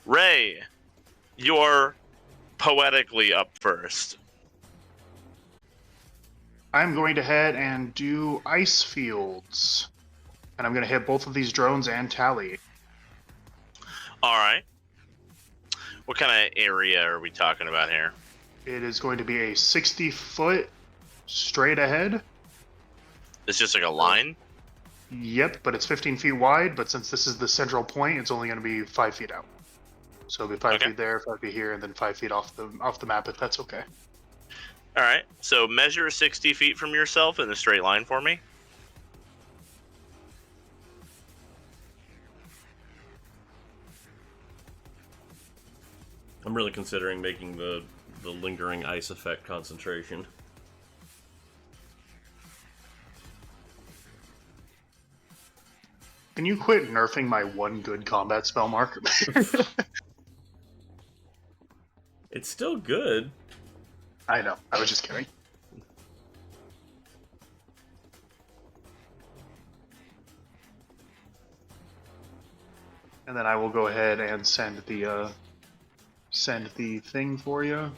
Ray, you're poetically up first. I'm going to head and do ice fields. And I'm going to hit both of these drones and Tali. All right. What kind of area are we talking about here? It is going to be a 60-foot straight ahead. It's just like a line? Yep, but it's 15 feet wide, but since this is the central point, it's only going to be 5 feet out. So it'll be 5 feet there, 5 feet here, and then 5 feet off the map, if that's okay. All right. So measure 60 feet from yourself in a straight line for me. I'm really considering making the lingering ice effect concentration. Can you quit nerfing my one good combat spell, Mark? It's still good. I know. I was just kidding. And then I will go ahead and send the thing for you.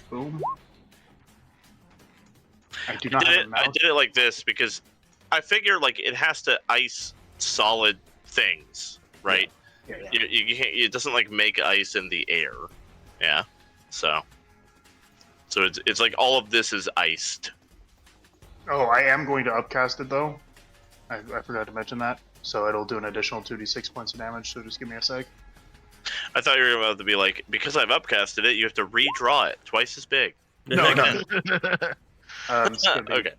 Boom. I do not have a mouse. I did it like this because I figure like it has to ice solid things, right? Yeah. You can't, it doesn't like make ice in the air. Yeah. So it's like all of this is iced. Oh, I am going to upcast it though. I forgot to mention that. So it'll do an additional 2d6 points of damage, so just give me a sec. I thought you were about to be like, because I've upcasted it, you have to redraw it twice as big. No. Okay.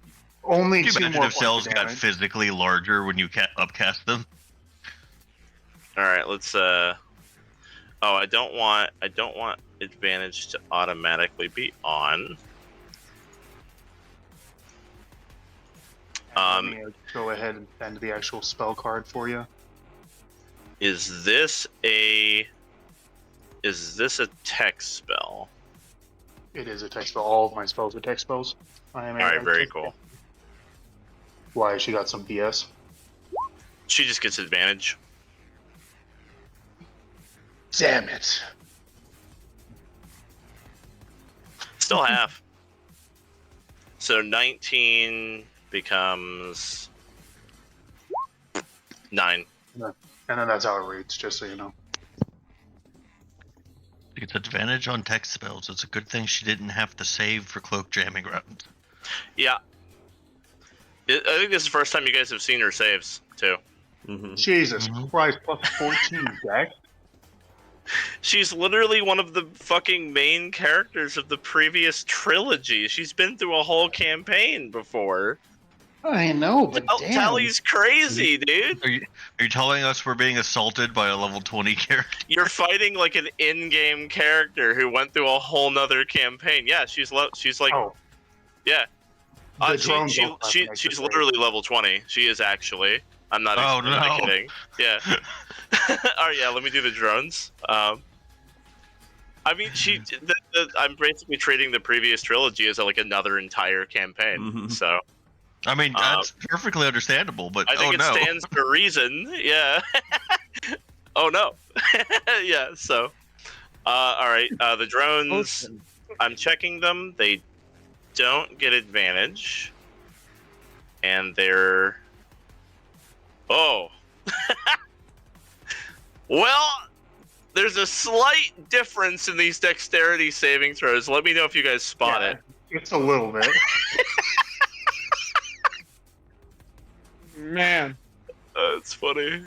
Only Can you 2 imagine more if cells points of got damage. physically larger when you upcast them? All right, let's Oh, I don't want advantage to automatically be on. Let me go ahead and send the actual spell card for you. Is this a text spell? It is a text spell. All of my spells are text spells. All right, very cool. Why, she got some BS? She just gets advantage. Damn it. Still half. So 19 becomes 9. And then that's how it reads, just so you know. She gets advantage on text spells. It's a good thing she didn't have to save for cloak jamming rounds. Yeah. I think this is the first time you guys have seen her saves, too. Mm-hmm. Jesus Christ, plus 14 deck? She's literally one of the fucking main characters of the previous trilogy. She's been through a whole campaign before. I know, but damn. Tali's crazy, dude. Are you telling us we're being assaulted by a level 20 character? You're fighting like an in-game character who went through a whole nother campaign. Yeah, she's like, yeah. She's literally level 20. She is actually. I'm not. Oh, no. I'm not kidding. Yeah. All right, yeah. Let me do the drones. I mean, I'm basically treating the previous trilogy as like another entire campaign. Mm-hmm. So. I mean, that's perfectly understandable, but I think it stands to reason. Yeah. Oh no. Yeah. So. All right. The drones. I'm checking them. They don't get advantage, and they're. Oh. Well, there's a slight difference in these dexterity saving throws. Let me know if you guys spot it. It's a little bit. Man. That's funny.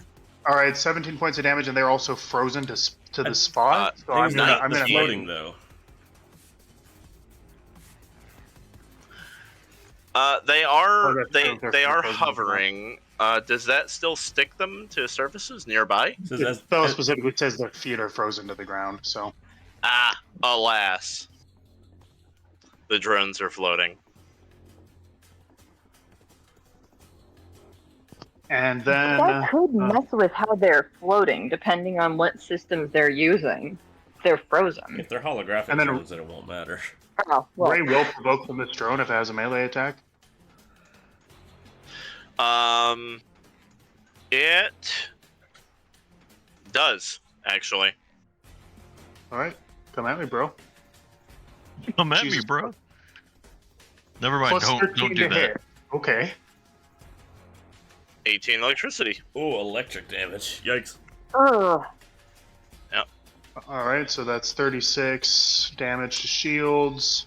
All right, 17 points of damage, and they're also frozen to the spot. So I'm gonna floating though. They are They're hovering. Does that still stick them to surfaces nearby? The spell specifically says their feet are frozen to the ground, so. Alas. The drones are floating. And then... That could mess with how they're floating, depending on what systems they're using. They're frozen. If they're holographic And then- drones, then it won't matter. Oh, well. Ray will provoke from this drone if it has a melee attack. It Does, actually. All right, come at me, bro. Come at me, Jesus. bro. Never mind. Plus Don't 13 do to that. hit. Okay. 18 electricity. Oh, electric damage. Yikes. Ugh. All right, so that's 36 damage to shields.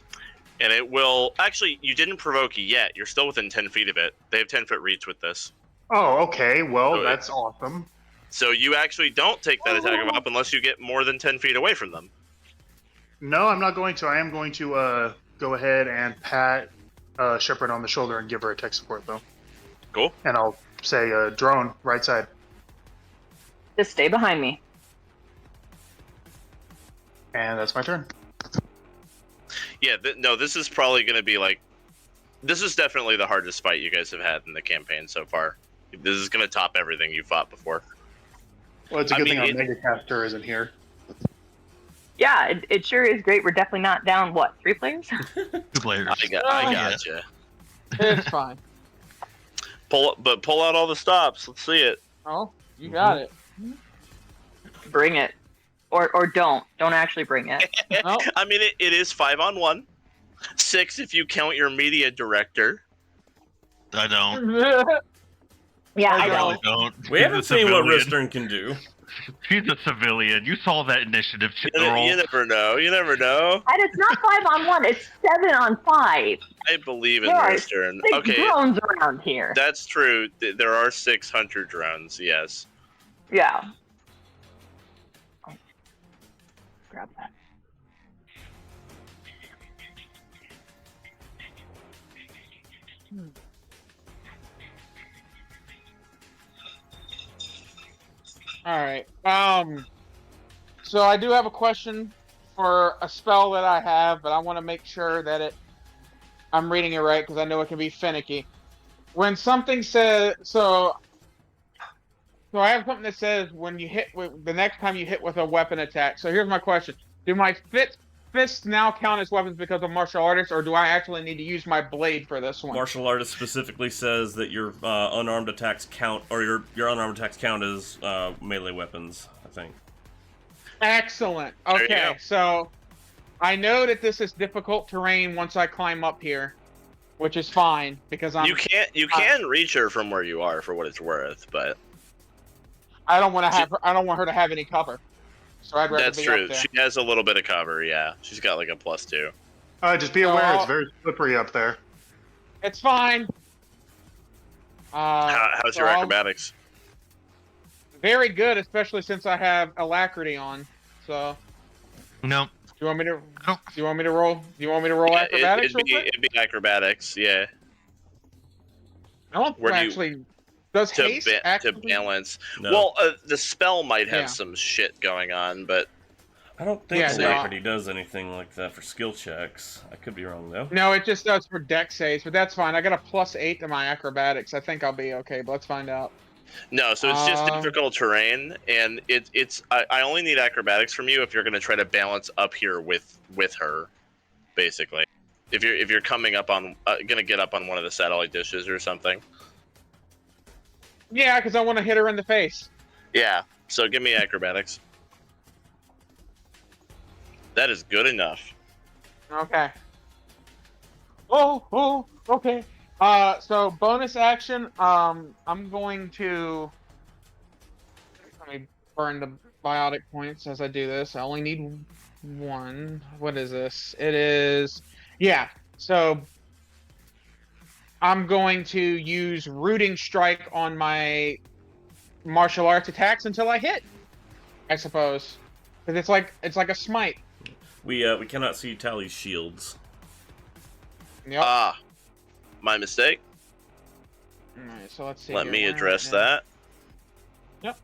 And it will... Actually, you didn't provoke it yet. You're still within 10 feet of it. They have 10-foot reach with this. Oh, okay. Well, So that's awesome. So you actually don't take that attack of up unless you get more than 10 feet away from them. No, I'm not going to. I am going to go ahead and pat Shepard on the shoulder and give her a tech support, though. Cool. And I'll say, drone, right side. Just stay behind me. And that's my turn. Yeah, no, this is probably going to be like... This is definitely the hardest fight you guys have had in the campaign so far. This is going to top everything you fought before. Well, it's a I good mean, thing our Megacaster isn't here. Yeah, it sure is great. We're definitely not down, what, 3 players? 2 players. I yeah. gotcha. It's fine. Pull out all the stops. Let's see it. Oh, you got it. Bring it. Or don't. Don't actually bring it. Oh, I mean, it is 5-on-1. 6 if you count your media director. I don't. Yeah, I I don't. don't. We He's haven't a seen what civilian. Ristern can do. He's a civilian. You saw that initiative roll. You never know. You never know. And it's not 5-on-1, it's 7-on-5. I believe in There are Western. 6 Okay, drones around here. that's true. There are 6 hunter drones. Yes. Yeah. Grab that. all right. So I do have a question for a spell that I have, but I want to make sure that I'm reading it right because I know it can be finicky. When something says so I have something that says when you hit the next time you hit with a weapon attack. So here's my question: do my fists now count as weapons because of martial artists, or do I actually need to use my blade for this one? Martial artist specifically says that your unarmed attacks count, or your unarmed attacks count as melee weapons, I think. Excellent. There you Okay, go. so I know that this is difficult terrain once I climb up here, which is fine because You can reach her from where you are for what it's worth, but I don't want her to have any cover. So I'd rather that's be true. up there. She has a little bit of cover. Yeah, she's got like a +2. Just be aware, it's Oh. very slippery up there. It's fine. How's your so I'll- acrobatics? Very good, especially since I have alacrity on. So No. do you want me to? No. Do you want me to roll? Do you want me to roll acrobatics? real quick? it'd be acrobatics. Yeah, I don't where do you- actually. Does to haste to actually? balance. No. Well, the spell might have Yeah. some shit going on, but I don't think Yeah, no. Alacrity does anything like that for skill checks. I could be wrong, though. No, it just does for dex saves, but that's fine. I got a +8 to my acrobatics. I think I'll be okay, but let's find out. no. So it's just Um, difficult terrain, and it's. I only need acrobatics from you if you're going to try to balance up here with her, basically. If you're coming up on gonna get up on one of the satellite dishes or something. Yeah, because I want to hit her in the face. Yeah. So give me acrobatics. That is good enough. Okay. Oh, okay. So bonus action. I'm going to. Let me burn the biotic points as I do this. I only need 1. What is this? It is. Yeah. So I'm going to use rooting strike on my martial arts attacks until I hit. I suppose, because it's like a smite. We cannot see Tali's shields. Yep. Ah, my mistake. Alright, so let's see. Let here. me Where address is- that. Yep.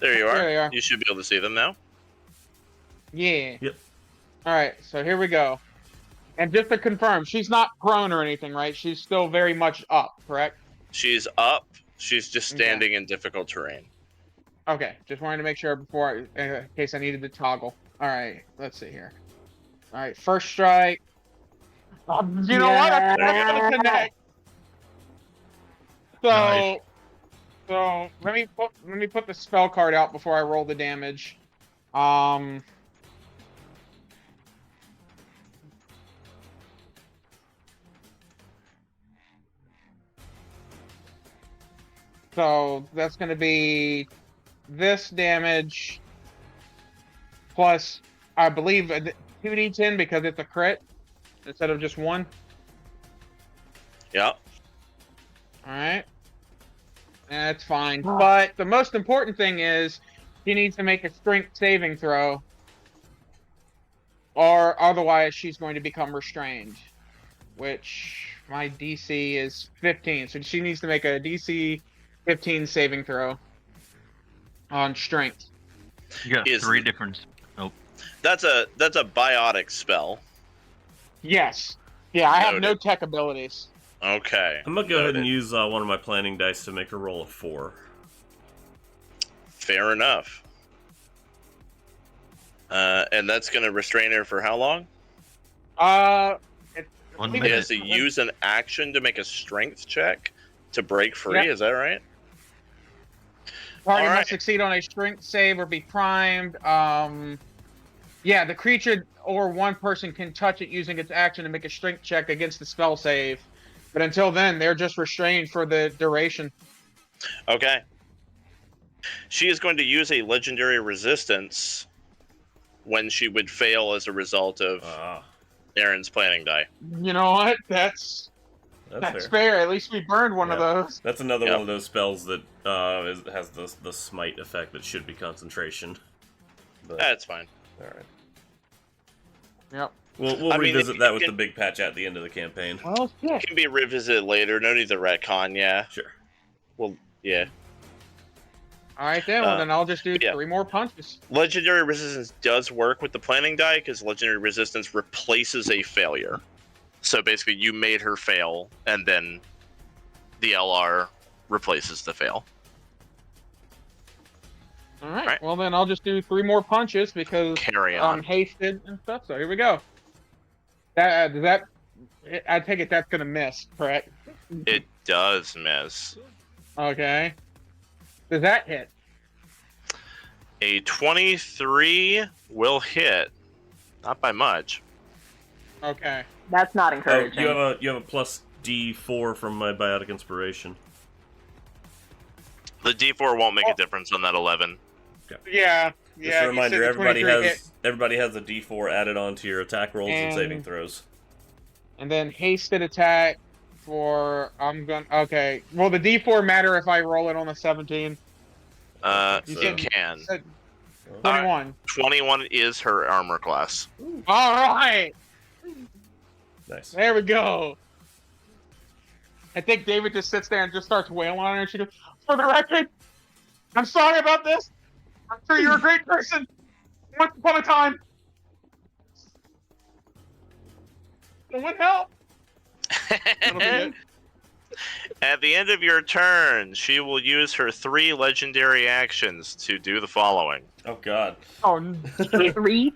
There you are. There you are. You should be able to see them now. Yeah. Yep. Alright, so here we go. And just to confirm, she's not prone or anything, right? She's still very much up, correct? She's up. She's just Okay. standing in difficult terrain. Okay, just wanted to make sure before, in case I needed to toggle. All right, let's see here. All right, first strike. You know what? I gotta connect. So, Nice. so let me put the spell card out before I roll the damage. So that's going to be this damage plus, I believe, a 2d10 because it's a crit instead of just one. Yeah. All right. That's fine. But the most important thing is she needs to make a strength saving throw, or otherwise she's going to become restrained, which my DC is 15. So she needs to make a DC 15 saving throw on strength. You got Is- 3 different. Nope. That's a biotic spell. Yes. Yeah, I have no Noted. tech abilities. Okay. I'm gonna go ahead and Noted. use one of my planning dice to make her roll a 4. Fair enough. And that's going to restrain her for how long? It, 1 He minute. has to use an action to make a strength check to break free. Yep. Is that right? Target Alright. must succeed on a strength save or be primed. Yeah, the creature or one person can touch it using its action to make a strength check against the spell save. But until then, they're just restrained for the duration. Okay. She is going to use a legendary resistance when she would fail as a result of Aryn's planning die. You know what? That's fair. At least we burned one of Yeah. those. That's another Yep. one of those spells that has the smite effect that should be concentration. But, That's fine. all right. Yep. We'll I mean, revisit it that with can- the big patch at the end of the campaign. Well, shit. It can be revisited later. No need to retcon. Yeah. Sure. Well, yeah. All right, then. Well, then I'll just do yeah. 3 more punches. Legendary resistance does work with the planning die because legendary resistance replaces a failure. So basically, you made her fail, and then the LR replaces the fail. All right. Right. Well, then I'll just do 3 more punches because Carry I'm on. hasted and stuff. So here we go. That I take it that's gonna miss, correct? It does miss. Okay. Does that hit? A 23 will hit. Not by much. Okay. That's not Oh, encouraging. you have a plus D4 from my biotic inspiration. The D4 won't make a difference on that 11. Yeah. Just Yeah. a reminder: you said the 23 everybody has a D4 added onto your attack rolls and saving And- throws. and then hasted attack for okay. Will the D4 matter if I roll it on the 17? You You said- can. Said All 21. 21 is her armor class. All right. Nice. There we go. I think David just sits there and just starts wailing on her, and she goes, "For the record, I'm sorry about this. I'm sure you're a great person. Once upon a time. Someone help." That'll be it. At the end of your turn, she will use her 3 legendary actions to do the following. Oh God. Oh, 3?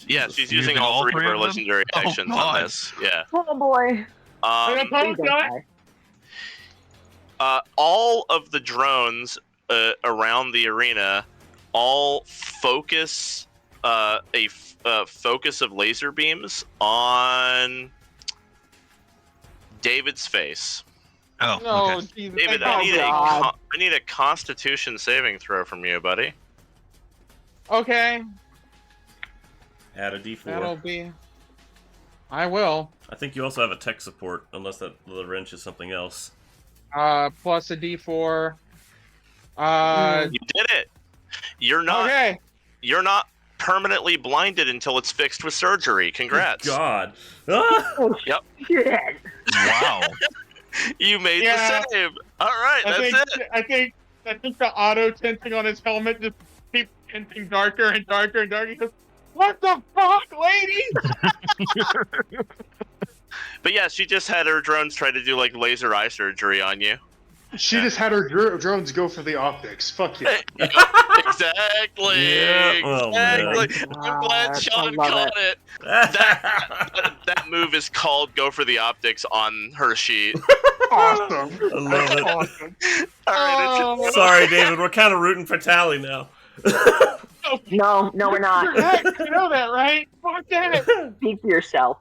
Yeah, she's Using using all all 3 of three her of them? legendary Oh, actions on God. this. Yeah. Oh boy. I Um, don't Please don't die. die. all of the drones around the arena all focus focus of laser beams on David's face. Oh, No, okay. Jesus. David, thank God. I need a Constitution saving throw from you, buddy. Okay, Add a D4. that'll be. I will. I think you also have a tech support, unless that the wrench is something else. Plus a D4. You did it. You're not. Okay. You're not permanently blinded until it's fixed with surgery. Congrats. God. Ah! Oh, Yep. shit. Wow. You made Yeah. the save. All right, that's it. I think the auto tinting on his helmet just keeps tinting darker and darker and darker. He goes, "What the fuck, lady?" But yeah, she just had her drones try to do like laser eye surgery on you. She just had her drones go for the optics. Fuck yeah. Yep, exactly. Yeah, well, exactly. I'm glad I Sean love caught it. That move is called "Go for the Optics" on her sheet. Awesome. I love it. Awesome. All right, it's Sorry, David. We're kind of rooting for Tali now. No, we're not. Correct. You know that, right? Fuck that. Speak for yourself.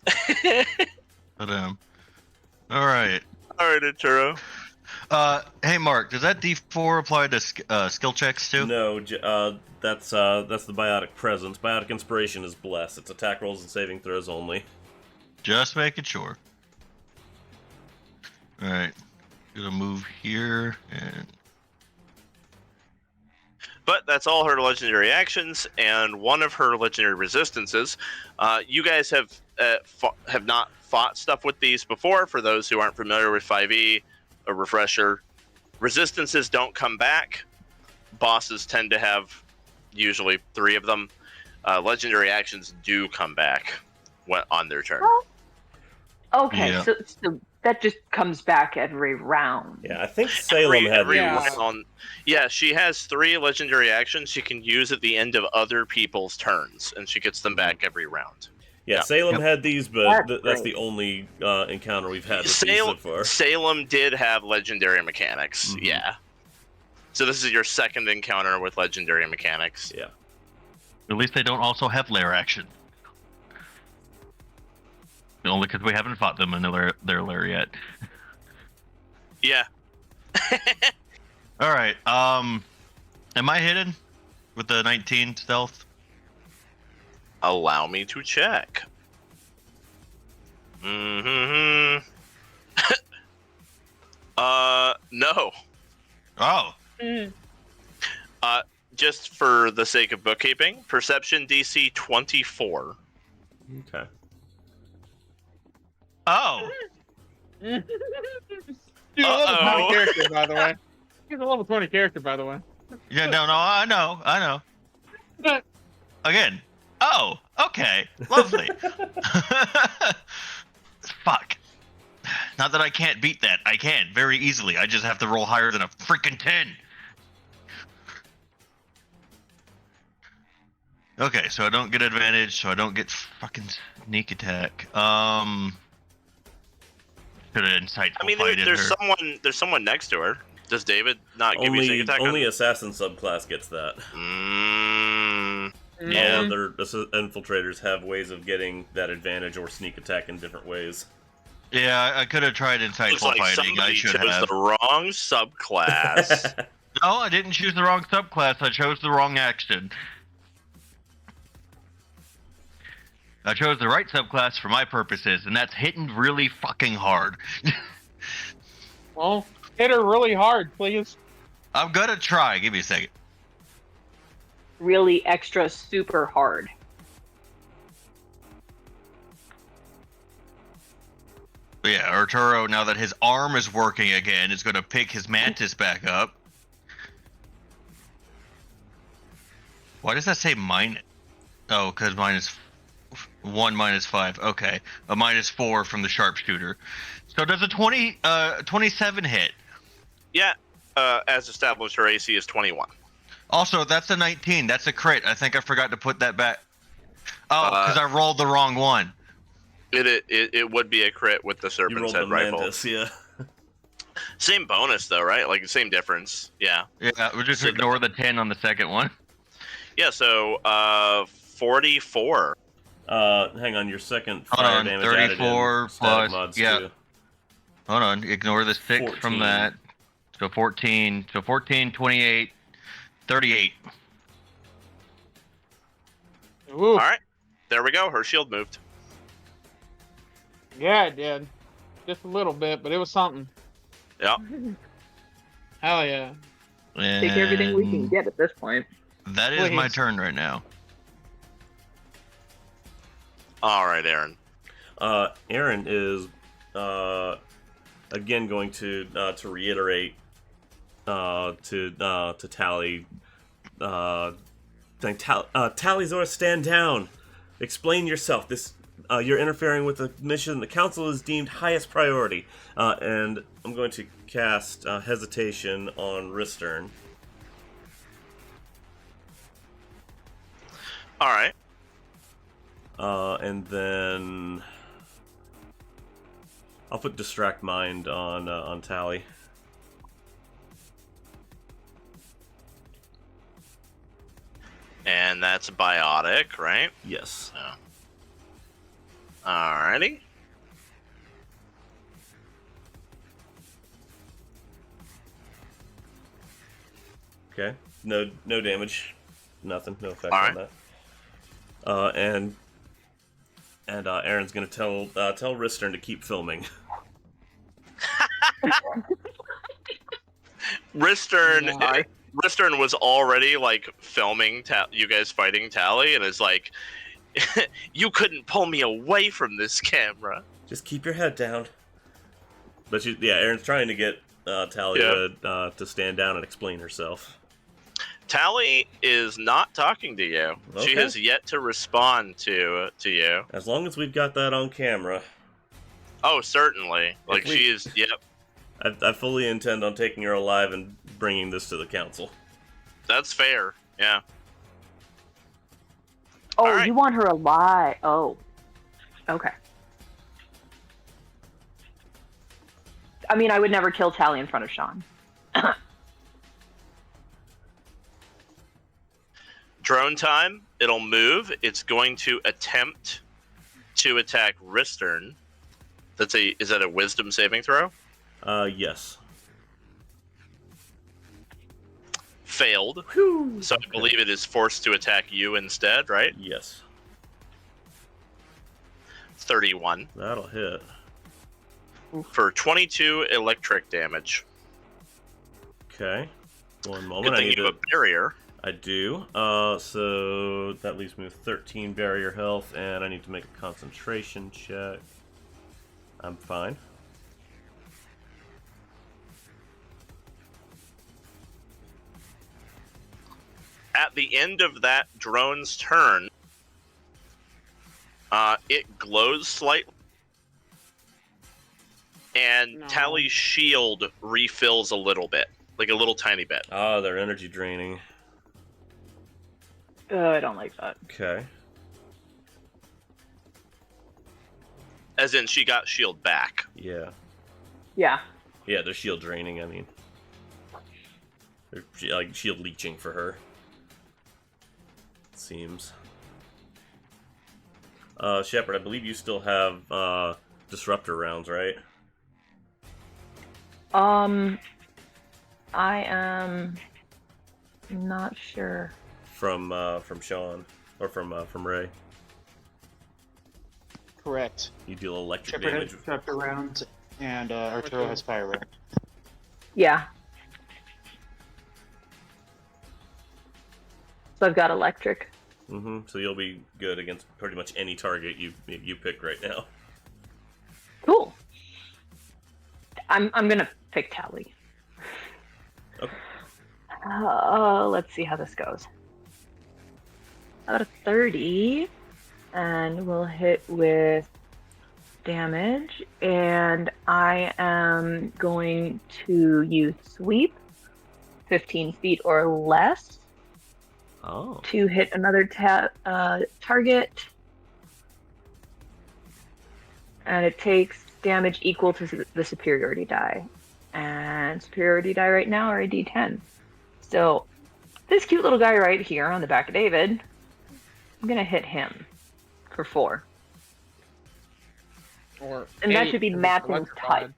But all right. all right, Arturo. Hey Mark, does that D4 apply to skill checks too? No, that's the biotic presence. Biotic inspiration is bless. It's attack rolls and saving throws only. Just making sure. All right, gonna move here and. But that's all her legendary actions, and one of her legendary resistances. You guys have not fought stuff with these before. For those who aren't familiar with 5e, a refresher: resistances don't come back. Bosses tend to have usually 3 of them. Legendary actions do come back on their turn. Okay, Yeah. so that just comes back every round. Yeah, I think Salem had every these. round. Yeah, she has 3 legendary actions she can use at the end of other people's turns, and she gets them back every round. Yeah, Salem Yep. had these, but That's that's great. the only encounter we've had with these so far. Salem did have legendary mechanics, Mhm. yeah. So this is your second encounter with legendary mechanics. Yeah. At least they don't also have lair action. Only because we haven't fought them in their lair yet. Yeah. All right. Am I hidden with the 19 stealth? Allow me to check. Mm-hmm. No. Oh. Just for the sake of bookkeeping, perception DC 24. Okay. Oh. He's a level 20 Uh-oh. character, by the way. He's a level 20 character, by the way. Yeah. No. I know. But Again. Oh. Okay. Lovely. Fuck. Not that I can't beat that. I can very easily. I just have to roll higher than a freaking 10. Okay, so I don't get advantage, so I don't get fucking sneak attack. Should have insightful I mean, fighted her. there's someone next to her. Does David not give you sneak attack? Only assassin subclass gets that. Yeah. All other infiltrators have ways of getting that advantage or sneak attack in different ways. Yeah, I could have tried Looks insightful like fighting. I somebody should chose have. the wrong subclass. No, I didn't choose the wrong subclass. I chose the wrong action. I chose the right subclass for my purposes, and that's hitting really fucking hard. well, hit her really hard, please. I'm gonna try. Give me a second. Really extra super hard. But yeah, Arturo, now that his arm is working again, is gonna pick his mantis back up. Why does that say minus? Oh, because minus 1 minus 5. Okay, a minus 4 from the sharpshooter. So does a 27 hit? Yeah, as established, her AC is 21. Also, that's a 19. That's a crit. I think I forgot to put that back. Oh, because I rolled the wrong one. It would be a crit with the You serpent's rolled the head rifle. mantis, yeah. Same bonus though, right? Like same difference. Yeah. Yeah, we'll just ignore the 10 on the second one. Yeah. So 44. Hang on, your second Hold fire on, damage added in 34 static plus- mods yeah. too. Hold on, ignore the 6 14. from that. So 14. So 14, 28, 38. Ooh, All right. There we go. Her shield moved. yeah, it did. Just a little bit, but it was something. Yeah. Hell yeah. Take everything we can And get at this point. That is my Please. turn right now. All right, Aryn. Aryn is again going to reiterate to Tali. Tali'Zorah, stand down. Explain yourself. This you're interfering with a mission the Council has deemed highest priority. And I'm going to cast Hesitation on Ristern. All right. And then I'll put Distract Mind on Tali. And that's biotic, right? Yes. So. Alrighty. Okay. No damage. Nothing. No effect All on that. And Aryn's gonna tell Ristern to keep filming. Ristern was already like filming you guys fighting Tali, and is like, "You couldn't pull me away from this camera." Just keep your head down. But Aryn's trying to get Tali to stand down and explain herself. Tali is not talking to you. Okay. She has yet to respond to you. As long as we've got that on camera. Oh, certainly. Like she is. Yep. I fully intend on taking her alive and bringing this to the council. That's fair. Yeah. Oh, All right. you want her alive? Oh, okay. I mean, I would never kill Tali in front of Sean. Drone time. It'll move. It's going to attempt to attack Ristern. Is that a wisdom saving throw? Yes. Failed. Whew. So I believe it is forced to attack you instead, right? Yes. 31. That'll hit. For 22 electric damage. Okay. One Good moment. thing you have a barrier. I do. So that leaves me with 13 barrier health, and I need to make a concentration check. I'm fine. At the end of that drone's turn, it glows slightly, and Tali's shield refills a little bit, like a little tiny bit. Ah, they're energy draining. I don't like that. Okay. As in, she got shield back. Yeah. Yeah. Yeah, they're shield draining, I mean. They're like shield leeching for her. It seems. Shepard, I believe you still have disruptor rounds, right? I am not sure. From Sean or from Ray. Correct. You deal electric Shepard damage. has disruptor rounds, and Arturo has fire round. Yeah. So I've got electric. Mm-hmm. So you'll be good against pretty much any target you pick right now. Cool. I'm gonna pick Tali. Okay. Let's see how this goes. Out of 30, and we'll hit with damage, and I am going to use sweep 15 feet or less to hit another target, and it takes damage equal to the superiority die, and superiority die right now are a d10. So this cute little guy right here on the back of David, I'm gonna hit him for 4. And that should be matching type.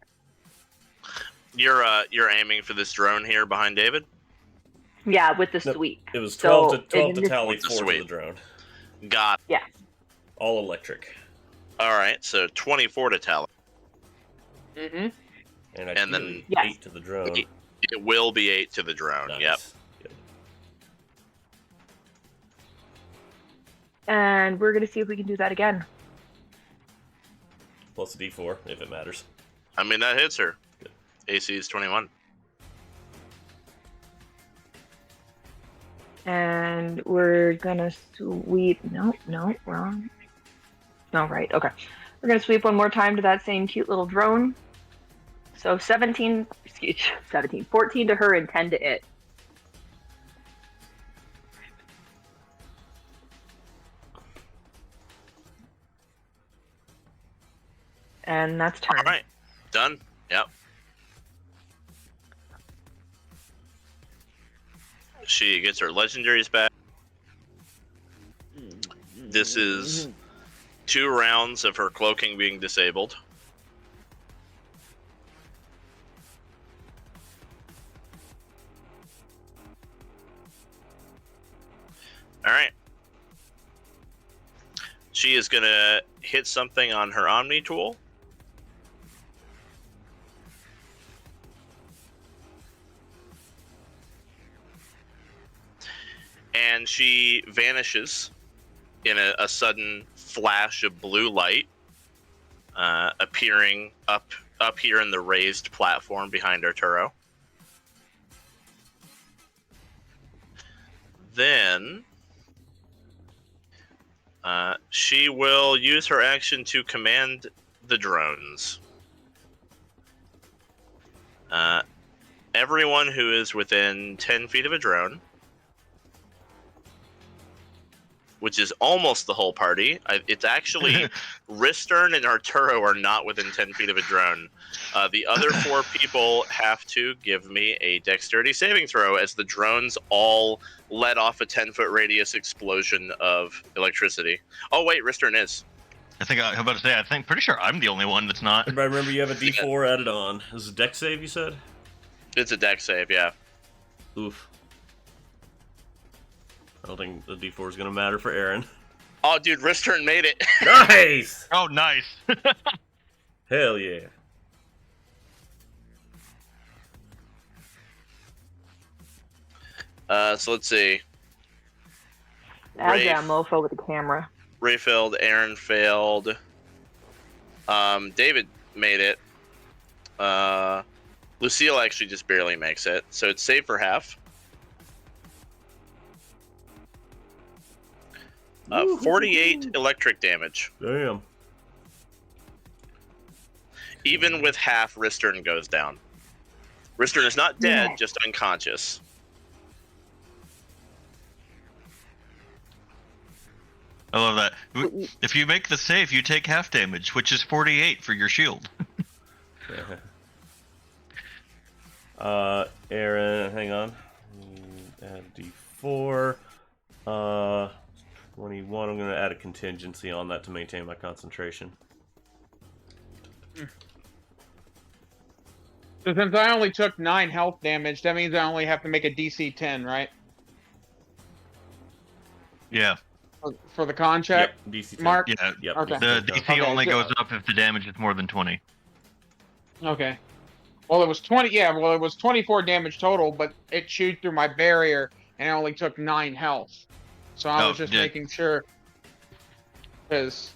You're aiming for this drone here behind David? Yeah, with the No, sweep. It was 12 So, to in this- Tali, The 4 to the sweep. drone. Got it. Yes. All electric. Alright, so 24 to Tali. Mm-hmm. And And then- ideally, Yes. 8 to the drone. It will be 8 to the drone, Nice. yep. Good. And we're gonna see if we can do that again. Plus a d4, if it matters. I mean, that hits her. Good. AC is 21. And we're gonna sweep. No, wrong. Oh, right. Okay. We're going to sweep one more time to that same cute little drone. So 14 to her and 10 to it. And that's turn. All right. Done. Yep. She gets her legendaries back. This is 2 rounds of her cloaking being disabled. All right. She is going to hit something on her Omni tool. And she vanishes in a sudden flash of blue light, appearing up here in the raised platform behind Arturo. Then she will use her action to command the drones. Everyone who is within 10 feet of a drone, which is almost the whole party. It's actually Ristern and Arturo are not within 10 feet of a drone. The other 4 people have to give me a dexterity saving throw as the drones all let off a 10-foot radius explosion of electricity. Oh, wait, Ristern is. I'm about to say, pretty sure I'm the only one that's not. Everybody remember you have a D4 added on. This is a dex save, you said? It's a dex save, yeah. Oof. I don't think the D4 is going to matter for Aryn. Oh, dude, Ristern made it. Nice! Oh, nice. Hell yeah. So let's see. I got a mofo with the camera. Ray failed, Aryn failed. David made it. Lucille actually just barely makes it, so it's saved for half. 48 electric damage. Damn. Even with half, Ristern goes down. Ristern is not dead, just unconscious. I love that. If you make the save, you take half damage, which is 48 for your shield. Aryn, hang on. Add D4. 21. I'm going to add a contingency on that to maintain my concentration. So since I only took 9 health damage, that means I only have to make a DC 10, right? Yeah. For the con check? Yep, DC 10. Mark? Yeah. Yep, Okay. The DC only good. goes up if the damage is more than 20. Okay. Well, it was 20. Yeah, well, it was 24 damage total, but it chewed through my barrier, and I only took 9 health. So I was just making sure, because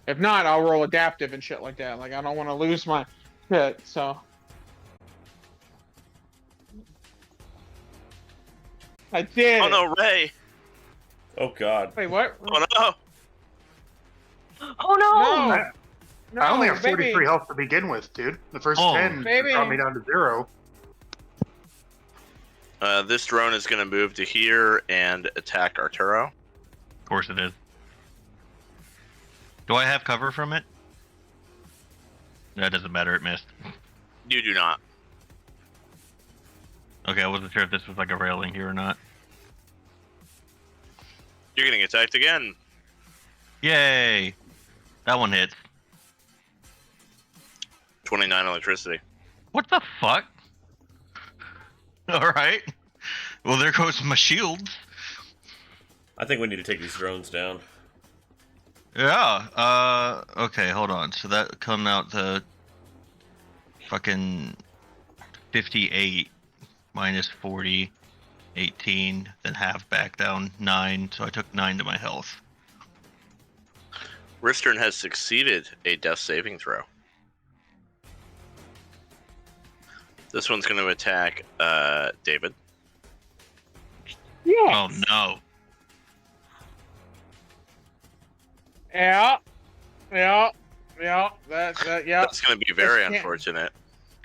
if not, I'll roll adaptive and shit like that. Like, I don't want to lose my shit, so. I did. Oh no, Ray! Oh god. Wait, what? Oh no! Oh no! No. No, I only have baby. 43 health to begin with, dude. The first Oh, 10 baby. brought me down to 0. This drone is going to move to here and attack Arturo. Of course it is. Do I have cover from it? That doesn't matter, it missed. You do not. Okay, I wasn't sure if this was like a railing here or not. You're getting attacked again. Yay! That one hits. 29 electricity. What the fuck? Alright. Well, there goes my shield. I think we need to take these drones down. Yeah, okay, hold on. So that come out to fucking 58 minus 40, 18, then half back down 9, so I took 9 to my health. Ristern has succeeded a death saving throw. This one's going to attack David. Yes. Oh no. Yeah. Yeah. Yeah. That. Yeah. That's going to be very Just can't- unfortunate.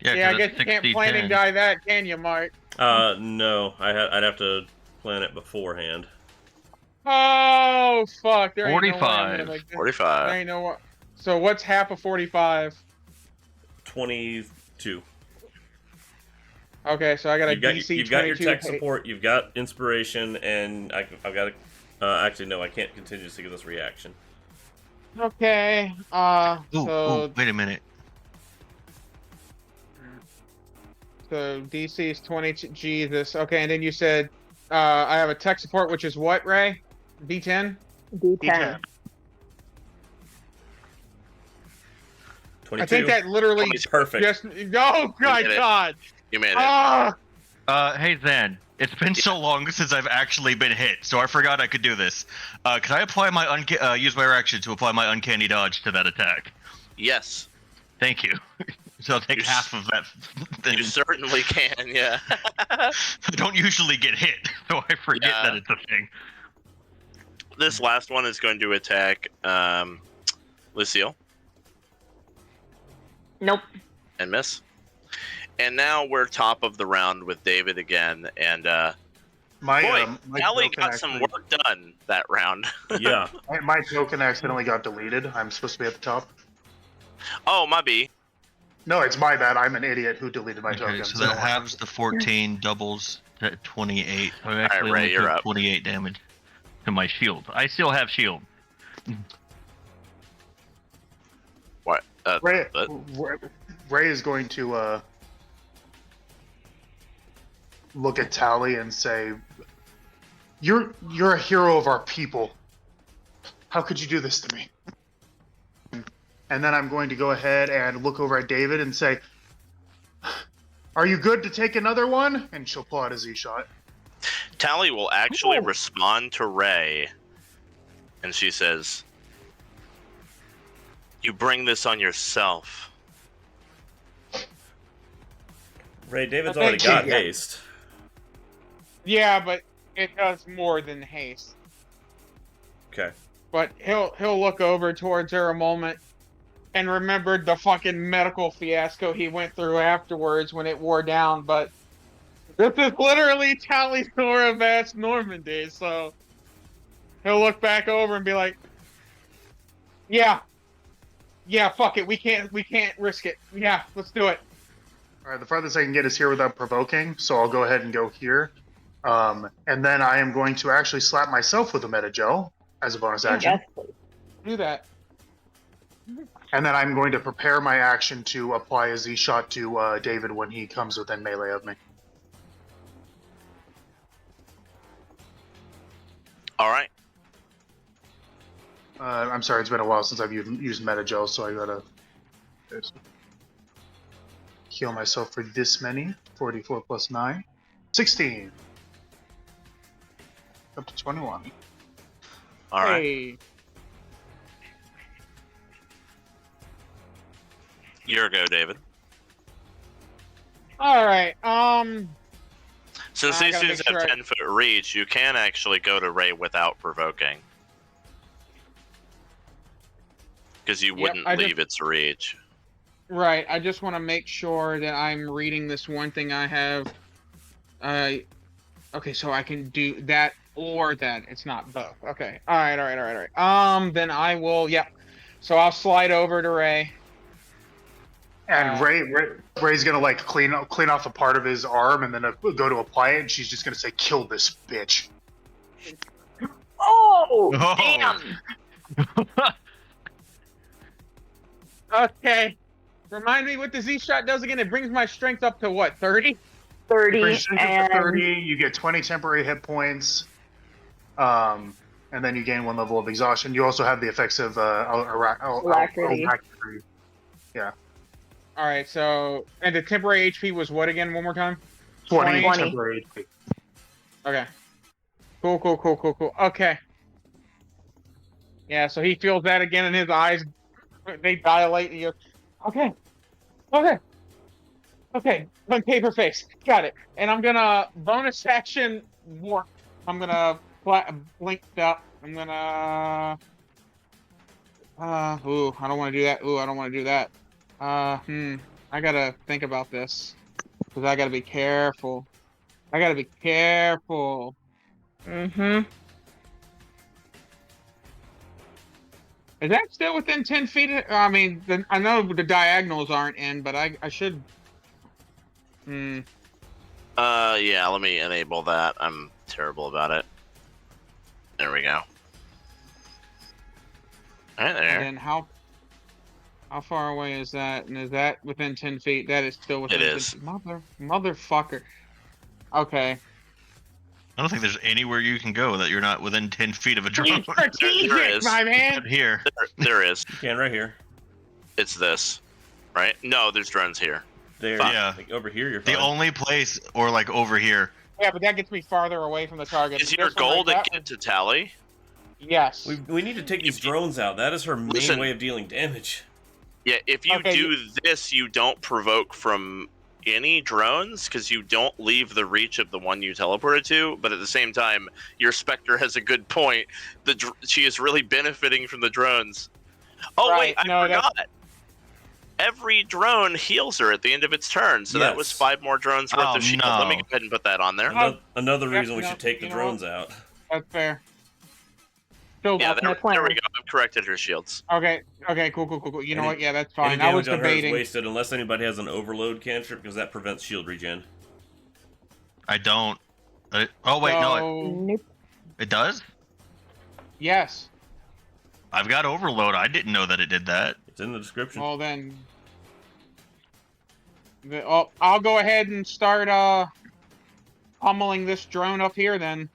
Yeah, Yeah, I 'cause guess that's you can't 60, planning 10. die that, can you, Mark? No, I'd have to plan it beforehand. Oh fuck! There ain't no way I'm 45. gonna make this. 45. There ain't no way. So what's half of 45? 22. Okay, so I got a You've got, DC you've got your 22 tech hate. support, you've got inspiration, and I've got actually, no, I can't contingency this reaction. Okay. Ooh, wait a minute. So DC is 20. Jesus. Okay, and then you said I have a tech support, which is what, Ray? D10. D10. 22. I think that literally Perfect. just. Oh my made it. god! You made it. Ah! Hey Zen, it's been so long since I've actually been hit, so I forgot I could do this. Can I apply my use my reaction to apply my uncanny dodge to that attack? Yes, Thank you. So I'll take You half of that. you certainly can. Yeah. I don't usually get hit, so I forget Yeah. that it's a thing. This last one is going to attack Lucille Nope. and miss. And now we're top of the round with David again, and My boy, my Tali token got some actually- work done that round. Yeah. my token accidentally got deleted. I'm supposed to be at the top. Oh, my B. No, it's my bad. I'm an idiot who deleted my Okay, token. so that halves the 14, doubles to 28. So I actually Ray, only you're took up. 28 damage to my shield. I still have shield. What? Ray, But- Ray is going to look at Tali and say, "You're a hero of our people. How could you do this to me?" And then I'm going to go ahead and look over at David and say, "Are you good to take another one?" And she'll pull out a Z shot. Tali will actually Oh. respond to Ray, and she says, "You bring this on yourself." Ray, David's I already think got she- haste. Yeah, but it does more than haste. Okay. But he'll look over towards her a moment and remembered the fucking medical fiasco he went through afterwards when it wore down. But this is literally Tali'Zorah vs Normandy, so he'll look back over and be like, "Yeah, fuck it, we can't risk it. Yeah, let's do it." All right, the farthest I can get is here without provoking, so I'll go ahead and go here. And then I am going to actually slap myself with a meta gel as a bonus action. Yes, please. Do that. And then I'm going to prepare my action to apply a Z shot to David when he comes within melee of me. All right. I'm sorry, it's been a while since I've used meta gel, so I gotta heal myself for this many. 44 plus 9. 16. Up to 21. All right. Hey. Your go, David. All right. Since I these gotta dudes make have sure 10-foot reach, you can actually go to Ray without provoking. Because you Yep, wouldn't I just- leave its reach. Right. I just want to make sure that I'm reading this one thing I have. Okay, so I can do that or that. It's not both. Okay. All right. Then I will. Yep. So I'll slide over to Ray. And Ray's gonna like clean off a part of his arm and then go to apply it, and she's just gonna say, "Kill this bitch." Oh, Oh. damn! Okay. Remind me what the Z shot does again. It brings my strength up to what? 30. 30, Brings you to and 30, you get 20 temporary hit points, and then you gain 1 level of exhaustion. You also have the effects of Alacrity. alacrity. All right. So and the temporary HP was what again? One more time. 20 20. temporary HP. Okay. Cool. Okay. Yeah, so he feels that again and his eyes, they dilate and he goes, okay. Paper face. Got it. And I'm gonna bonus action warp. I'm gonna blink up. I'm gonna Ooh, I don't want to do that. Ooh, I don't want to do that. I gotta think about this. Because I gotta be careful. I gotta be careful. Mm-hmm. Is that still within 10 feet? I mean, I know the diagonals aren't in, but I should... Yeah, let me enable that. I'm terrible about it. There we go. Alright, And there. then how far away is that? And is that within 10 feet? That is still within It 10 is. feet. Motherfucker. Okay. I don't think there's anywhere you can go that you're not within 10 feet of a drone. Be strategic, is. my man! Except here. There is. You can right here. It's this. Right? No, there's drones here. There. Yeah. Like, over here, you're The fine. only place, or like over here. Yeah, but that gets me farther away from the target. Is your This one goal like to that get to Tali? Yes. We need to take these drones out. That is her main Listen. way of dealing damage. Yeah, if you Okay, do this, you don't provoke from any drones because you don't leave the reach of the one you teleported to. But at the same time, your Spectre has a good point. She is really benefiting from the drones. Oh Right, wait, I no, that's- forgot. Every drone heals her at the end of its turn, so that was Yes. 5 more drones worth Oh, of shield. Let me no. go ahead and put that on there. Another yeah, reason we no, should take the you know drones out. That's fair. Still, Yeah, That's my there we plan. go. I've corrected her shields. okay, cool. You know Any- what? Yeah, that's Any fine. I was damage on her is debating. wasted unless anybody has an overload cantrip because that prevents shield regen. I don't. Oh, wait, no. So, Nope. It does? yes. I've got overload. I didn't know that it did that. It's in the description. Well then, I'll go ahead and start pummeling this drone up here. Then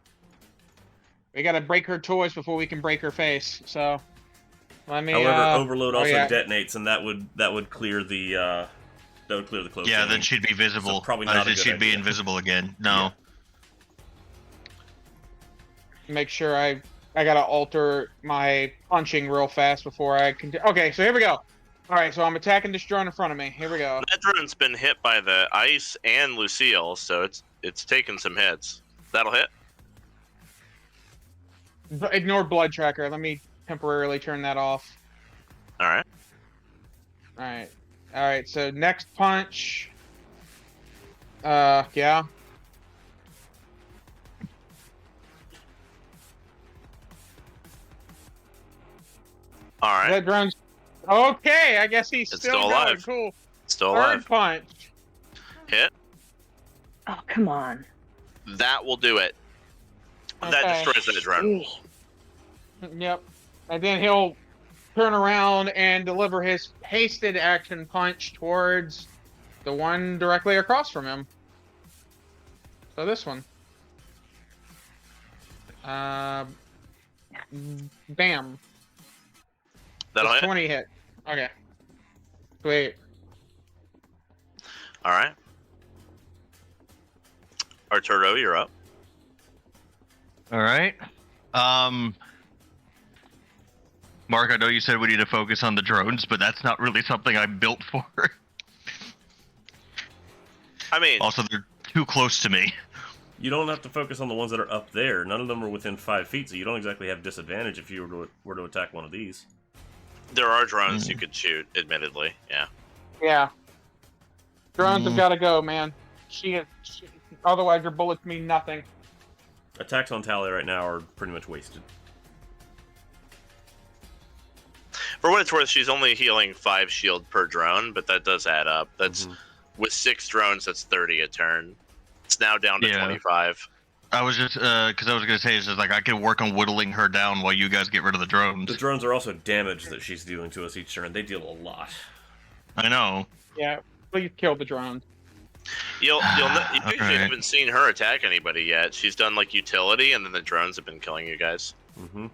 we gotta break her toys before we can break her face. So let me. However, overload oh, also yeah. detonates, and that would clear the close. Yeah, range. then she'd be visible. So probably not a good she'd be idea. invisible again. No. Make sure I gotta alter my punching real fast before I can. Okay, so here we go. All right, so I'm attacking this drone in front of me. Here we go. That drone's been hit by the ice and Lucille, so it's taken some hits. That'll hit. Ignore blood tracker. Let me temporarily turn that off. All right. All right. So next punch. Yeah. All right. That drone's okay. I guess he's It's still still going. alive. Cool. Still Third alive. punch. Hit. Oh, come on. That will do it. That Okay. destroys that drone. Eesh. Yep. And then he'll turn around and deliver his hasted action punch towards the one directly across from him. So this one. Bam. That'll Does hit. 20 hit. Okay. Sweet. All right. Arturo, you're up. All right. Mark, I know you said we need to focus on the drones, but that's not really something I'm built for. I mean, Also, they're too close to me. You don't have to focus on the ones that are up there. None of them are within 5 feet, so you don't exactly have disadvantage if you were to attack one of these. there are drones you could shoot, admittedly. Yeah. Yeah. Drones have got to go, man. Otherwise, your bullets mean nothing. Attacks on Tali right now are pretty much wasted. For what it's worth, she's only healing 5 shield per drone, but that does add up. That's with 6 drones, that's 30 a turn. It's now down to 25. I was just, because I was going to say, it's just like, I could work on whittling her down while you guys get rid of the drones. The drones are also damage that she's dealing to us each turn. They deal a lot. I know. Yeah, please kill the drones. You Okay. haven't seen her attack anybody yet. She's done like utility, and then the drones have been killing you guys. Mm-hmm.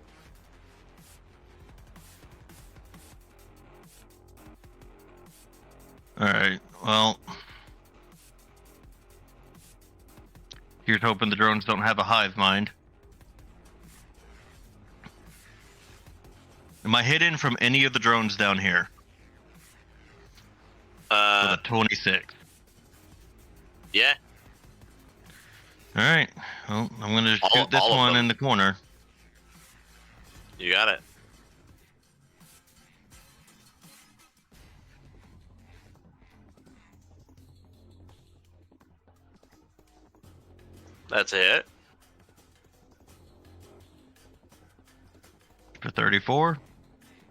Alright, well. Here's hoping the drones don't have a hive mind. Am I hidden from any of the drones down here? With a 26. Yeah. Alright, well, I'm gonna All- shoot this all of one them. in the corner. You got it. That's a hit. For 34.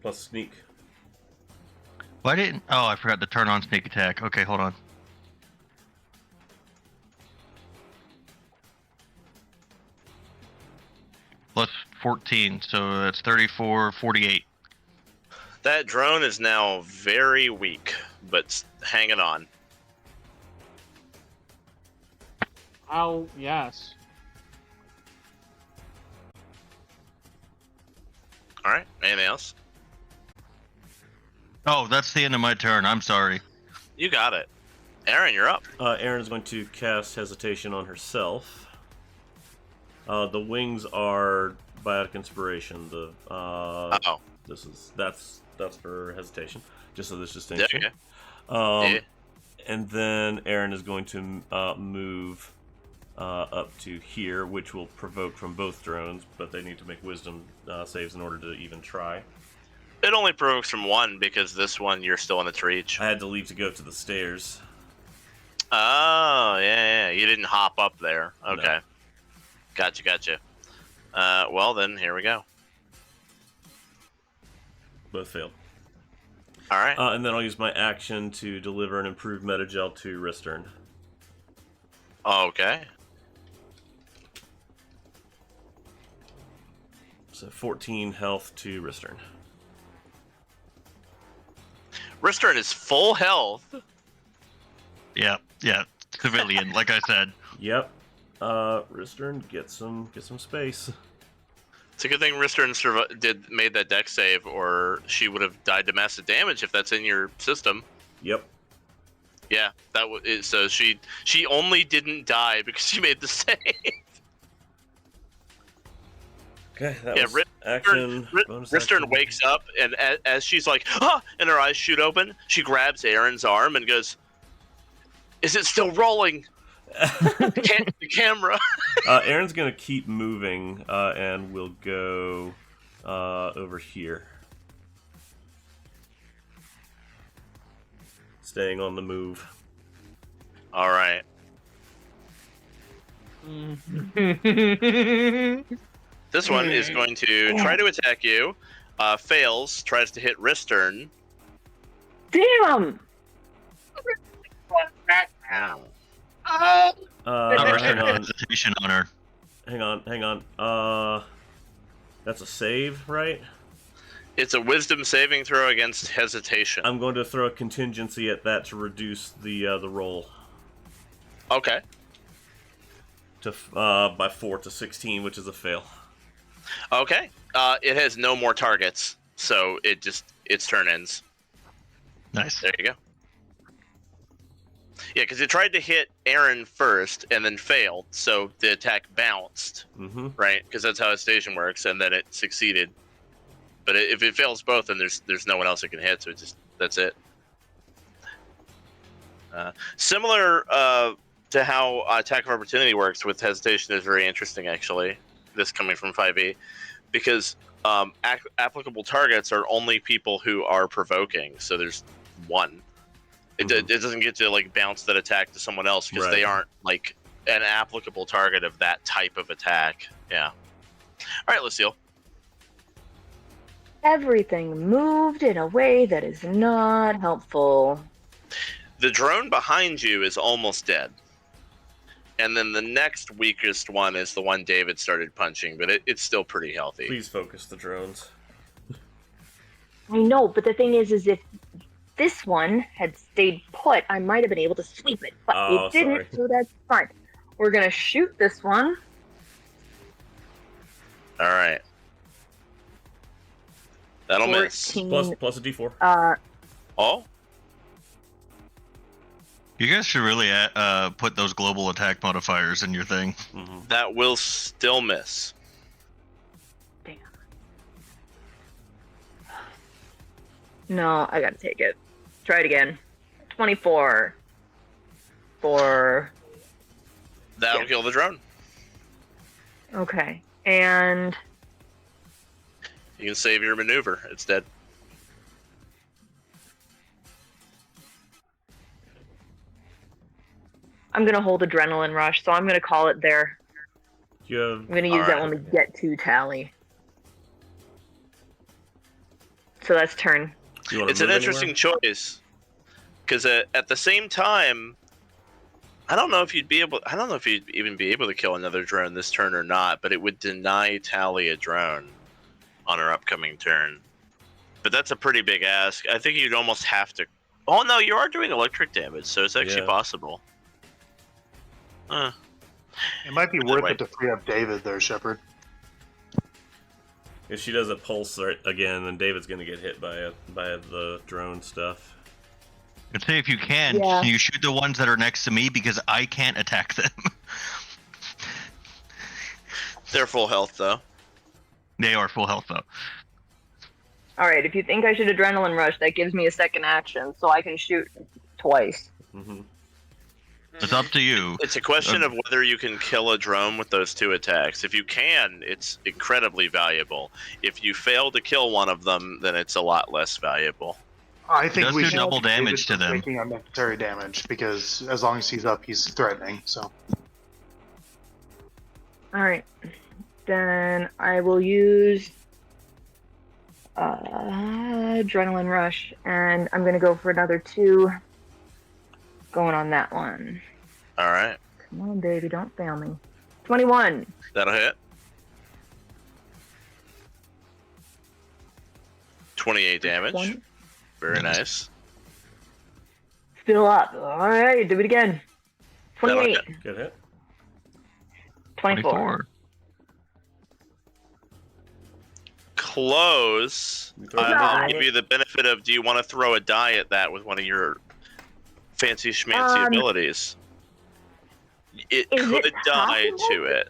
Plus sneak. Why didn't? Oh, I forgot to turn on sneak attack. Okay, hold on. Plus 14, so that's 34, 48. That drone is now very weak, but hanging on. Oh, yes. All right. Anything else? Oh, that's the end of my turn. I'm sorry. You got it. Aryn, you're up. Aryn is going to cast Hesitation on herself. The wings are biotic inspiration. The that's for hesitation, just so there's distinction. Yeah. And then Aryn is going to move up to here, which will provoke from both drones, but they need to make wisdom saves in order to even try. It only provokes from one because this one you're still in its reach. I had to leave to go to the stairs. Oh, yeah. You didn't hop up there. Okay. No. Gotcha. Well, then, here we go. Both failed. All right. And then I'll use my action to deliver an improved metagel to Ristern. Okay. So 14 health to Ristern. Ristern is full health. Yeah. Civilian, like I said. Yep. Ristern, get some space. It's a good thing Ristern made that deck save, or she would have died to massive damage if that's in your system. Yep. Yeah, so she only didn't die because she made the save. Okay, that was action. Bonus Ristern action. wakes up, and as she's like, ah, and her eyes shoot open, she grabs Aryn's arm and goes, "Is it still rolling?" The camera. Aryn's gonna keep moving, and we'll go over here. Staying on the move. All right. This one is going to try to attack you. Fails. Tries to hit Ristern. Damn! Ow. Hang on. Hesitation on her. Hang on. That's a save, right? It's a wisdom saving throw against hesitation. I'm going to throw a contingency at that to reduce the roll Okay. to by 4 to 16, which is a fail. Okay. It has no more targets, so its turn ends. Nice. There you go. Yeah, because it tried to hit Aryn first and then failed, so the attack bounced, right? Because that's how hesitation works, and then it succeeded. But if it fails both, then there's no one else it can hit, so that's it. Similar to how attack of opportunity works with hesitation is very interesting, actually. This coming from 5e, because applicable targets are only people who are provoking. So there's one. It doesn't get to like bounce that attack to someone else because they aren't like an applicable target of that type of attack. Yeah. All right, Lucille. Everything moved in a way that is not helpful. The drone behind you is almost dead. And then the next weakest one is the one David started punching, but it's still pretty healthy. Please focus the drones. I know, but the thing is if this one had stayed put, I might have been able to sweep it, but it didn't, sorry. so that's fine. We're gonna shoot this one. All right. That'll miss. 14. Plus a d4. Oh? You guys should really put those global attack modifiers in your thing. That will still miss. Damn. No, I gotta take it. Try it again. 24. That'll kill the drone. Okay. And You can save your maneuver. It's dead. I'm gonna hold Adrenaline Rush, so I'm gonna call it there. You have. I'm gonna use that when we get to Tali. So that's turn. It's an interesting choice, because at the same time, I don't know if you'd even be able to kill another drone this turn or not. But it would deny Tali a drone on her upcoming turn. But that's a pretty big ask. I think you'd almost have to. Oh no, you are doing electric damage, so it's actually possible. It might be worth it to free up David there, Shepard. If she does a pulse again, then David's gonna get hit by the drone stuff. I'd say if you can you shoot the ones that are next to me because I can't attack them. They're full health though. They are full health though. Alright, if you think I should adrenaline rush, that gives me a second action, so I can shoot twice. Mm-hmm. It's up to you. It's a question of whether you can kill a drone with those 2 attacks. If you can, it's incredibly valuable. If you fail to kill one of them, then it's a lot less valuable. I think we do should double damage to them. Taking unnecessary damage because as long as he's up, he's threatening. So. Alright. Then I will use adrenaline rush, and I'm gonna go for another 2 going on that one. Alright. Come on, baby, don't fail me. 21. That'll hit. 28 damage. 20. Very nice. Still up. Alright, do it again. 28. Good hit. 24. Close. I'll give you the benefit of, do you want to throw a die at that with one of your fancy schmancy abilities? It could die to it.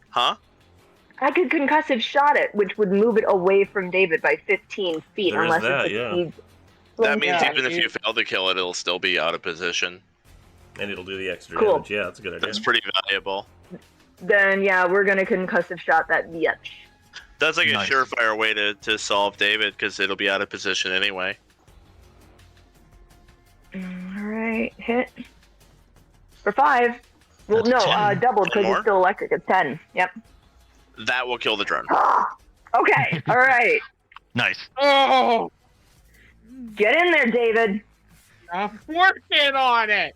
Huh? I could concussive shot it, which would move it away from David by 15 feet, There is unless that, it succeeds. That means even if you fail to kill it, it'll still be out of position. And it'll do the extra Cool. damage. Yeah, that's a good idea. That's pretty valuable. Then, yeah, we're gonna concussive shot that bitch. That's like Nice. a surefire way to solve David, because it'll be out of position anyway. Alright, hit. For 5. Well, That's no, 10. doubled 10 because more? it's still electric. It's 10. Yep. That will kill the drone. Okay, alright. Nice. Oh, Get in there, David. I'm working on it.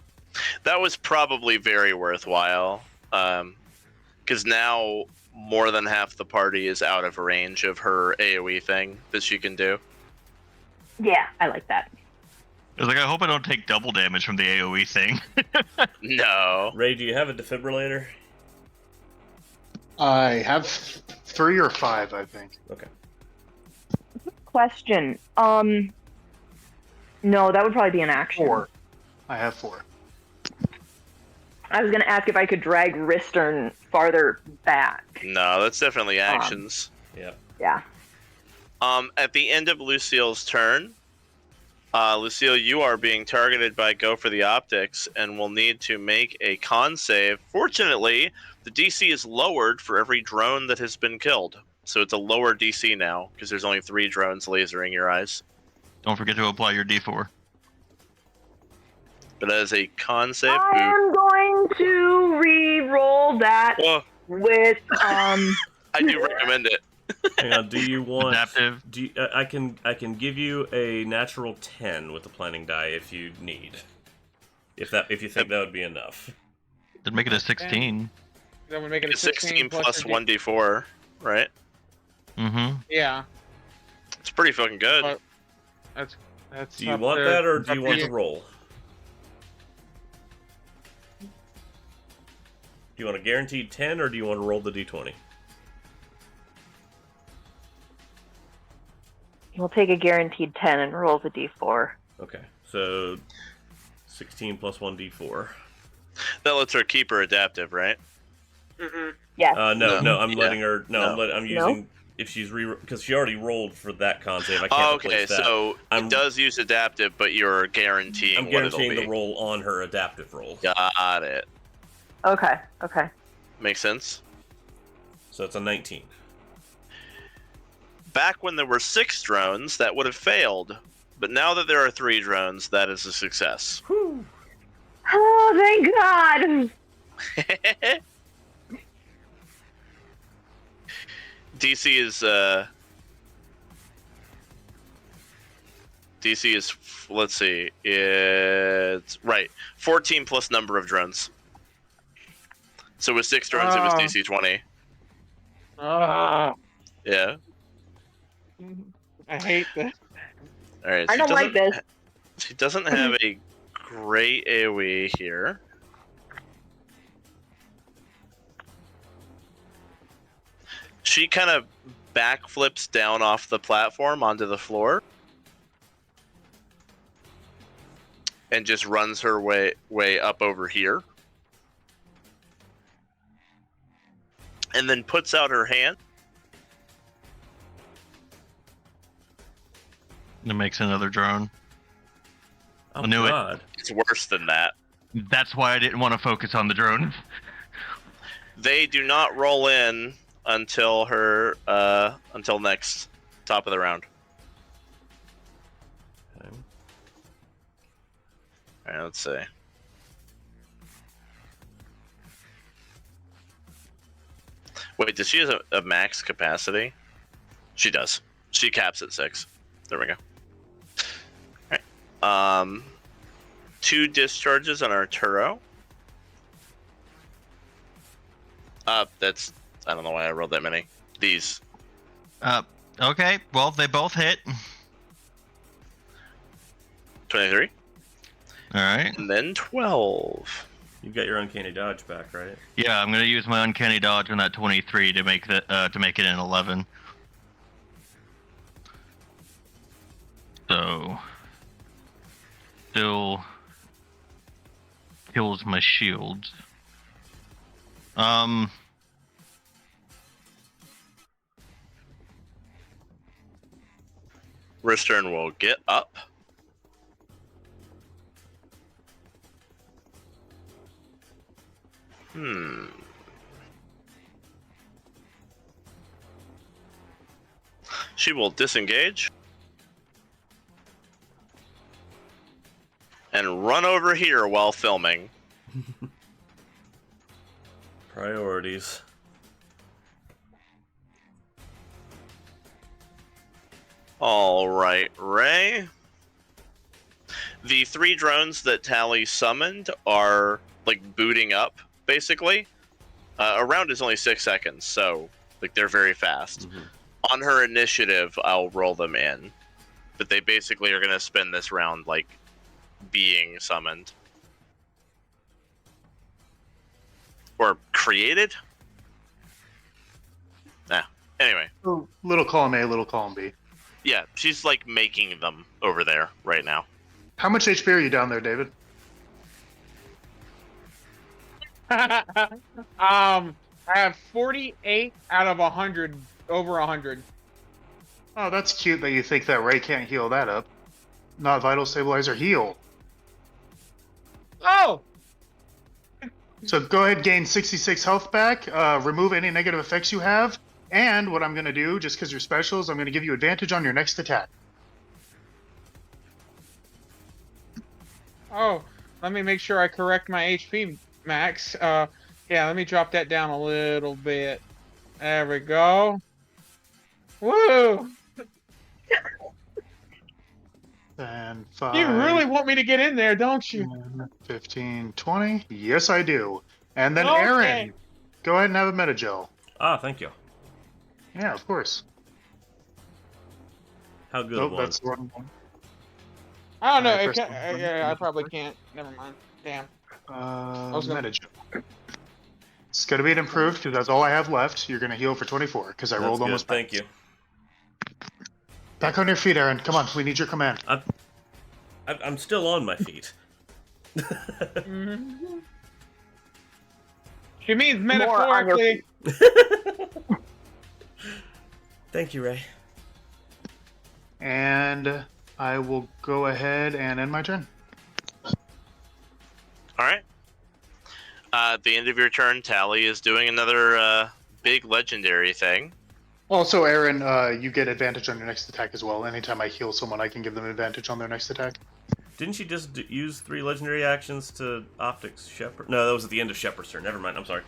That was probably very worthwhile, because now more than half the party is out of range of her AoE thing that she can do. Yeah, I like that. I was like, I hope I don't take double damage from the AoE thing. No. Ray, do you have a defibrillator? I have 3 or 5, I think. Okay. Question. No, that would probably be an action. 4. I have 4. I was gonna ask if I could drag Ristern farther back. No, that's definitely actions. Yeah. Yeah. At the end of Lucille's turn, Lucille, you are being targeted by Go for the Optics and will need to make a con save. Fortunately, the DC is lowered for every drone that has been killed. So it's a lower DC now, because there's only 3 drones lasering your eyes. Don't forget to apply your D4. But as a con save, I am going to re-roll that oh, with I do recommend it. Hang on. Do you want? Adaptive. Do you, I can give you a natural 10 with the planning die if you need. If you think that would be enough. Then make it a 16. Then we make it a It's 16 plus your 1d4, right? Mm-hmm. Yeah, It's pretty fucking good. that's. Do you up want there. that, or It's do you up want to to roll? Do you want a guaranteed 10, or do you want to roll the d20? We'll take a guaranteed 10 and roll the d4. Okay, so 16 plus 1d4. That lets her keep her adaptive, right? Yes. No, I'm Yeah. letting her. No, No. I'm using if she's because she already rolled for that con save. I can't Oh, okay, replace that. so it does use adaptive, but you're guaranteeing I'm what guaranteeing it'll the be. roll on her adaptive roll. Got it. Okay. Makes sense. So it's a 19. Back when there were 6 drones, that would have failed. But now that there are 3 drones, that is a success. Oh, thank God! DC is, let's see, it's right 14 plus number of drones. So with 6 drones, it was DC 20. Yeah. I hate this. All right. I don't like this. She doesn't have a great AoE here. She kind of backflips down off the platform onto the floor and just runs her way up over here. And then puts out her hand. It makes another drone. Oh, I knew it. God. It's worse than that. That's why I didn't want to focus on the drone. They do not roll in until until next top of the round. Okay. All right, let's see. Wait, does she have a max capacity? She does. She caps at 6. There we go. All right. 2 discharges on Arturo. That's, I don't know why I rolled that many. These. Okay. Well, they both hit. 23. All right. And then 12. You've got your uncanny dodge back, right? Yeah, I'm gonna use my uncanny dodge on that 23 to make it an 11. So, still kills my shields. Ristern will get up. She will disengage. And run over here while filming. Priorities. Alright, Ray. The 3 drones that Tali summoned are, like, booting up, basically. A round is only 6 seconds, so, like, they're very fast. Mm-hmm. On her initiative, I'll roll them in. But they basically are going to spend this round, like, being summoned. Or created? Nah. Anyway. Little column A, little column B. Yeah, she's, like, making them over there right now. How much HP are you down there, David? I have 48 out of 100, over 100. Oh, that's cute that you think that Ray can't heal that up. Not vital stabilizer, heal. Oh! So go ahead, gain 66 health back, remove any negative effects you have, and what I'm going to do, just because you're special, is I'm going to give you advantage on your next attack. Oh, let me make sure I correct my HP max. Yeah, let me drop that down a little bit. There we go. Woo! And 5. You really want me to get in there, don't you? 10, 15, 20. Yes, I do. And then Okay. Aryn, go ahead and have a metagel. Ah, thank you. Yeah, of course. How good Nope, one. that's the wrong one. I don't know. Alright, It first can, one. yeah, I probably can't. Never mind. Damn. was gonna- Metagel. It's going to be an improved because that's all I have left. You're going to heal for 24 because I That's rolled good. almost. Thank you. Back on your feet, Aryn. Come on, we need your command. I'm still on my feet. Mhm. She means More on your metaphorically. Thank you, Ray. And I will go ahead and end my turn. Alright. At the end of your turn, Tali is doing another big legendary thing. Also, Aryn, you get advantage on your next attack as well. Anytime I heal someone, I can give them advantage on their next attack. Didn't she just use 3 legendary actions to optics Shepard? No, that was at the end of Shepard's turn. Never mind. I'm sorry.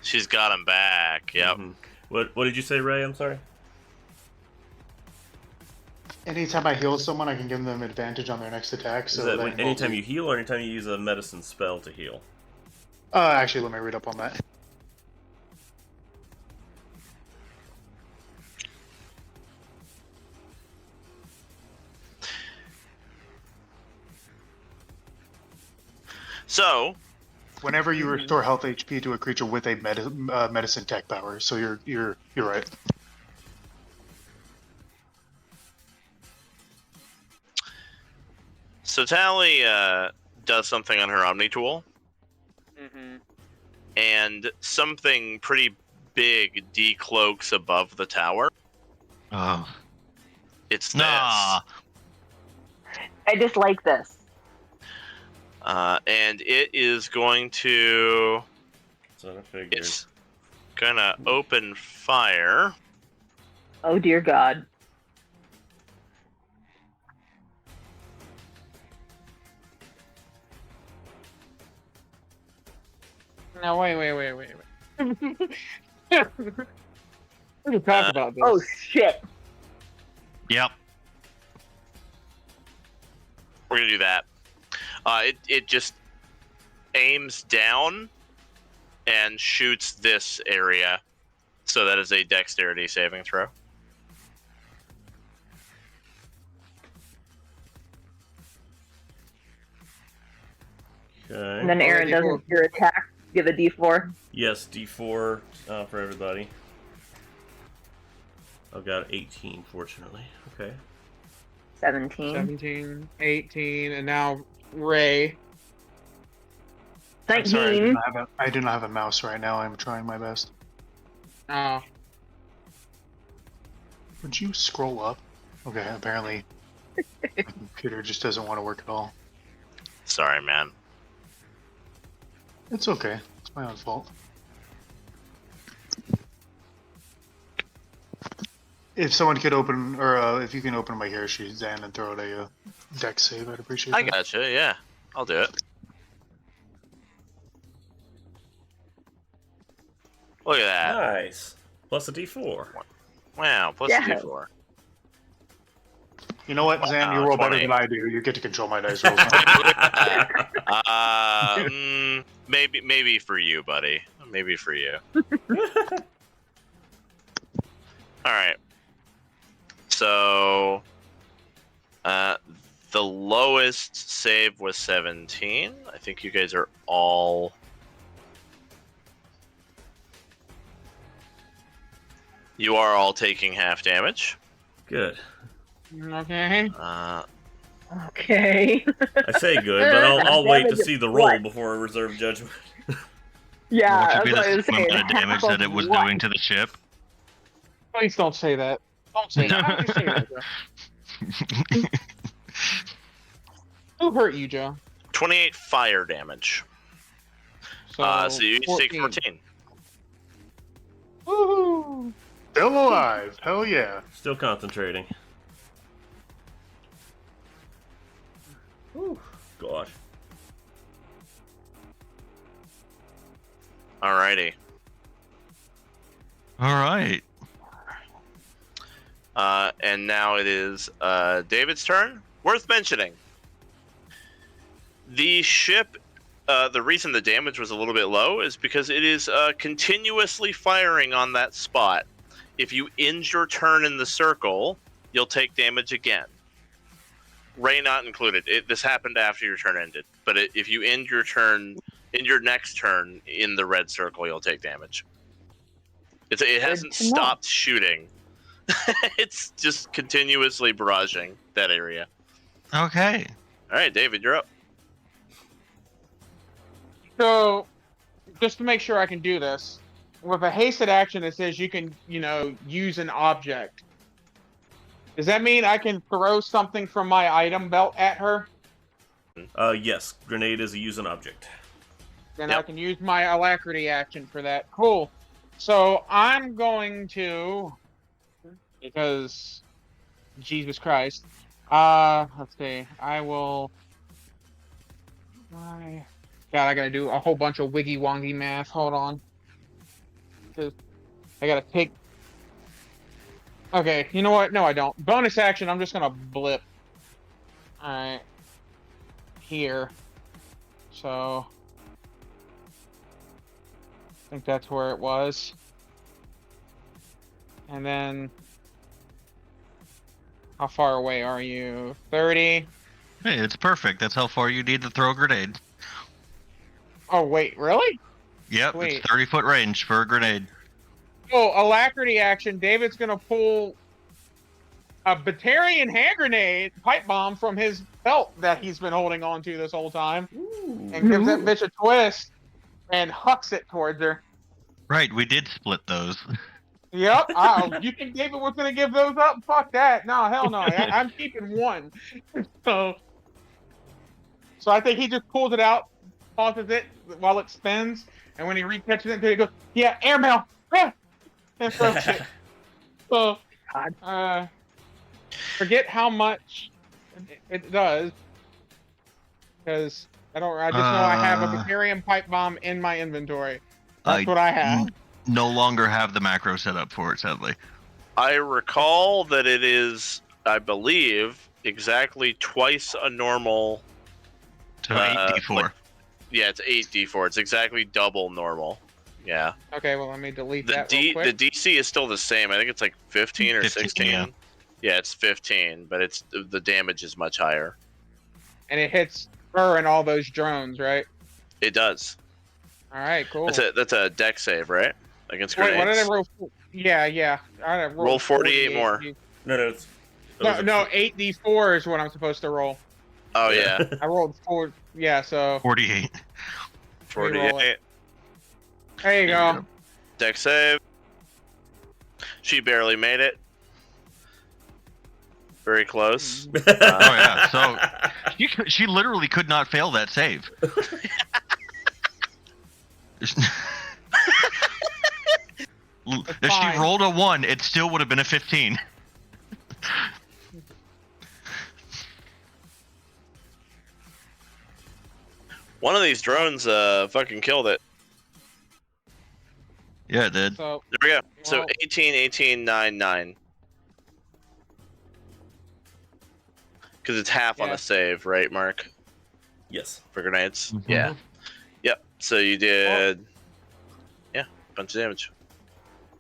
She's got him back. Yep. Mhm. What did you say, Ray? I'm sorry. Anytime I heal someone, I can give them advantage on their next attack. Is So that that anytime you heal or anytime you use a medicine spell to heal? Actually, let me read up on that. So, Whenever you restore health HP to a creature with a medicine tech power, so you're right. so Tali does something on her Omni tool, and something pretty big decloaks above the tower. Oh. It's this. Nah. I dislike this. And it is going to. So I figured. It's gonna open fire. Oh dear God. Now wait. We can talk about this. Oh shit. Yep. We're gonna do that. It just aims down and shoots this area. So that is a dexterity saving throw. Okay. And then Aryn doesn't your attack give a D4. Yes, D4 for everybody. I've got 18, fortunately. Okay. 17. 17, 18, and now Ray. I'm sorry, 19. I do not have a mouse right now. I'm trying my best. Oh. Would you scroll up? Okay, apparently my computer just doesn't want to work at all. Sorry, man. It's okay. It's my own fault. If someone could open, or if you can open my hero sheet, Zan, and throw out a dex save, I'd appreciate I that. gotcha, yeah. I'll do it. Look at that. Nice. Plus a D4. Wow, plus Yeah. a D4. You know what, Zan? You Wow, roll better 20. than I do. You get to control my dice rolls. Maybe for you, buddy. Maybe for you. Alright. So, the lowest save was 17. I think you guys are all... You are all taking half damage. Good. Okay. Okay. I say good, but I'll wait to Damage see the of roll what? before I reserve judgment. Yeah, What could that's be what I was the saying. amount of damage Half that it of was what? doing to the ship? Please don't say that. Don't say that. Why would you say that, Joe? Who hurt you, Joe? 28 fire damage. So you each take 14. Woohoo! Still alive. Hell yeah. Still concentrating. Whew. Gosh. Alrighty. All right. And now it is David's turn. Worth mentioning. The ship, the reason the damage was a little bit low is because it is continuously firing on that spot. If you end your turn in the circle, you'll take damage again. Ray not included. This happened after your turn ended. But if you end your turn, in your next turn in the red circle, you'll take damage. It hasn't to know. stopped shooting. It's just continuously barraging that area. Okay. All right, David, you're up. So, just to make sure I can do this, with a hasted action, it says you can, use an object. Does that mean I can throw something from my item belt at her? Yes. Grenade is a use an object. Then Yep. I can use my alacrity action for that. Cool. So I'm going to, because Jesus Christ. Let's see. I will. God, I gotta do a whole bunch of wiggy wongy math. Hold on. 'Cause I gotta take Okay, you know what? No, I don't. Bonus action, I'm just gonna blip. Alright. Here. So... I think that's where it was. And then... How far away are you? 30? Hey, it's perfect. That's how far you need to throw a grenade. Oh, wait, really? Yep, Wait. it's 30-foot range for a grenade. Oh, alacrity action. David's gonna pull a Batarian hand grenade pipe bomb from his belt that he's been holding on to this whole time, and gives that bitch a twist and hucks it towards her. Right, we did split those. Yep. You think David was gonna give those up? Fuck that. No, hell no. I'm keeping one. So I think he just pulls it out, tosses it while it spins, and when he recatches it, he goes, "Yeah, airmail." And throws it. So, forget how much it does, because I just know I have a Batarian pipe bomb in my inventory. That's what I have. No longer have the macro set up for it, sadly. I recall that it is, I believe, exactly twice a normal. So 8d4. Yeah, it's 8d4. It's exactly double normal. Yeah. Okay, well, let me delete The that real quick. the DC is still the same. I think it's like 15 or 15, 16. yeah. Yeah, it's 15, but the damage is much higher. And it hits her and all those drones, right? It does. All right, cool. That's a deck save, right? Against Wait, grenades. what did I roll? Yeah. I Roll 48 more. No, it's... No, 8d4 is what I'm supposed to roll. Oh yeah, I rolled 4. Yeah, so 48. 48. there you go. Deck save. She barely made it. Very close. Oh yeah, so she literally could not fail that save. If fine. she rolled a 1, it still would have been a 15. One of these drones fucking killed it. Yeah, it did. So There we go. So Well- 18, 18, 9, 9. Because it's half on Yeah. a save, right, Mark? Yes. For grenades? Mhm. Yeah. Yep. So you did... Yeah, a bunch of damage.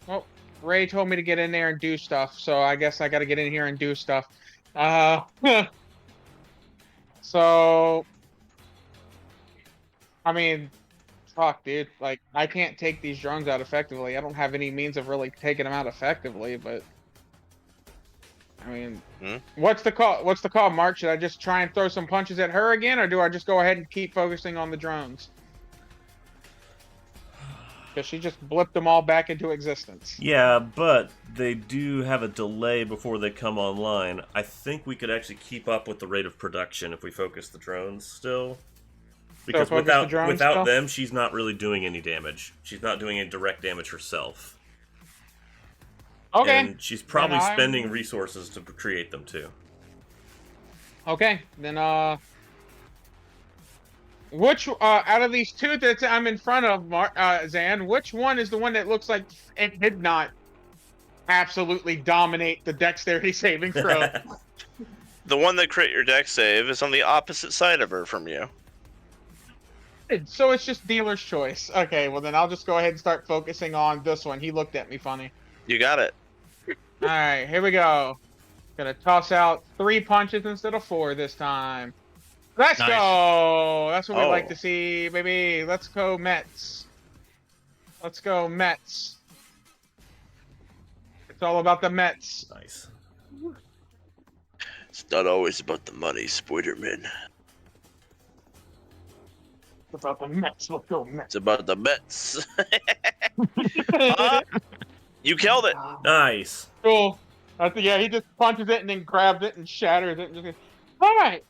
well, Ray told me to get in there and do stuff, so I guess I got to get in here and do stuff. So, I mean, fuck, dude. Like, I can't take these drones out effectively. I don't have any means of really taking them out effectively, but I mean, what's the call? What's the call, Mark? Should I just try and throw some punches at her again, or do I just go ahead and keep focusing on the drones? Because she just blipped them all back into existence. Yeah, but they do have a delay before they come online. I think we could actually keep up with the rate of production if we focus the drones still. Because focus the without drones still? them, she's not really doing any damage. She's not doing any direct damage herself. Okay. And she's probably Then I'm- spending resources to create them too. Okay, then which out of these two that I'm in front of, Zan, which one is the one that looks like it did not absolutely dominate the dexterity saving throw? The one that crit your deck save is on the opposite side of her from you. So it's just dealer's choice. Okay, well then I'll just go ahead and start focusing on this one. He looked at me funny. You got it. All right, here we go. Gonna toss out 3 punches instead of 4 this time. Let's Nice. go! That's what we like Oh. to see, baby. Let's go Mets. Let's go Mets. It's all about the Mets. Nice. It's not always about the money, Spider-Man. It's about the Mets. Let's go Mets. It's about the Mets. You killed it. Nice. Cool. Yeah, he just punches it and then grabs it and shatters it. And just, all right.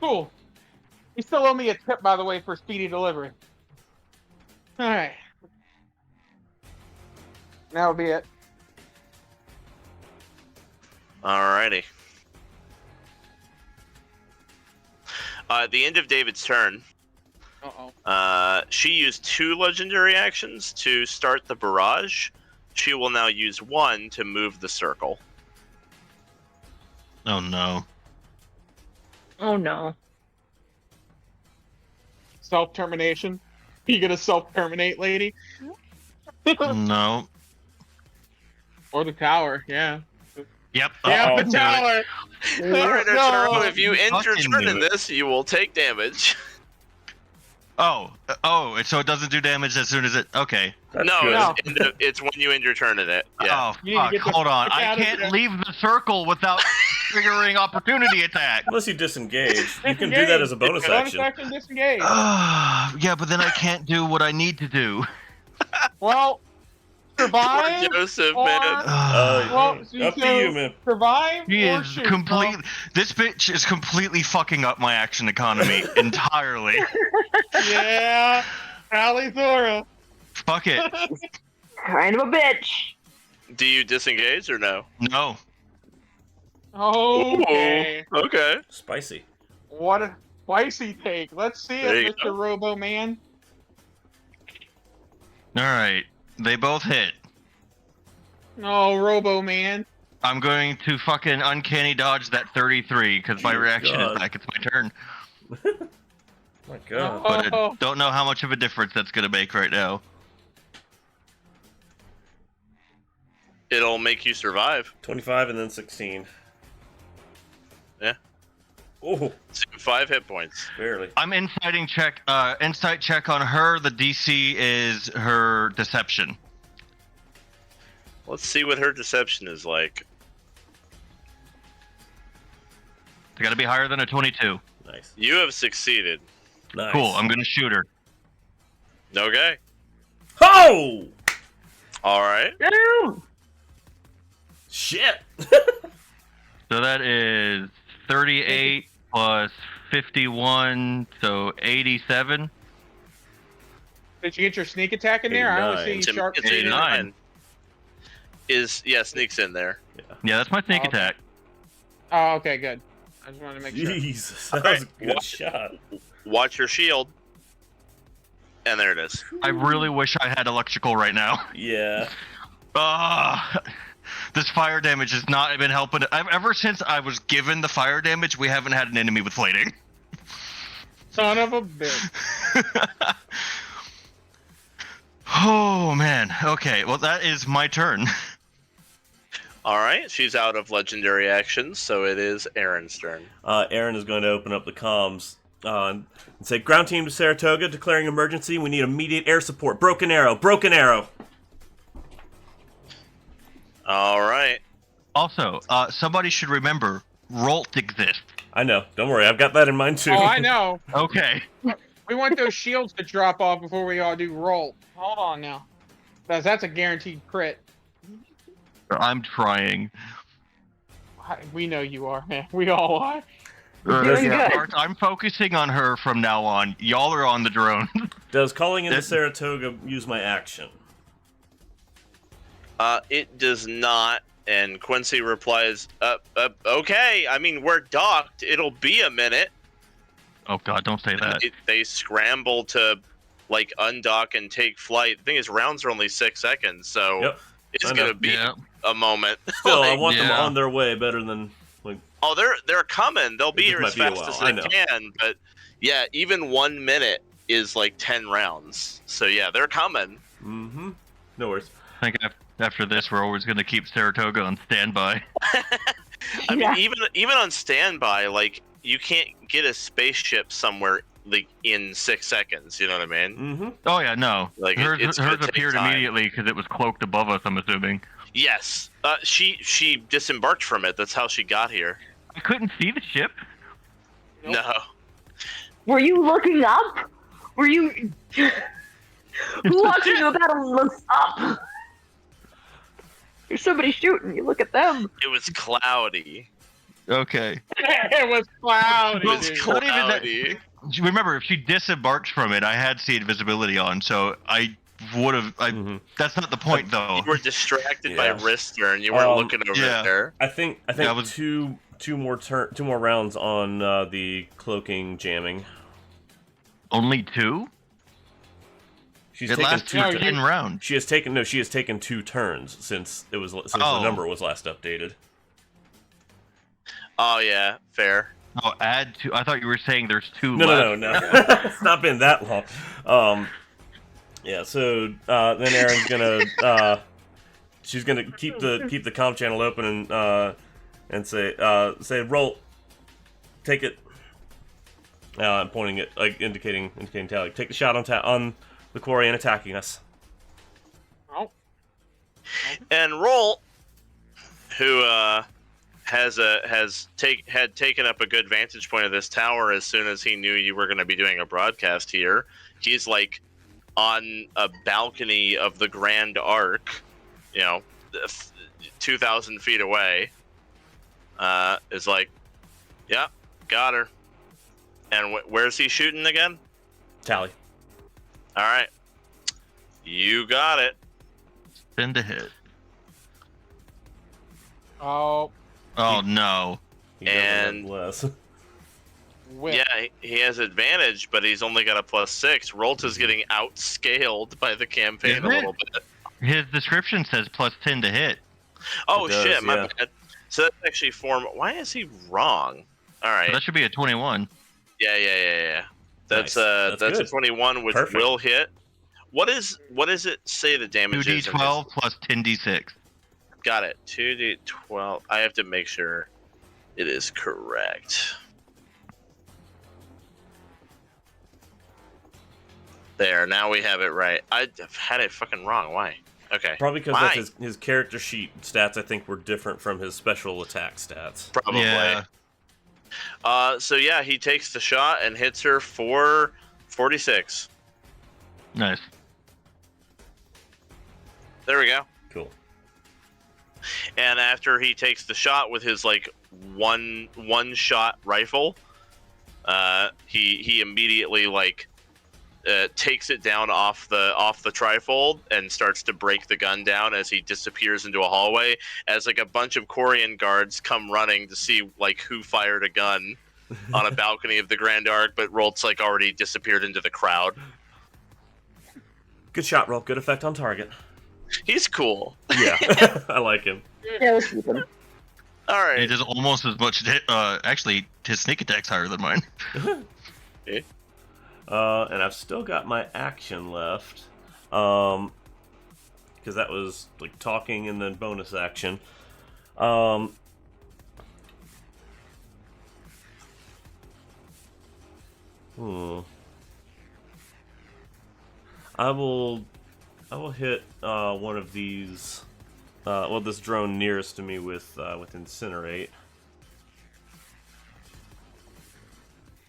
Cool. You still owe me a tip, by the way, for speedy delivery. All right. That'll be it. Alrighty. At the end of David's turn, Uh-oh. she used 2 legendary actions to start the barrage. she will now use 1 to move the circle. Oh no. Oh no. Self-termination. You gonna self-terminate, lady? No. Or the tower, yeah. Yep. Yeah, Uh-oh. the tower! All right, Arturo, No. if you end your Fucking turn do in it. this, you will take damage. Oh, so it doesn't do damage as soon as it. Okay. That's No, good. it's when you end your turn in it. Yeah. Oh, You need to fuck. get the Hold on. fuck I out of can't here. leave the circle without triggering opportunity attack. Unless you disengage. You can do that as a bonus action. Bonus action disengage. Yeah, but then I can't do what I need to do. Well, Poor survive Joseph, or man. well, Up to you, man. survive He or is shoot. complete. This bitch is completely fucking up my action economy entirely. Yeah, Tali'Zorah. Fuck it. Kind of a bitch. Do you disengage or no? No. Okay. Ooh, okay. Spicy. What a spicy take. Let's see There it, you Mr. Robo Man. All right. They both hit. Oh, Robo Man. I'm going to fucking uncanny dodge that 33 because my Dear reaction God. is back. It's my turn. My God. But Oh. I don't know how much of a difference that's going to make right now. It'll make you survive. 25 and then 16. Yeah. Oh, 5 hit points. barely. I'm insight check on her. The DC is her deception. Let's see what her deception is like. It's got to be higher than a 22. Nice. You have succeeded. Nice. Cool. I'm going to shoot her. Okay. Oh! All right. Damn! Shit! So that is 38 plus 51, so 87. Did you get your sneak attack in there? I only 89. see sharp. It's 89. Sneaks in there. Yeah, that's my sneak Oh, okay. attack. Oh, okay, good. I just wanted to make sure. Jesus, that Alright, was a good what? shot. Watch your shield. And there it is. I really wish I had electrical right now. Yeah. This fire damage has not been helping. Ever since I was given the fire damage, we haven't had an enemy with flating. Son of a bitch. Oh man. Okay. Well, that is my turn. All right. She's out of legendary actions, so it is Aryn's turn. Aryn is going to open up the comms and say, "Ground team to Saratoga, declaring emergency. We need immediate air support. Broken arrow. Broken arrow." All right. Also, somebody should remember, Rolt exists. I know. Don't worry. I've got that in mind too. Oh, I know. Okay. We want those shields to drop off before we all do roll. Hold on now. That's a guaranteed crit. I'm trying. We know you are, man. We all are. Doing good. Art, I'm focusing on her from now on. Y'all are on the drone. Does calling into That- Saratoga use my action? It does not. And Quincy replies, okay. I mean, we're docked. It'll be a minute. Oh god, don't say that. They scramble to, like, undock and take flight. The thing is, rounds are only 6 seconds, so Yep. it's I know. going to be Yeah. a moment. Still, I Like, want them yeah. on their way better than like. oh, they're coming. They'll be It here just as might be a fast while, as I they know. can. But, yeah, even 1 minute is, like, 10 rounds. So, yeah, they're coming. Mm-hmm. No worries. I think after this, we're always going to keep Saratoga on standby. I mean, Yeah. even on standby, like, you can't get a spaceship somewhere, like, in 6 seconds. You know what I mean? Mm-hmm. Oh yeah, no. Like, hers it's gonna hers take appeared time. immediately because it was cloaked above us, I'm assuming. Yes. She disembarked from it. That's how she got here. I couldn't see the ship. Nope. No. Were you looking up? Were you watching a battle looks up? There's somebody shooting. You look at them. It was cloudy. Okay. It was cloudy. It was dude. Not even that- cloudy. Remember, if she disembarked from it, I had seen visibility on, so I would have. Mhm. That's not the point, though. You were distracted by Yeah. Rister, and you weren't Um, looking over yeah. there. I think Yeah, I was- two more rounds on the cloaking jamming. Only two? She's It taken lasts two. for 10 rounds. She has taken 2 turns since the number was last updated. Oh yeah, fair. Oh, add 2. I thought you were saying there's 2 No, left. no. It's not been that long. Yeah. So then Aryn's gonna she's gonna keep the comm channel open and say roll, take it. I'm pointing it, like indicating Tali. Take the shot on the Quarian attacking us. Oh. And Roll, who had taken up a good vantage point of this tower as soon as he knew you were going to be doing a broadcast here. He's like on a balcony of the Grand Arc, 2,000 feet away. Is like, yeah, got her. And where's he shooting again? Tali. All right, you got it. Send a hit. Oh, Oh, no. He doesn't have And- less. whip. Yeah, he has advantage, but he's only got a +6. Rolta's getting outscaled by the campaign Isn't a it? little bit. His description says +10 to hit. Oh It does, shit, my yeah. bad. So that's actually why is he wrong? All right. That should be a 21. Yeah. That's Nice. That's a good. 21, which Perfect. will hit. What does it say the damage is? 2d12 plus 10d6. Got it. 2d12. I have to make sure it is correct. There, now we have it right. I've had it fucking wrong. Why? Okay. Probably because Why? that's his character sheet stats, I think, were different from his special attack stats. Probably. Yeah. So yeah, he takes the shot and hits her for 46. Nice. There we go. Cool. And after he takes the shot with his like one shot rifle, he immediately like takes it down off the trifold and starts to break the gun down as he disappears into a hallway. As like a bunch of Quarian guards come running to see like who fired a gun on a balcony of the Grand Arc, but Rolt's like already disappeared into the crowd. Good shot, roll. Good effect on target. He's cool. Yeah, I like him. Yeah, let's keep him. All right. He does almost as much. Actually, his sneak attack's higher than mine. And I've still got my action left. Because that was like talking and then bonus action. I will hit one of these. This drone nearest to me with incinerate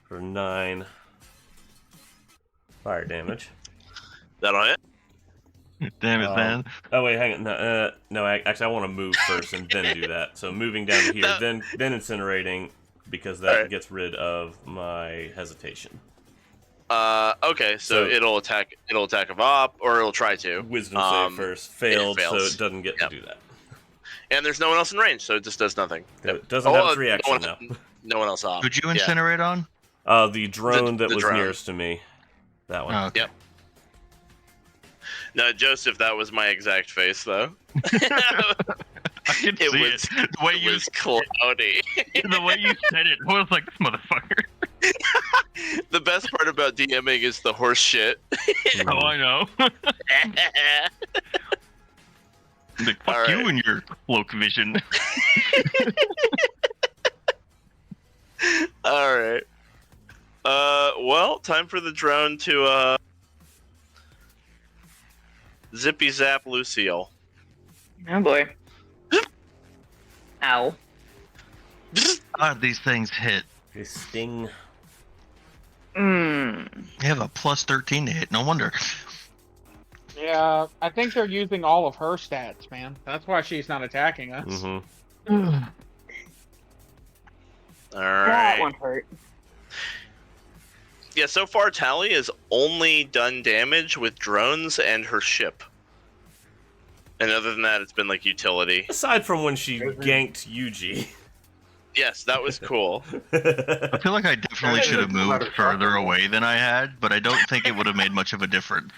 for 9 fire damage. That'll hit. Damn it, man. Oh wait, hang on. No, actually, I want to move first and then do that. So moving down to here, then incinerating because that Alright. gets rid of my hesitation. Okay, so it'll attack a Vop, or it'll try to. Wisdom save first, failed, so fails. it doesn't get Yep. to do that. And there's no one else in range, so it just does nothing. It doesn't have its no reaction one, now. No one else off. Could you Yeah. incinerate on? The drone The that was drone. nearest to me, that one. Oh, okay. Yep. No, Joseph, that was my exact face, though. I can It see was- it. The way It you, was cloudy. the way you said it, I was like, this motherfucker. The best part about DMing is the horse shit. Oh, I know. Like, fuck All you right. and your cloak vision. All right. Well, time for the drone to zippy zap Lucille. Oh boy. Ow. God, these things hit. They sting. Mmm. They have a plus 13 to hit. No wonder. Yeah, I think they're using all of her stats, man. That's why she's not attacking us. Mm-hmm. All That right. one hurt. Yeah, so far Tali has only done damage with drones and her ship. And other than that, it's been like utility. Aside from when she ganked Yuji. Yes, that was cool. I feel like I definitely Yeah, should have it's a lot moved of further talking. away than I had, but I don't think it would have made much of a difference.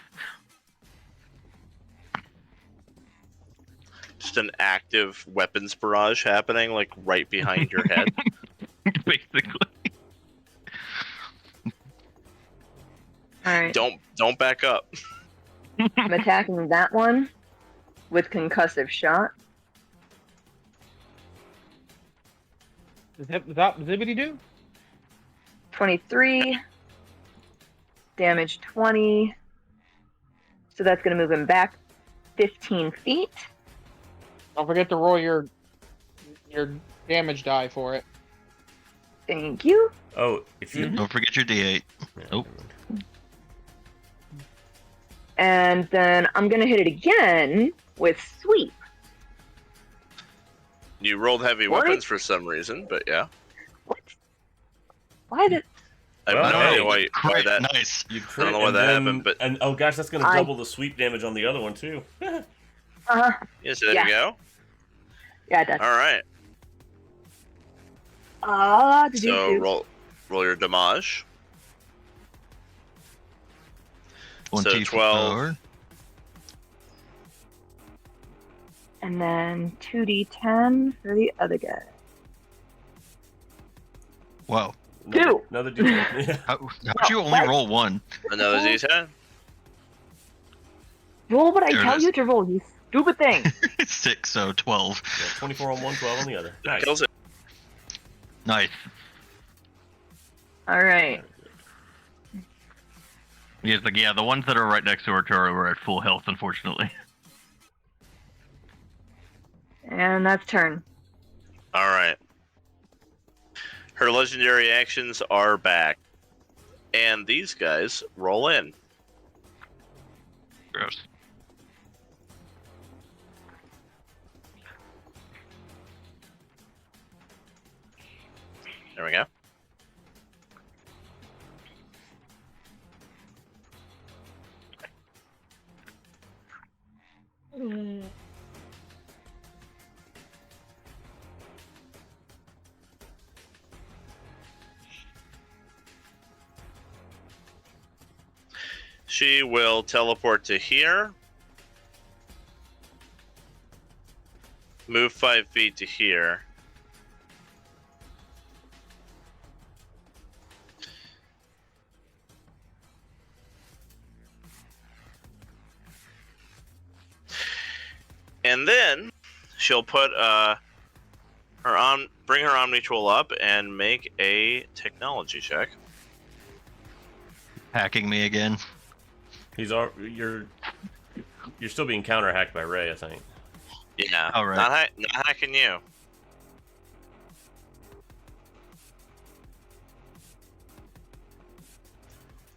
just an active weapons barrage happening, like right behind your head. Basically. All right. Don't back up. I'm attacking that one with concussive shot. Is that zippity do? 23. Damage 20. So that's going to move him back 15 feet. Don't forget to roll your damage die for it. Thank you. Oh, if you Don't forget your D8. Oh. And then I'm going to hit it again with sweep. You rolled heavy What? weapons for some reason, but yeah. What? Why did... I Well, have no hey, idea why Crit, that. nice. you I crit, don't know why and that then, happened, but and oh gosh, that's gonna I- double the sweep damage on the other one too. Yes, there Yeah. you go. Yeah, it does. All right. So roll your damage. So 12. And then 2d10 for the other guy. Wow. Two. Another D10. Yeah. How'd you only roll one? Another D10. Roll what I There it tell is. you to roll, you stupid thing. 6, so 12. Yeah, 24 on one, 12 on the other. Nice. Kills it. Nice. All right. Yeah, the ones that are right next to Arturo are at full health, unfortunately. And that's turn. All right. Her legendary actions are back, and these guys roll in. Gross. There we go. She will teleport to here. Move 5 feet to here. And then she'll put bring her Omni Tool up and make a technology check. Hacking me again. You're still being counter hacked by Ray, I think. Yeah. All right. Not hacking you.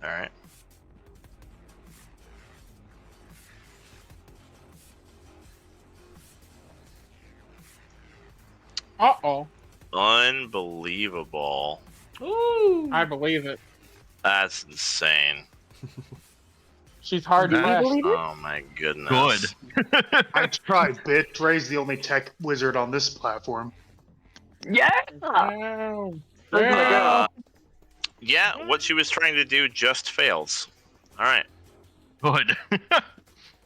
All right. Uh-oh. Unbelievable. Ooh. I believe it. That's insane. She's hard to Can you press. believe it? Oh my goodness. Good. I tried, bitch. Ray's the only tech wizard on this platform. Yeah! Oh. Uh, yeah, what she was trying to do just fails. All right. Good.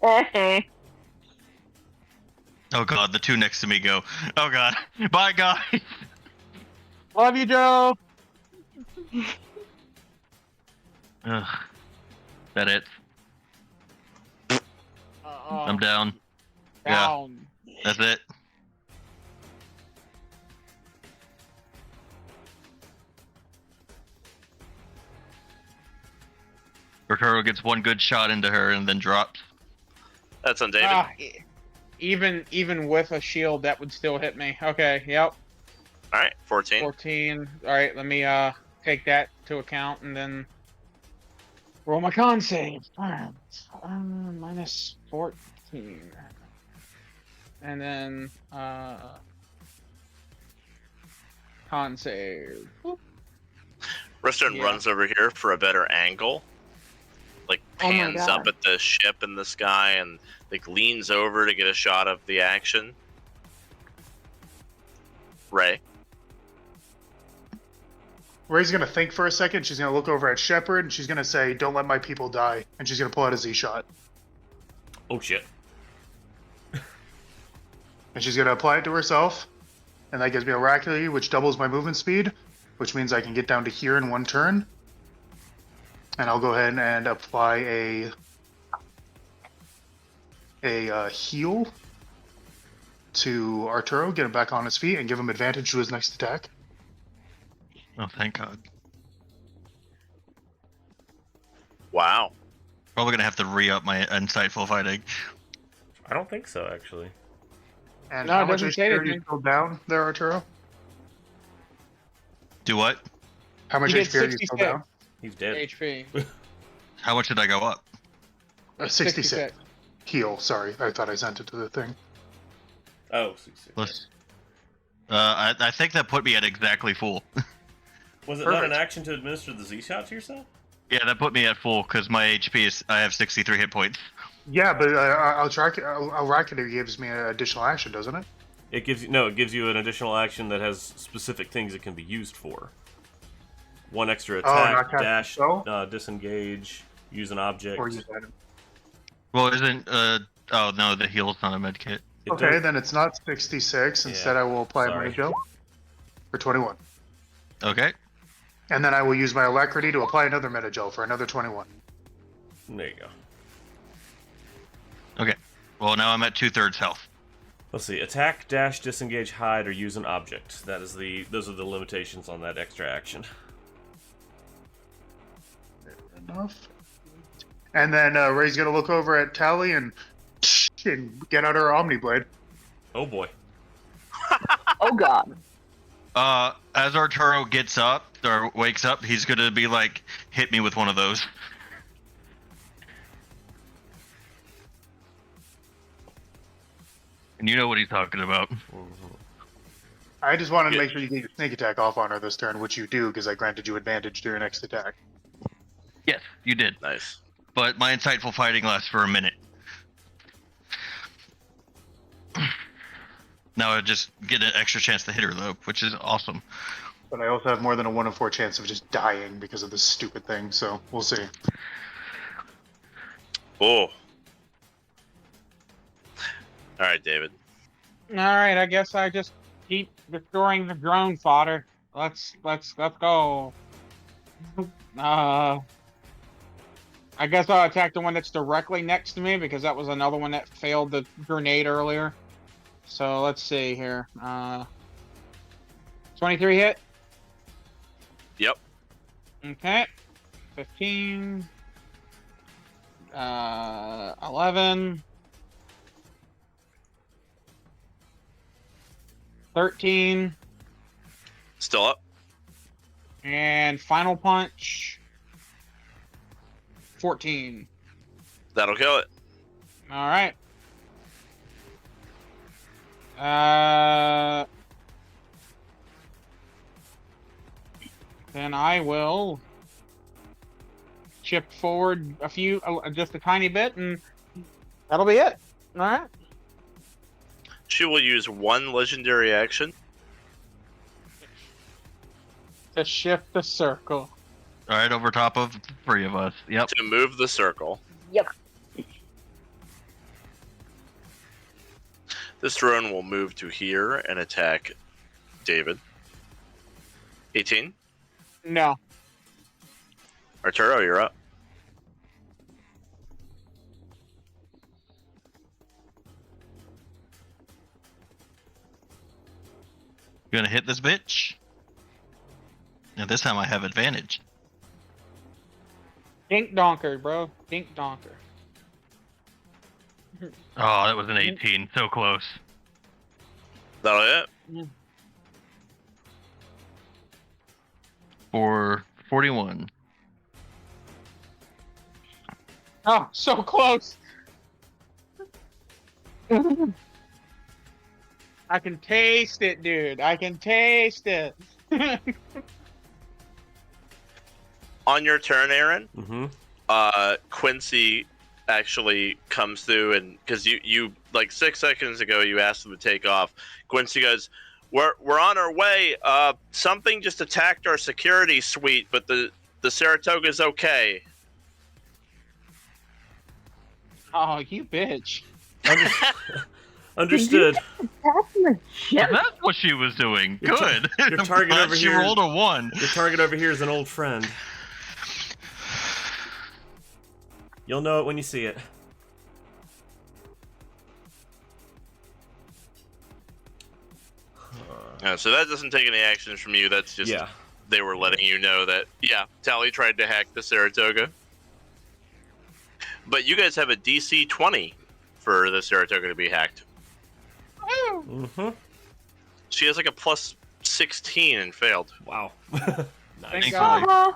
Eh. Oh god, the two next to me go. Oh god. Bye, guys. Love you, Joe. Ugh. That it? I'm down. Down. That's it. Arturo gets one good shot into her and then drops. That's on David. Even with a shield, that would still hit me. Okay, yep. All right, 14. 14. All right, let me take that to account and then roll my con save. Minus 14. And then con save. Whoop. Rustin Yeah. runs over here for a better angle. Like Oh my pans up God. at the ship in the sky and like leans over to get a shot of the action. Ray. Ray's gonna think for a second. She's gonna look over at Shepard and she's gonna say, "Don't let my people die." And she's gonna pull out a Z shot. Oh shit. And she's going to apply it to herself. And that gives me Alacrity, which doubles my movement speed, which means I can get down to here in one turn. And I'll go ahead and apply a heal to Arturo, get him back on his feet, and give him advantage to his next attack. Oh, thank God. Wow. Probably gonna have to re-up my insightful fighting. I don't think so, actually. And No, how it much doesn't say HP are you anything. still down there, Arturo? Do what? How much You did HP are you still 66. down? He's dead. HP. How much did I go up? 66. Heal, sorry. I thought I sent it to the thing. Oh, 66. Let's. I think that put me at exactly full. Was it not an Perfect. action to administer the Z shot to yourself? Yeah, that put me at full because my HP is. I have 63 hit points. Yeah, but Alacrity gives me an additional action, doesn't it? It gives you an additional action that has specific things it can be used for. One extra Oh, not attack, cast dash, spell? Disengage, use an object. Or use item? Well, isn't oh no, the heal's not a med kit. It Okay, does- then it's not 66. Instead, Yeah, I will apply sorry. my jump for 21. Okay. And then I will use my Alacrity to apply another Metagel for another 21. There you go. Okay. Well, now I'm at 2/3 health. Let's see. Attack, dash, disengage, hide, or use an object. Those are the limitations on that extra action. Enough. And then Ray's gonna look over at Tali and get out her Omni Blade. Oh boy. Oh god. As Arturo gets up or wakes up, he's gonna be like, hit me with one of those. And you know what he's talking about. I just wanted to Yeah. make sure you get your sneak attack off on her this turn, which you do because I granted you advantage to your next attack. Yes, you did. Nice. But my insightful fighting lasts for a minute. Now I just get an extra chance to hit her though, which is awesome. But I also have more than a 1 in 4 chance of just dying because of this stupid thing, so we'll see. Oh. All right, David. All right, I guess I just keep destroying the drone fodder. Let's go. I guess I'll attack the one that's directly next to me because that was another one that failed the grenade earlier. So let's see here. 23 hit. Yep. Okay. 15. 11. 13. Still up. And final punch. 14. That'll kill it. All right. Then I will shift forward just a tiny bit, and that'll be it. All right. She will use one legendary action. To shift the circle. All right, over top of the 3 of us. Yep. To move the circle. Yep. This drone will move to here and attack David. 18. No. Arturo, you're up. You gonna hit this bitch? Now this time I have advantage. Dink donker, bro. Dink donker. Oh, that was an 18. So close. That'll hit. For 41. Oh, so close. I can taste it, dude. I can taste it. On your turn, Aryn, Mm-hmm. Quincy actually comes through, and because you like 6 seconds ago you asked him to take off. Quincy goes, we're on our way. Something just attacked our security suite, but the Saratoga's okay. Oh, you bitch. Understood. attack from a ship? That's what she was doing. Your ta- Good. your I'm target glad over she here- rolled a 1. Your target over here is an old friend. You'll know it when you see it. So that doesn't take any actions from you. That's just Yeah. they were letting you know that, yeah, Tali tried to hack the Saratoga. But you guys have a DC 20 for the Saratoga to be hacked. Mm-hmm. She has like a plus 16 and failed. Wow. Thank Nice. God.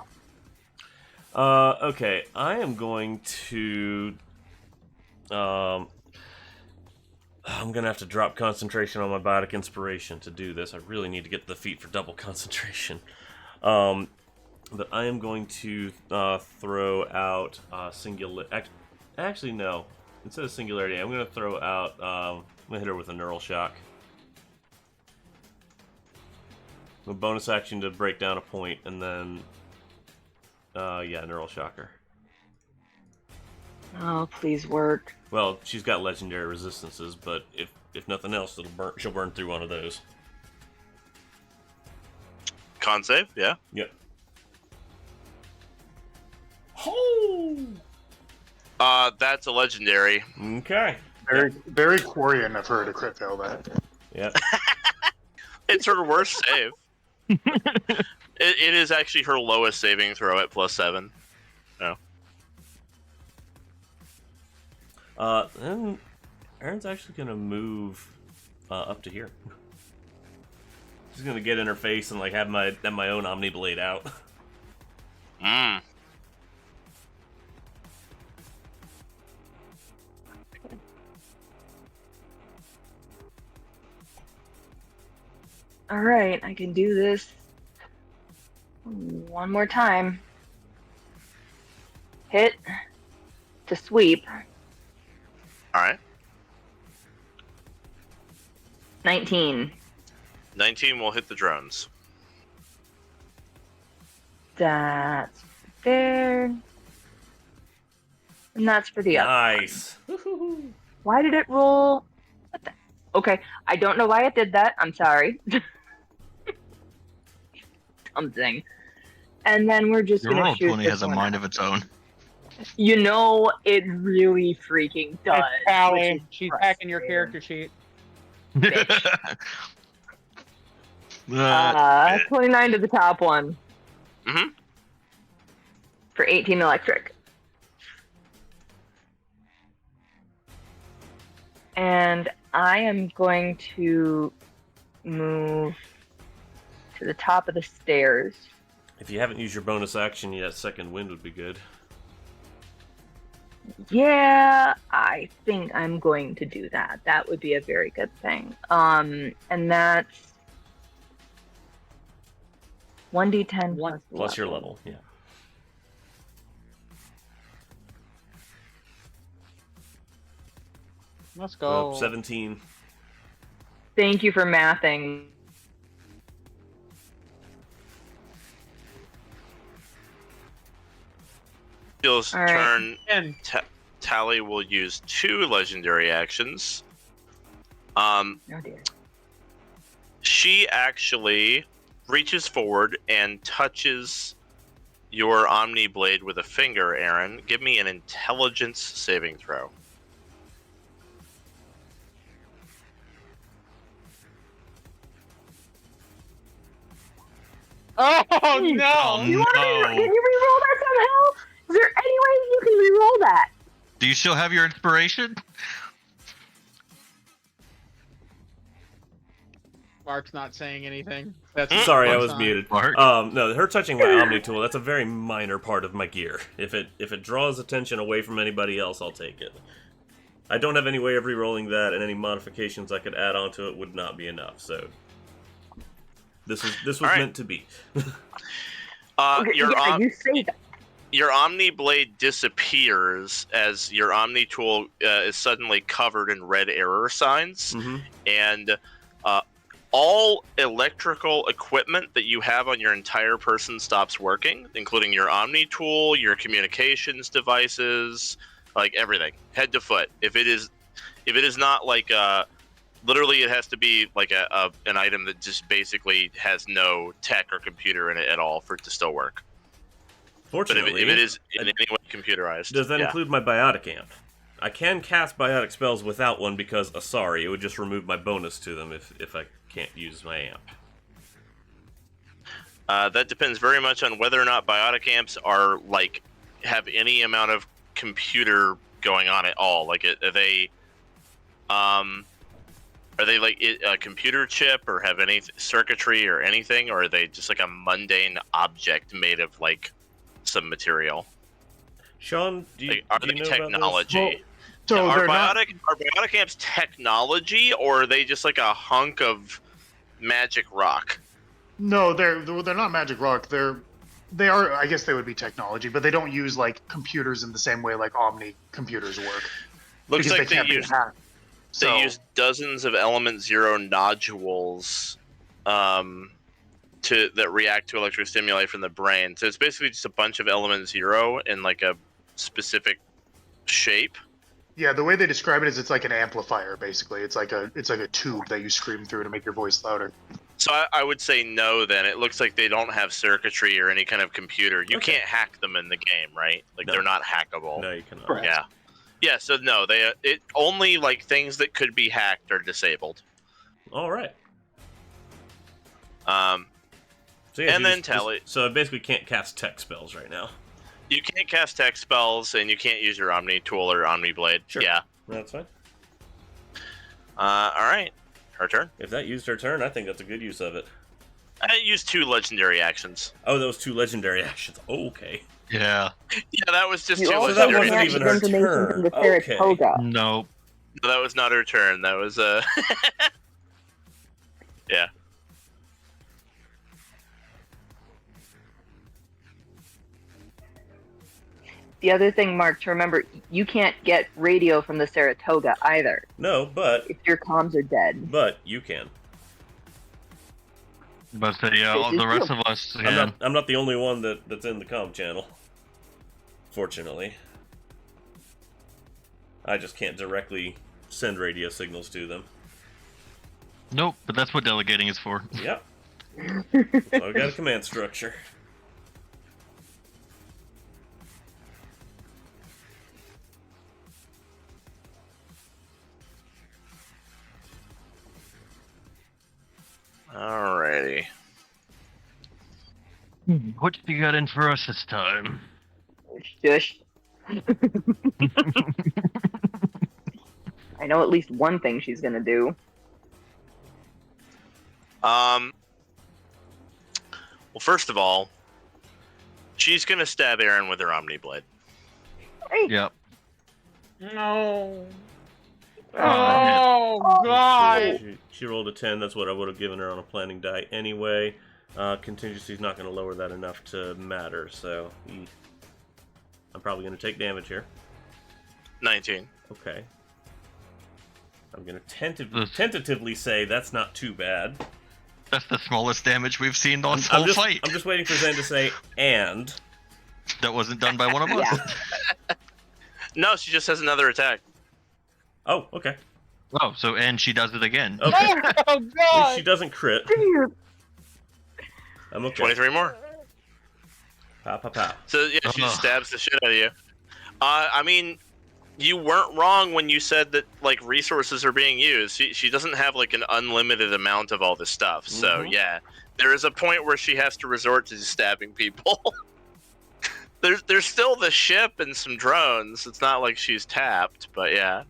Uh-huh. Okay, I am going to... I'm gonna have to drop concentration on my biotic inspiration to do this. I really need to get the feat for double concentration. But I am going to throw out singular. Actually, no. Instead of singularity, I'm gonna throw out. I'm gonna hit her with a neural shock. A bonus action to break down a point, and then yeah, neural shocker. Oh, please work. Well, she's got legendary resistances, but if nothing else, she'll burn through one of those. Con save, yeah. Yep. Oh! That's a legendary. Okay. Very Quarian of her to crit fail that. Yep. It's her worst save. It is actually her lowest saving throw at +7. No. Then Aryn's actually gonna move up to here. She's gonna get in her face and like have my own Omni Blade out. Mm. Alright, I can do this one more time. Hit to sweep. All right. 19. 19 will hit the drones. That's there. And that's for the other. Nice. Why did it roll? What the? Okay, I don't know why it did that. I'm sorry. Something. And then we're just Your gonna roll shoot 20 this has a one mind out. of its own. You know, it really freaking does. It's which Tali. is She's hacking your frustrating. character sheet. 29 to the top one. Mm-hmm. For 18 electric. And I am going to move to the top of the stairs. If you haven't used your bonus action yet, second wind would be good. Yeah, I think I'm going to do that. That would be a very good thing. And that's 1d10 Plus your level, yeah. Let's go. 17. Thank you for mathing. Lucille's All right. turn. And Tali will use 2 legendary actions. Oh dear. She actually reaches forward and touches your Omni Blade with a finger, Aryn. Give me an intelligence saving throw. oh Oh, no! You want to no. can you re-roll that somehow? Is there any way you can re-roll that? Do you still have your inspiration? Mark's not saying anything. That's Sorry, I Mark's was not. muted. Mark? No, her touching my Omni tool, that's a very minor part of my gear. If it draws attention away from anybody else, I'll take it. I don't have any way of re-rolling that, and any modifications I could add onto it would not be enough, so this was All right. meant to be. Okay, yeah, you say that. Your Omni Blade disappears as your Omni tool is suddenly covered in red error signs, Mm-hmm. and all electrical equipment that you have on your entire person stops working, including your Omni tool, your communications devices, like everything, head to foot. If it is not like Literally, it has to be like an item that just basically has no tech or computer in it at all for it to still work. But Fortunately, if it is in any way computerized, does that include my biotic amp? I can cast biotic spells without one because Asari. It would just remove my bonus to them if I can't use my amp. That depends very much on whether or not biotic amps are like have any amount of computer going on at all. Like, are they like a computer chip or have any circuitry or anything, or are they just like a mundane object made of like some material? Sean, do you, Like, are do you they know about technology? So are they're not. biotic amps technology, or are they just like a hunk of magic rock? No, they're not magic rock. They are. I guess they would be technology, but they don't use like computers in the same way like Omni computers work. Looks because like they they can't be use hacked. So, use dozens of element 0 nodules that react to electrical stimuli from the brain. So it's basically just a bunch of element 0 in like a specific shape. yeah, the way they describe it is it's like an amplifier. Basically, it's like a tube that you scream through to make your voice louder. So I would say no. Then it looks like they don't have circuitry or any kind of computer. You Okay. can't hack them in the game, right? Like No. they're not hackable. No, you cannot. Correct. Yeah. Yeah. So no, it only like things that could be hacked are disabled. All right. And So yeah, then Tali. So I basically can't cast tech spells right now. You can't cast tech spells, and you can't use your Omni Tool or Omni Blade. Sure. Yeah. That's fine. All right. Her turn. If that used her turn, I think that's a good use of it. I used 2 legendary actions. Oh, those 2 legendary actions. Oh, okay. Yeah. Yeah, that was just You 2 also that legendary wasn't have even actions. her information turn. from the Okay. Saratoga. Nope. No, that was not her turn. That was yeah. The other thing, Mark, to remember, you can't get radio from the Saratoga either No, but if your comms are dead. you can. But yeah, all This is the rest true. of us. Yeah. I'm not the only one that's in the comm channel. Fortunately. I just can't directly send radio signals to them. Nope. But that's what delegating is for. Yep. So I've got a command structure. Alrighty. What you got in for us this time? Shush. I know at least one thing she's gonna do. Well, first of all, she's gonna stab Aryn with her Omni Blade. Yep. No. Oh, Oh, God. She rolled a 10. That's what I would have given her on a planning die anyway. Contingency's not going to lower that enough to matter, so I'm probably going to take damage here. 19. Okay. I'm going to tentatively say that's not too bad. That's the smallest damage we've seen on this whole fight. I'm just waiting for Zen to say, and. That wasn't done by one of us. Yeah. No, she just has another attack. Oh, okay. Oh, so and she does it again. Okay. Oh, At least God. she doesn't crit. I'm okay. 23 more. Pow, pow, pow. So yeah, she just Ugh. stabs the shit out of you. I mean, you weren't wrong when you said that like resources are being used. She doesn't have like an unlimited amount of all this stuff. So Mhm. yeah, there is a point where she has to resort to just stabbing people. There's still the ship and some drones. It's not like she's tapped, but yeah.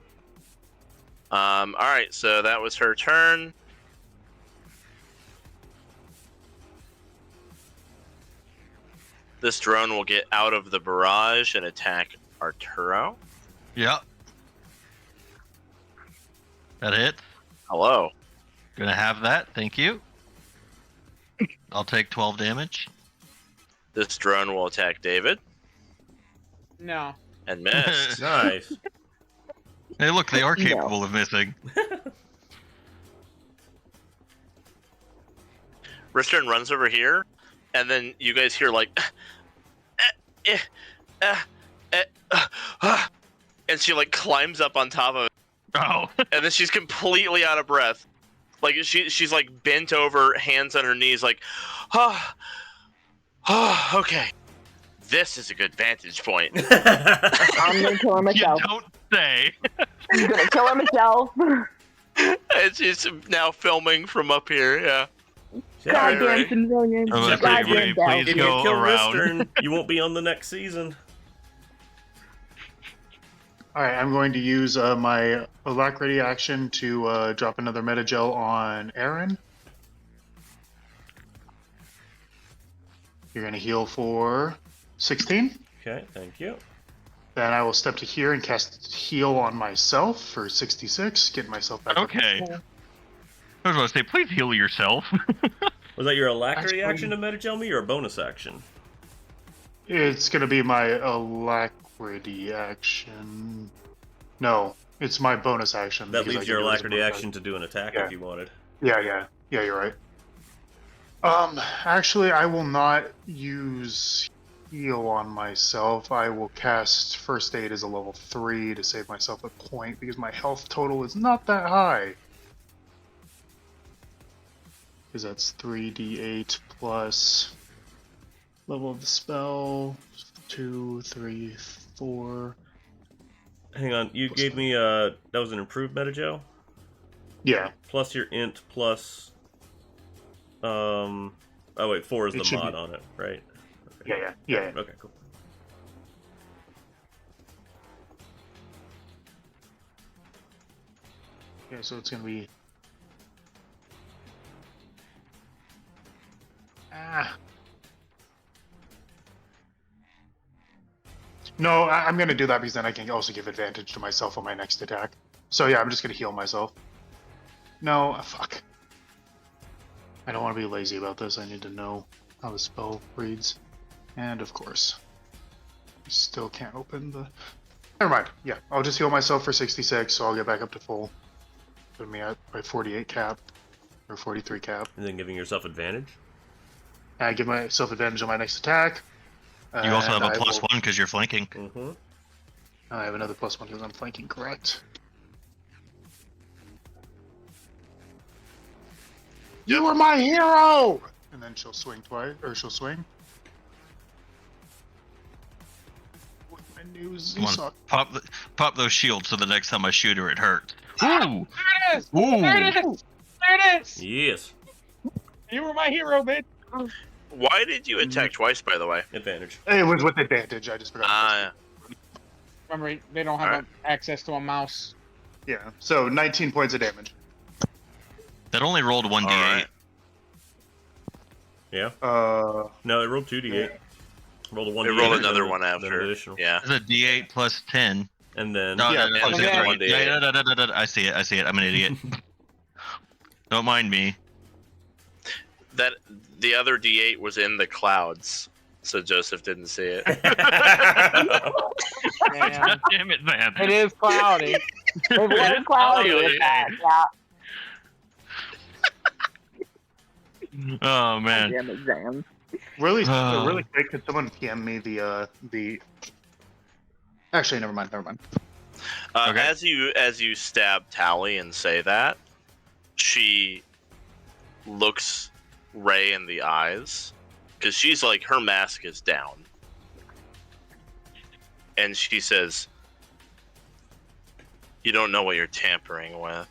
All right, so that was her turn. This drone will get out of the barrage and attack Arturo. Yep. That hit. Hello. Gonna have that. Thank you. I'll take 12 damage. This drone will attack David No. and miss. Nice. Hey, look, they are No. capable of missing. Ristern runs over here, and then you guys hear like, and she like climbs up on top of it Oh. And then she's completely out of breath. Like she's like bent over, hands on her knees, like, okay. This is a good vantage point. I'm gonna kill her You myself. don't say. I'm gonna kill her myself. And she's now filming from up here, yeah. Goddamn right. civilians. Oh, that's Goddamn pretty funny. devils. If you Go kill around. Western, you won't be on the next season. All right, I'm going to use my alacrity action to drop another metagel on Aryn. You're going to heal for 16. Okay, thank you. Then I will step to here and cast heal on myself for 66, get myself back up. Okay. I was going to say, please heal yourself. Was that your alacrity Actually- action to metagel me or a bonus action? It's going to be my alacrity action. No, it's my bonus action. That because I leaves can your do it as a alacrity bonus action to do an attack Yeah. if you wanted. Yeah, you're right. Actually, I will not use heal on myself. I will cast first aid as a level 3 to save myself a point because my health total is not that high. Because that's 3d8 plus level of the spell, 2, 3, 4. Hang on, you gave me that was an improved metagel? Yeah, Plus your int plus oh wait, 4 is It the should mod be. on it, right? yeah. Okay, cool. Yeah, so it's gonna be. No, I'm gonna do that because then I can also give advantage to myself on my next attack. So yeah, I'm just gonna heal myself. No, fuck. I don't want to be lazy about this. I need to know how the spell reads. And of course, I still can't open the. Never mind. Yeah, I'll just heal myself for 66, so I'll get back up to full. Put me at my 48 cap or 43 cap. And then giving yourself advantage? I give myself advantage on my next attack. You also have and a I +1 because you're flanking. Mm-hmm. I have another +1 because I'm flanking, correct? You are my hero! And then she'll swing twice, or she'll swing. With my new Come on, Zeus. pop those shields so the next time I shoot her, it hurts. Ooh! There it is! Ooh! There it is! There it is! Yes. You were my hero, bitch. Why did you attack twice, by the way? Advantage. It was with advantage, I just forgot. Remember, they don't have Alright. access to a mouse. Yeah, so 19 points of damage. That only rolled 1d8. Alright. Yeah? Uh, No, it rolled 2d8. Rolled a 1d8. It rolled and another then- one then after. additional. Yeah. It's a d8 plus 10. And then... No, Yeah, no, plus no, another no, 1d8. yeah, no, I see it. I'm an idiot. Don't mind me. That the other D8 was in the clouds, so Joseph didn't see it. Damn. Damn it, man. It is cloudy. It was cloudy with that. Yeah. Oh, man. Damn exams. really quick, could someone PM me the... Actually, never mind. Okay. As you stab Tali and say that, she looks Ray in the eyes because she's like, her mask is down, and she says, "You don't know what you're tampering with.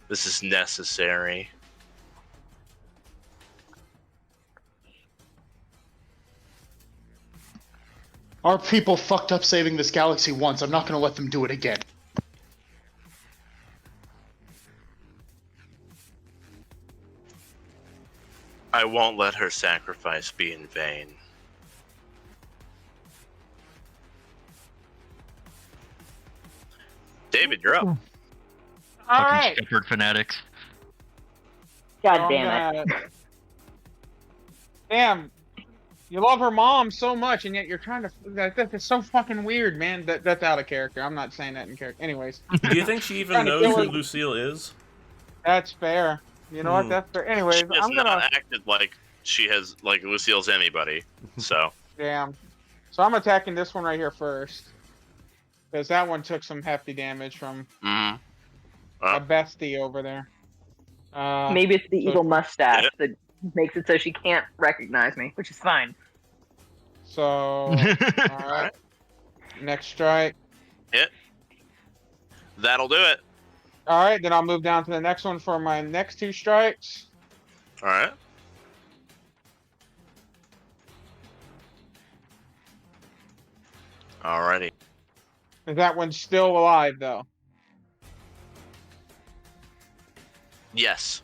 This is necessary." Our people fucked up saving this galaxy once. I'm not going to let them do it again. I won't let her sacrifice be in vain. David, you're up. All Fucking right. Shepard fanatics. God damn it. Damn. You love her mom so much, and yet you're trying to. That's so fucking weird, man. That's out of character. I'm not saying that in character. Anyways, Do you think she even Trying to knows kill who her. Lucille is? that's fair. You know what? That's fair. Anyways, She has I'm gonna. not acted like she has, like Lucille's anybody. So Damn. So I'm attacking this one right here first, because that one took some hefty damage from. mhm. a bestie over there. Maybe it's the so- evil mustache that makes it so she can't recognize me, which is fine. So, alright. Next strike. That'll do it. Alright, then I'll move down to the next one for my next 2 strikes. All right. Alrighty. Is that one still alive, though? Yes.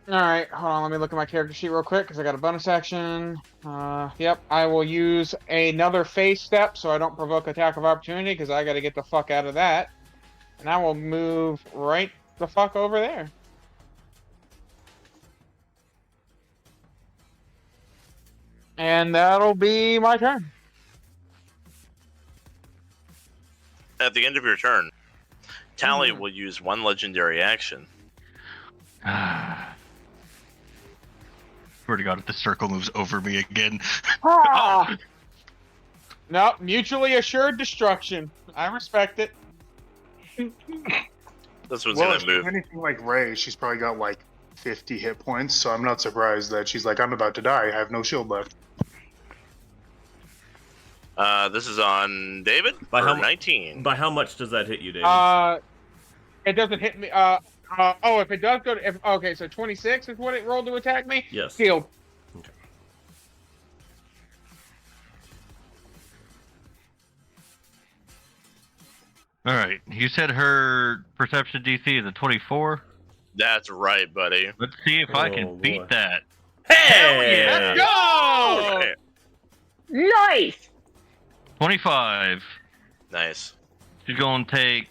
Alright, hold on, let me look at my character sheet real quick, because I got a bonus action. Yep, I will use another phase step, so I don't provoke attack of opportunity, because I gotta get the fuck out of that. And I will move right the fuck over there. And that'll be my turn. At the end of your turn, Tali will use 1 legendary action. Swear to God, if the circle moves over me again. Ah! No, mutually assured destruction. I respect it. This one's Well, gonna if she's move. anything like Ray, she's probably got like 50 hit points, so I'm not surprised that she's like, I'm about to die. I have no shield left. This is on David By for how mu- 19. By how much does that hit you, David? It doesn't hit me. If it does go to, okay, so 26 is what it rolled to attack me. Yes. Shield. Okay. All right. You said her perception DC is a 24. That's right, buddy. Let's see if I Oh, can beat boy. that. Hey! yeah! Go! Alright. Nice! 25. Nice. She's going to take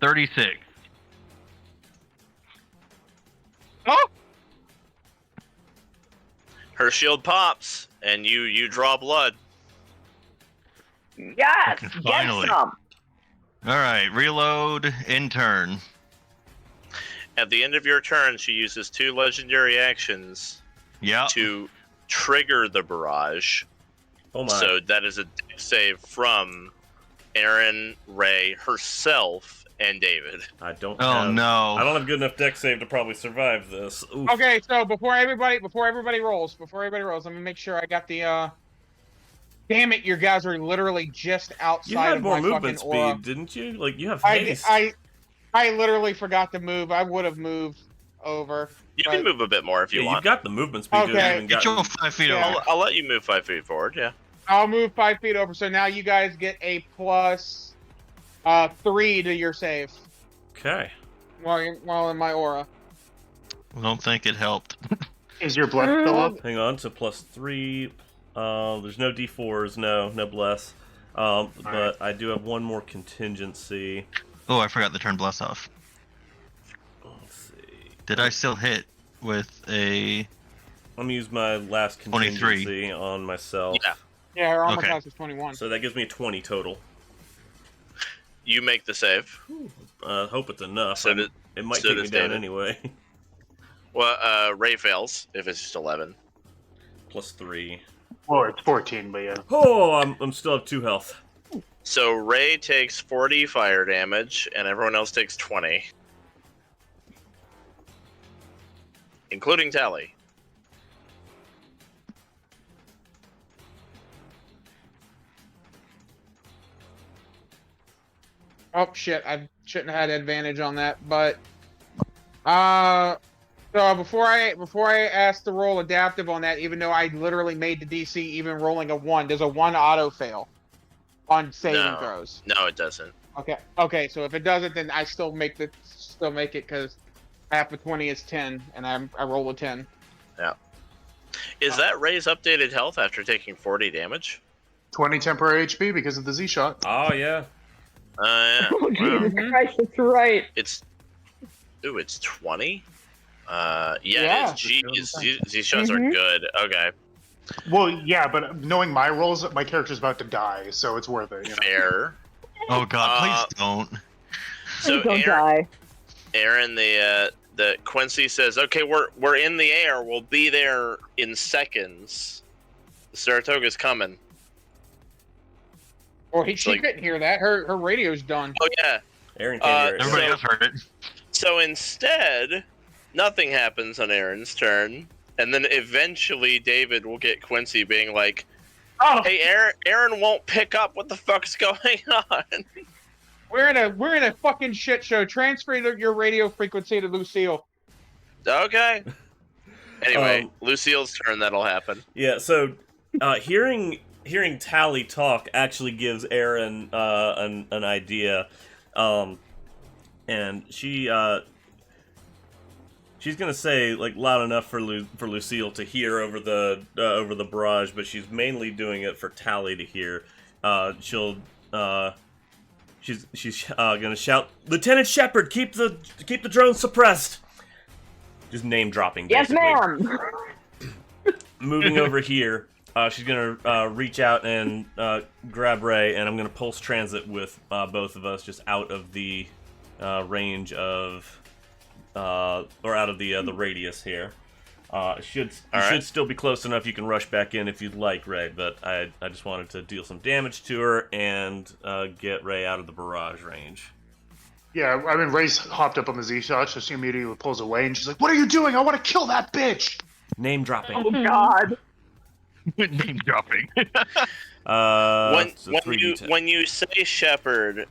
36. Oh! Her shield pops, and you draw blood. Yes! Fucking Get finally. some! All right. Reload in turn. At the end of your turn, she uses 2 legendary actions Yeah. to trigger the barrage. Oh my. So that is a save from Aryn, Ray, herself, and David. I don't Oh have, no. I don't have good enough deck save to probably survive this. Oof. Okay, so before everybody rolls, let me make sure I got the. Damn it! You guys are literally just outside You had of more my movement fucking aura. speed, didn't you? Like, you have I haste. literally forgot to move. I would have moved over. You but- can move a bit more if you You've want. got the movement speed. Okay. You haven't even Get gotten- your 5 feet Yeah. over. I'll let you move 5 feet forward, yeah. I'll move 5 feet over. So now you guys get a plus 3 to your save Okay. while in my aura. I don't think it helped. Is your blood still up? Hang on. So +3. There's no D4s. No bless. But I do have one more contingency. Oh, I forgot to turn bless off. Let's see. Did I still hit with a... Let me use my last 23. contingency on myself. Yeah. Yeah, her armor Okay. class is 21. So that gives me a 20 total. You make the save. Hope it's enough. So did- it might so take me does down David. anyway. Well, Ray fails if it's just 11. +3. Well, it's 14, but yeah. Oh, I'm still have 2 health. So Ray takes 40 fire damage, and everyone else takes 20. Including Tali. Oh shit! I shouldn't have had advantage on that, but so before I asked to roll adaptive on that, even though I literally made the DC even rolling a 1, does a 1 auto fail on saving No. throws? No, it doesn't. Okay. So if it doesn't, then I still make it because half of 20 is 10, and I roll a 10. Is that Ray's updated health after taking 40 damage? 20 temporary HP because of the Z shot. Oh, yeah. Yeah. Oh, Wow. Jesus Christ, that's right. It's 20? Yeah. Yeah, it is. These shots are good. Okay, Well, yeah, but knowing my rolls, my character's about to die, so it's worth it. You know? fair. Oh god, please don't. So Please don't Aryn, die. Aryn, the Quincy says, "Okay, we're in the air. We'll be there in seconds. Saratoga's coming." Well, she like- couldn't hear that. Her radio's done. Oh yeah. Aryn can't hear it. Everybody else heard it. So instead, nothing happens on Aaron's turn, and then eventually David will get Quincy being like, Oh, "Hey, Aryn won't pick up. What the fuck's going on?" we're in a fucking shit show. Transfer your radio frequency to Lucille. Okay. Anyway, Um, Lucille's turn. That'll happen. Yeah, so hearing Tali talk actually gives Aryn an idea, and she's gonna say like loud enough for Lucille to hear over the barrage, but she's mainly doing it for Tali to hear. She's gonna shout, "Lieutenant Shepard, keep the drone suppressed." Just name dropping. Yes, basically. ma'am. Moving over here, she's gonna reach out and grab Ray, and I'm gonna pulse transit with both of us just out of the range of, or out of the radius here. Should still be close enough. You can rush back in if you'd like, Ray. But I just wanted to deal some damage to her and get Ray out of the barrage range. Yeah, I mean, Ray's hopped up on the Z-shot, so she immediately pulls away, and she's like, "What are you doing? I want to kill that bitch!" Name dropping. Oh God. Name dropping. When you say Shepard,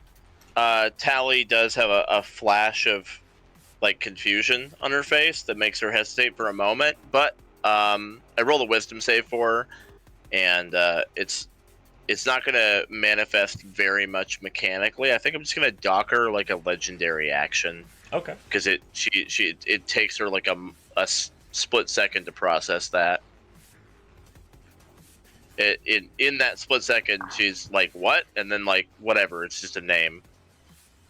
Tali does have a flash of like confusion on her face that makes her hesitate for a moment. But I rolled a wisdom save for her, and it's not going to manifest very much mechanically. I think I'm just going to dock her like a legendary action. Okay. Because it takes her like a split second to process that. In that split second, she's like, "What?" And then like, "Whatever." It's just a name.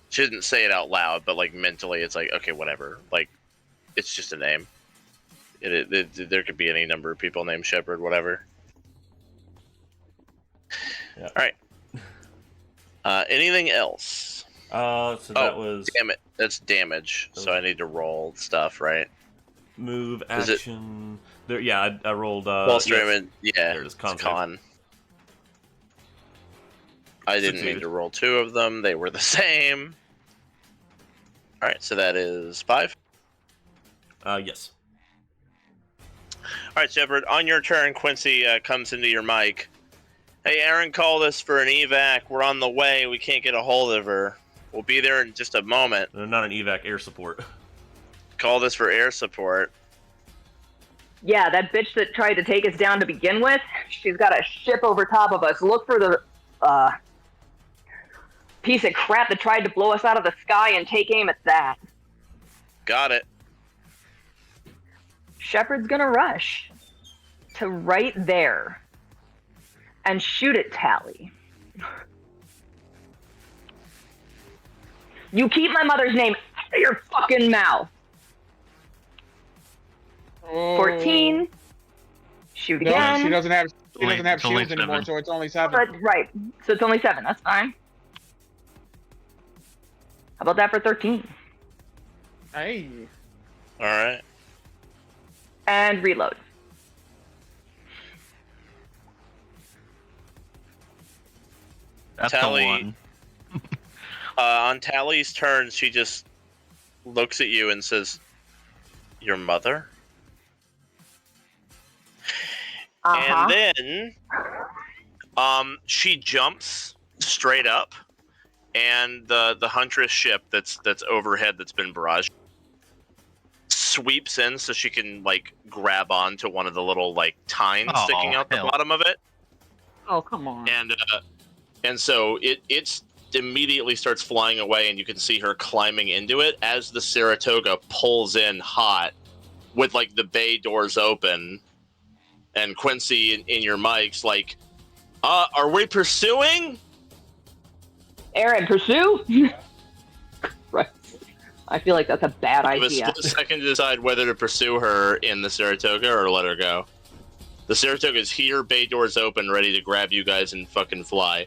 She didn't say it out loud, but like mentally, it's like, okay, whatever. Like, it's just a name. There could be any number of people named Shepard, whatever. Yeah. All right. Anything else? So that was Damn it. That's damage. So I need to roll stuff, right? move Is it- action. There, yeah, I rolled. Well, yes. yeah, There it is, it's con save. con. I didn't Succeeded. need to roll 2 of them. They were the same. All right, so that is 5. Yes. All right, Shepard, on your turn, Quincy comes into your mic. Hey, Aryn called us for an evac. We're on the way. We can't get a hold of her. We'll be there in just a moment. Not an evac, air support. Called us for air support. Yeah, that bitch that tried to take us down to begin with, she's got a ship over top of us. Look for the piece of crap that tried to blow us out of the sky and take aim at that. Got it. Shepard's gonna rush to right there and shoot at Tali. You keep my mother's name out of your fucking mouth. Oh. 14. Shoot No, again. she doesn't have It's only shields anymore, 7. so it's only Oh, 7. that's right. So it's only 7. That's fine. How about that for 13? Hey. All right. And reload. That's Tali- the one. On Tali's turn, she just looks at you and says, "Your mother?" Uh-huh. And then she jumps straight up, and the Huntress ship that's overhead that's been barraged sweeps in so she can like grab onto one of the little like tines Oh, sticking out the hell. bottom of it, Oh, come on. and so it's immediately starts flying away, and you can see her climbing into it as the Saratoga pulls in hot with like the bay doors open. And Quincy in your mic's like, are we pursuing? Aryn, pursue? Right. I feel like that's a bad You have a idea. split second to decide whether to pursue her in the Saratoga or let her go. The Saratoga's here, bay doors open, ready to grab you guys and fucking fly.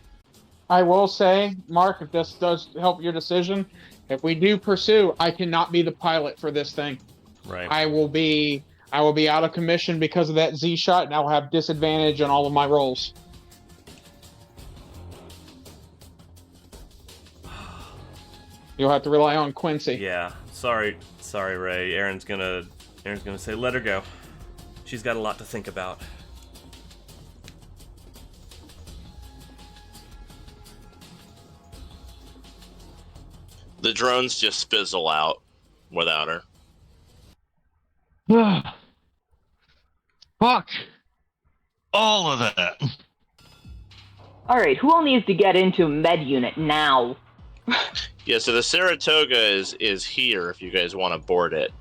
I will say, Mark, if this does help your decision, if we do pursue, I cannot be the pilot for this thing. Right. I will be out of commission because of that Z shot, and I will have disadvantage on all of my rolls. You'll have to rely on Quincy. Yeah, sorry, Ray. Aaron's gonna say, let her go. She's got a lot to think about. The drones just fizzle out without her. Fuck! All of that. Alright, who all needs to get into med unit now? Yeah, so the Saratoga is here if you guys want to board it.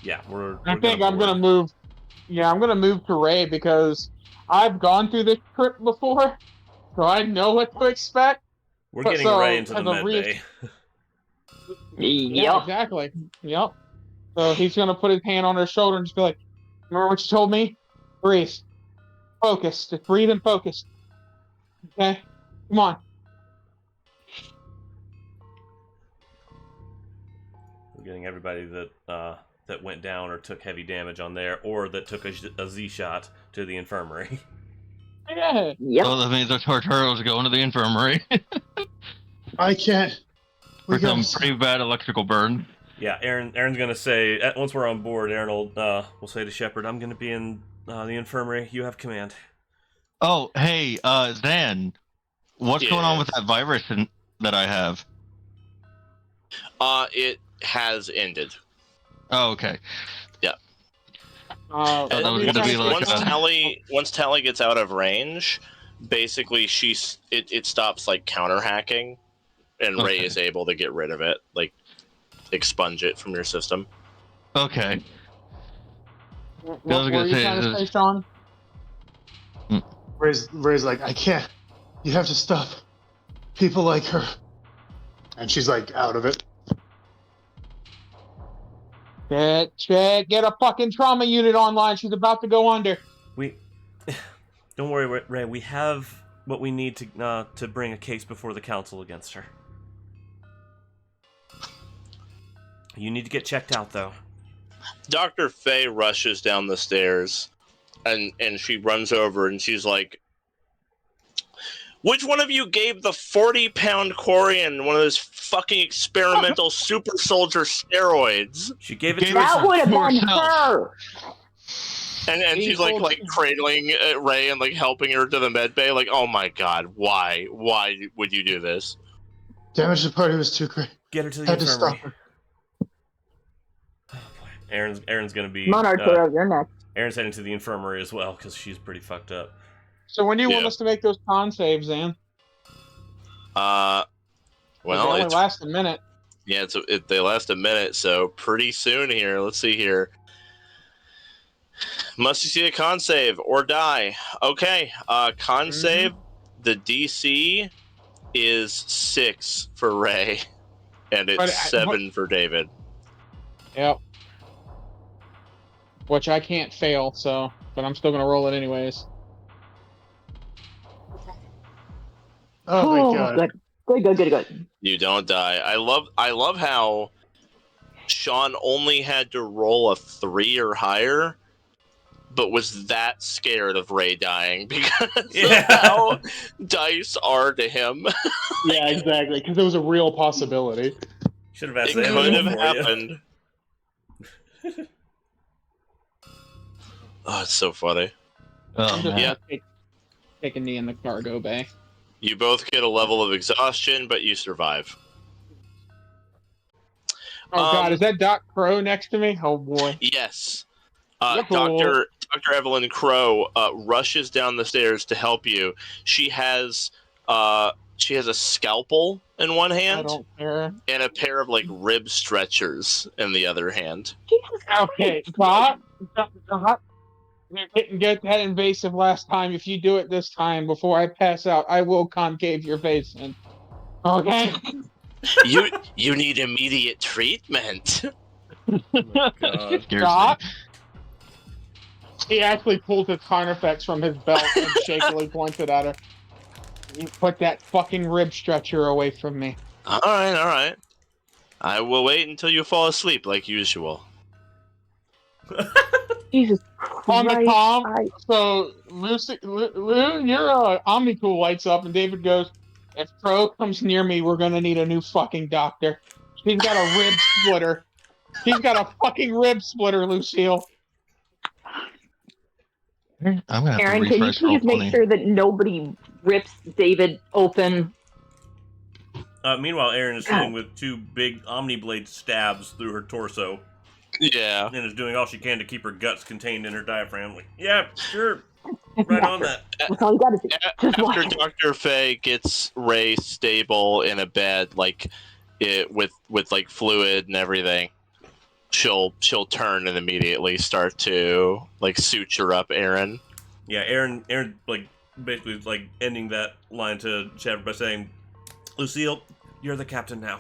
Yeah, I think I'm gonna move. Yeah, I'm gonna move to Ray because I've gone through this trip before, so I know what to expect. We're But getting so, Ray into the as a med bay. Yeah, exactly. Yep. So he's gonna put his hand on her shoulder and just be like, "Remember what you told me? Breathe. Focus. Just breathe and focus. Okay? Come on." We're getting everybody that went down or took heavy damage on there, or that took a Z shot to the infirmary. Yeah. Yep. Oh, that means our Arturo's going to the infirmary. I can't. For some pretty bad electrical burn. Yeah, Aaron's gonna say, once we're on board, Aryn will say to Shepard, I'm gonna be in the infirmary. You have command. Oh, hey, Zan, what's going on with that virus that I have? It has ended. Oh, okay. Yeah. That was gonna be like once Tali gets out of range, basically it stops like counter hacking, and Ray is able to get rid of it, like expunge it from your system. Okay. What were you trying to say, Sean? Ray's like, I can't. You have to stop people like her. And she's like, out of it. Get a fucking trauma unit online. She's about to go under. Don't worry, Ray. We have what we need to bring a case before the council against her. You need to get checked out, though. Dr. Faye rushes down the stairs, and she runs over, and she's like, which one of you gave the 40-pound Quarian one of those fucking experimental super soldier steroids? She gave it to That would have been herself. her! And she's like cradling Ray and like helping her to the med bay. Like, oh my god, why would you do this? Damage to the party was too great. Get her to the Had to infirmary. stop her. Oh boy, Aaron's gonna be. Come on, Arturo, you're next. Aaron's heading to the infirmary as well because she's pretty fucked up. So when do you want us to make those con saves, Zan? Well, they only it's last a minute. yeah, they last a minute, so pretty soon here. Let's see here. Must you see a con save or die? Okay, con save. The DC is 6 for Ray, and it's 7 for David. Yep. Which I can't fail, so but I'm still gonna roll it anyways. Oh my god. Good. You don't die. I love how Sean only had to roll a 3 or higher, but was that scared of Ray dying because of how dice are to him. Yeah, exactly, because it was a real possibility. Should have asked It that could have before, happened. Oh, it's so funny. I'm just Yeah. gonna take a knee in the cargo bay. You both get a level of exhaustion, but you survive. Oh god, is that Doc Crow next to me? Oh boy. Yes. Cool. Dr. Evelyn Crow rushes down the stairs to help you. She has a scalpel in one I hand don't care. and a pair of like rib stretchers in the other hand. Okay, Doc, you didn't get that invasive last time. If you do it this time before I pass out, I will concave your face in. Okay? You need immediate treatment. God. Doc? He actually pulls his Carnifex from his belt and shakily points it at her. You put that fucking rib stretcher away from me. All right. I will wait until you fall asleep like usual. Jesus On the Christ. comm, so Lou, your Omnicool lights up, and David goes, If Pro comes near me, we're gonna need a new fucking doctor. She's got a rib splitter. She's got a fucking rib splitter, Lucille. I'm gonna have Aryn, to can you refresh please make Roll20. sure that nobody rips David open? Meanwhile, Aryn is God. sitting with 2 big Omniblade stabs through her torso Yeah. and is doing all she can to keep her guts contained in her diaphragm. Like, yeah, sure, right on that. That's all you gotta do. Just watch After it. Dr. Faye gets Ray stable in a bed, like it with like fluid and everything, she'll turn and immediately start to like suture up Aryn. Yeah, Aryn, like, basically, like, ending that line to Shepard by saying, Lucille, you're the captain now.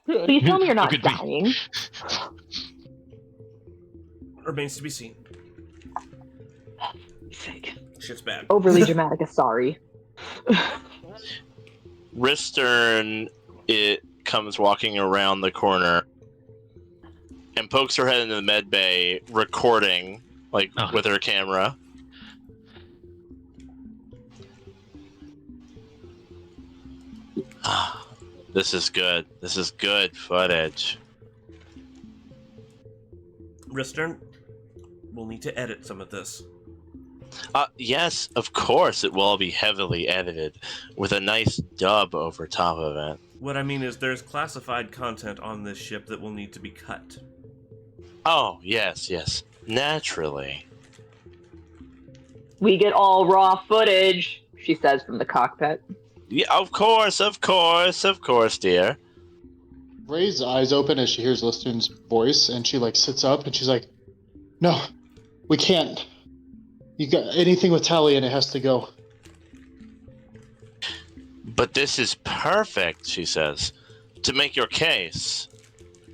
Please tell me you're not Look at dying. Remains to be seen. Sake. Shit's bad. Overly dramatic Asari. Ristern, it comes walking around the corner and pokes her head into the med bay, recording like with her camera. This is good. This is good footage. Ristern, we'll need to edit some of this. Yes, of course it will all be heavily edited with a nice dub over top of it. What I mean is there's classified content on this ship that will need to be cut. Oh, yes. Naturally. We get all raw footage, she says from the cockpit. Yeah, of course, dear. Ray's eyes open as she hears Listern's voice, and she like sits up and she's like, "No, we can't. You got anything with Tali and it has to go." But this is perfect, she says, to make your case.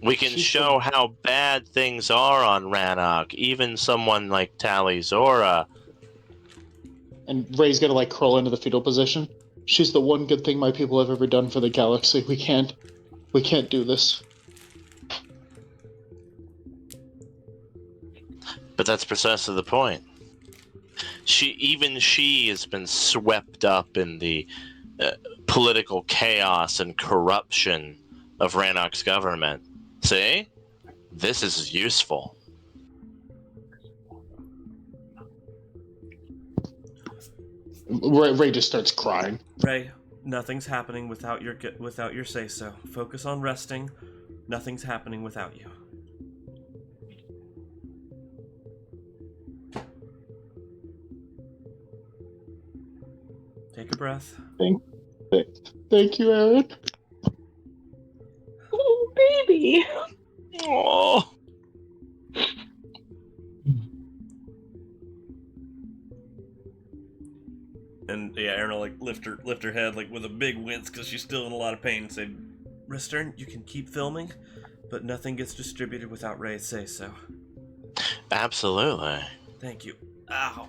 We can show how bad things are on Rannoch, even someone like Tali'Zorah. And Ray's gonna like crawl into the fetal position. She's the one good thing my people have ever done for the galaxy. We can't do this. But that's precisely the point. She has been swept up in the political chaos and corruption of Rannoch's government. See? This is useful. Ray just starts crying. Ray, nothing's happening without your say-so. Focus on resting. Nothing's happening without you. Take a breath. Thank you, Aryn. Oh, baby. Oh. And yeah, Aryn will like lift her head like with a big wince because she's still in a lot of pain and say, Ristern, you can keep filming, but nothing gets distributed without Ray's say-so. Absolutely. Thank you. Ow.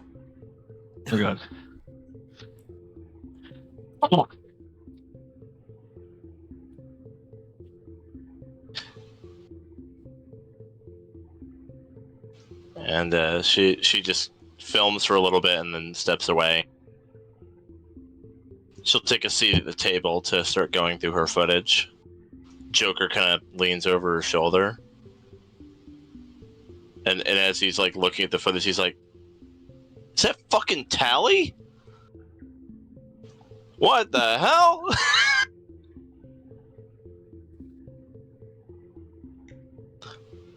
Oh god. And she just films for a little bit and then steps away. She'll take a seat at the table to start going through her footage. Joker kind of leans over her shoulder. And as he's like looking at the footage, he's like, "Is that fucking Tali? What the hell?"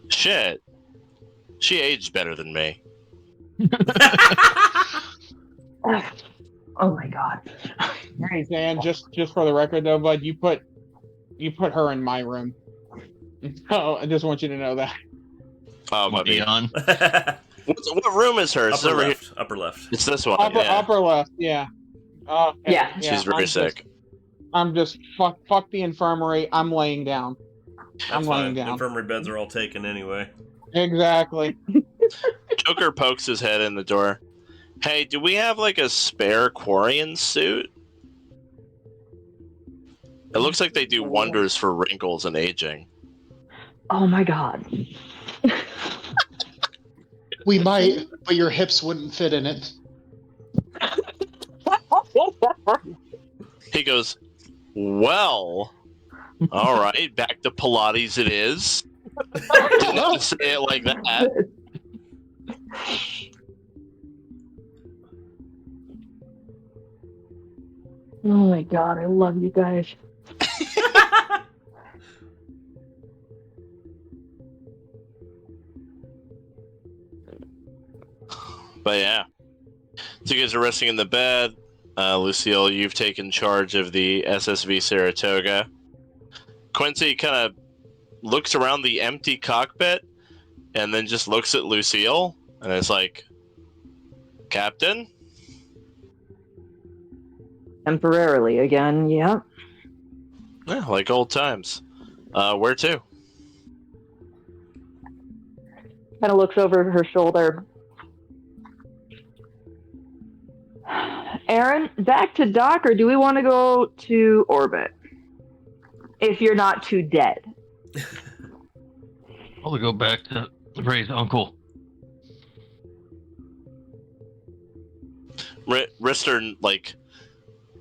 Shit. She aged better than me. Oh my god. Hey, Dan, just for the record though, bud, you put her in my room. Oh, I just want you to know that. Oh, my Dion. What room is hers? Upper left. Upper left. It's this one. Upper left, yeah. Okay, Yeah. She's very sick. I'm just fuck the infirmary. I'm laying down. I'm That's laying fine. down. Infirmary beds are all taken anyway. Exactly. Joker pokes his head in the door. Hey, do we have like a spare Quarian suit? It looks like they do wonders for wrinkles and aging. Oh my god. We might, but your hips wouldn't fit in it. He goes, well, all right, back to Pilates it is. Didn't have to say it like that. Oh my god, I love you guys. But yeah. So you guys are resting in the bed. Lucille, you've taken charge of the SSV Saratoga. Quincy kind of looks around the empty cockpit and then just looks at Lucille and is like, Captain? Temporarily again, yeah. Yeah, like old times. Where to? Kind of looks over her shoulder. Aryn, back to dock, or do we want to go to orbit? If you're not too dead. I'll go back to Ray's uncle. Rister, like,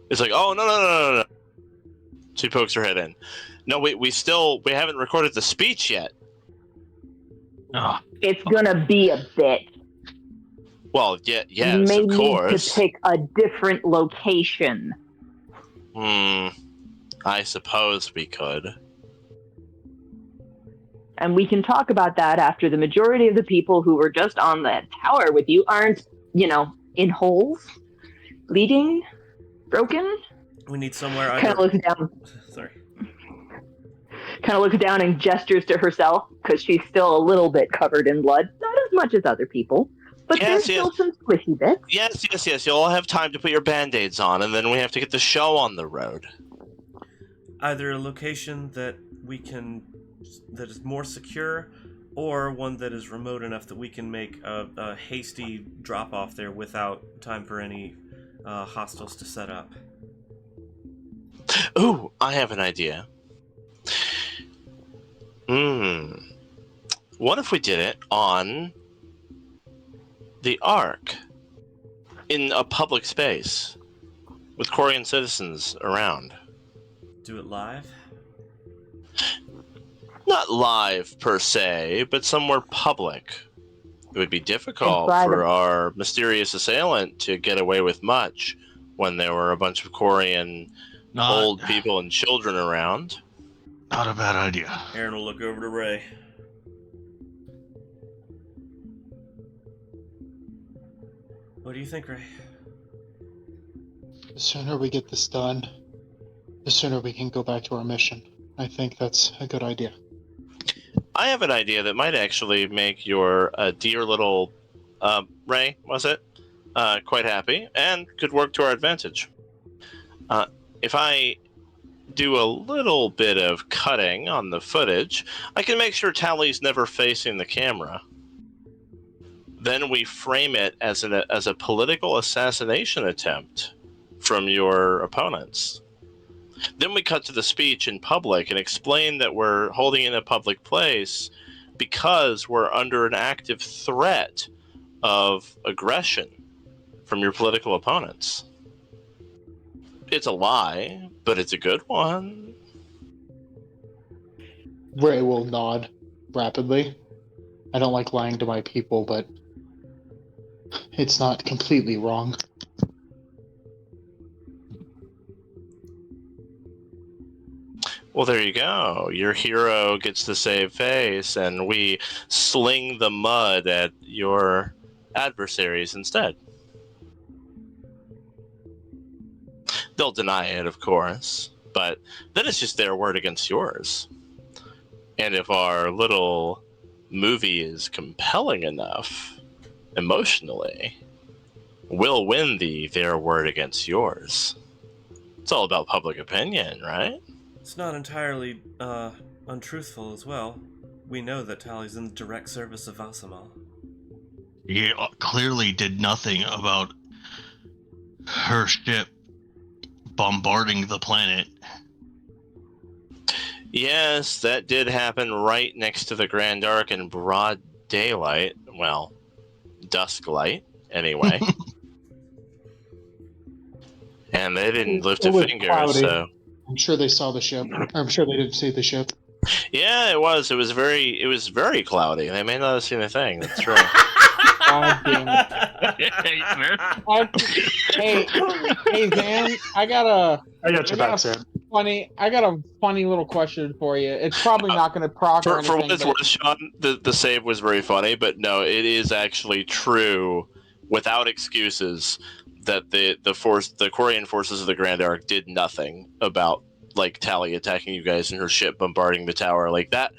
is like, oh, no. She pokes her head in. No, we haven't recorded the speech yet. Ah, It's gonna be a bit. Well, yes, You may of course. need to pick a different location. I suppose we could. And we can talk about that after the majority of the people who were just on that tower with you aren't, in holes, bleeding, broken. We need somewhere Kind of looks down. Sorry. Kind of looks down and gestures to herself because she's still a little bit covered in blood. Not as much as other people, but Yes, there's still some squishy bits. Yes. You'll all have time to put your band-aids on, and then we have to get the show on the road. Either a location that is more secure, or one that is remote enough that we can make a hasty drop-off there without time for any hostiles to set up. Ooh, I have an idea. What if we did it on the Ark? In a public space, with Quarian citizens around. Do it live? Not live, per se, but somewhere public. It would be difficult Inside for of- our mysterious assailant to get away with much when there were a bunch of Quarian old people and children around. Not a bad idea. Aryn will look over to Ray. What do you think, Ray? The sooner we get this done, the sooner we can go back to our mission. I think that's a good idea. I have an idea that might actually make your dear little Ray, was it? Quite happy, and could work to our advantage. If I do a little bit of cutting on the footage, I can make sure Tali's never facing the camera. Then we frame it as a political assassination attempt from your opponents. Then we cut to the speech in public and explain that we're holding it in a public place because we're under an active threat of aggression from your political opponents. It's a lie, but it's a good one. Ray will nod rapidly. I don't like lying to my people, but it's not completely wrong. Well, there you go. Your hero gets to save face, and we sling the mud at your adversaries instead. They'll deny it, of course, but then it's just their word against yours. And if our little movie is compelling enough, emotionally, we'll win their word against yours. It's all about public opinion, right? It's not entirely untruthful as well. We know that Tali's in the direct service of Asamal. He clearly did nothing about her ship bombarding the planet. Yes, that did happen right next to the Grand Arc in broad daylight. Well, dusk light, anyway. And they didn't lift It a was finger, cloudy. so... I'm sure they saw the ship. I'm sure they didn't see the ship. Yeah, it was. It was very cloudy. They may not have seen a thing. That's true. God damn it. Hey, Zan, I got your back, Sam. a funny little question for you. It's probably not going to proc or For anything. what it's but- worth, Sean, the save was very funny, but no, it is actually true, without excuses, that the Quarian forces of the Grand Arc did nothing about like Tali attacking you guys and her ship bombarding the tower. Like that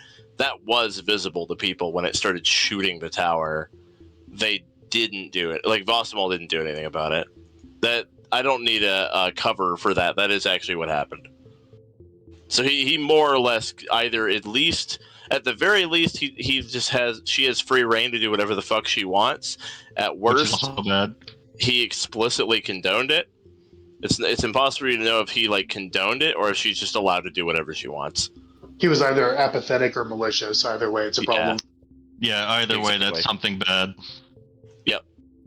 was visible to people when it started shooting the tower. They didn't do it. Like Vossimal didn't do anything about it. That I don't need a cover for that. That is actually what happened. So he more or less either at the very least he just she has free reign to do whatever the fuck she wants. At Which worst, is also bad. he explicitly condoned it. It's impossible to know if he like condoned it or if she's just allowed to do whatever she wants. He was either apathetic or malicious. Either way, it's a problem. Yeah, either way, that's something bad.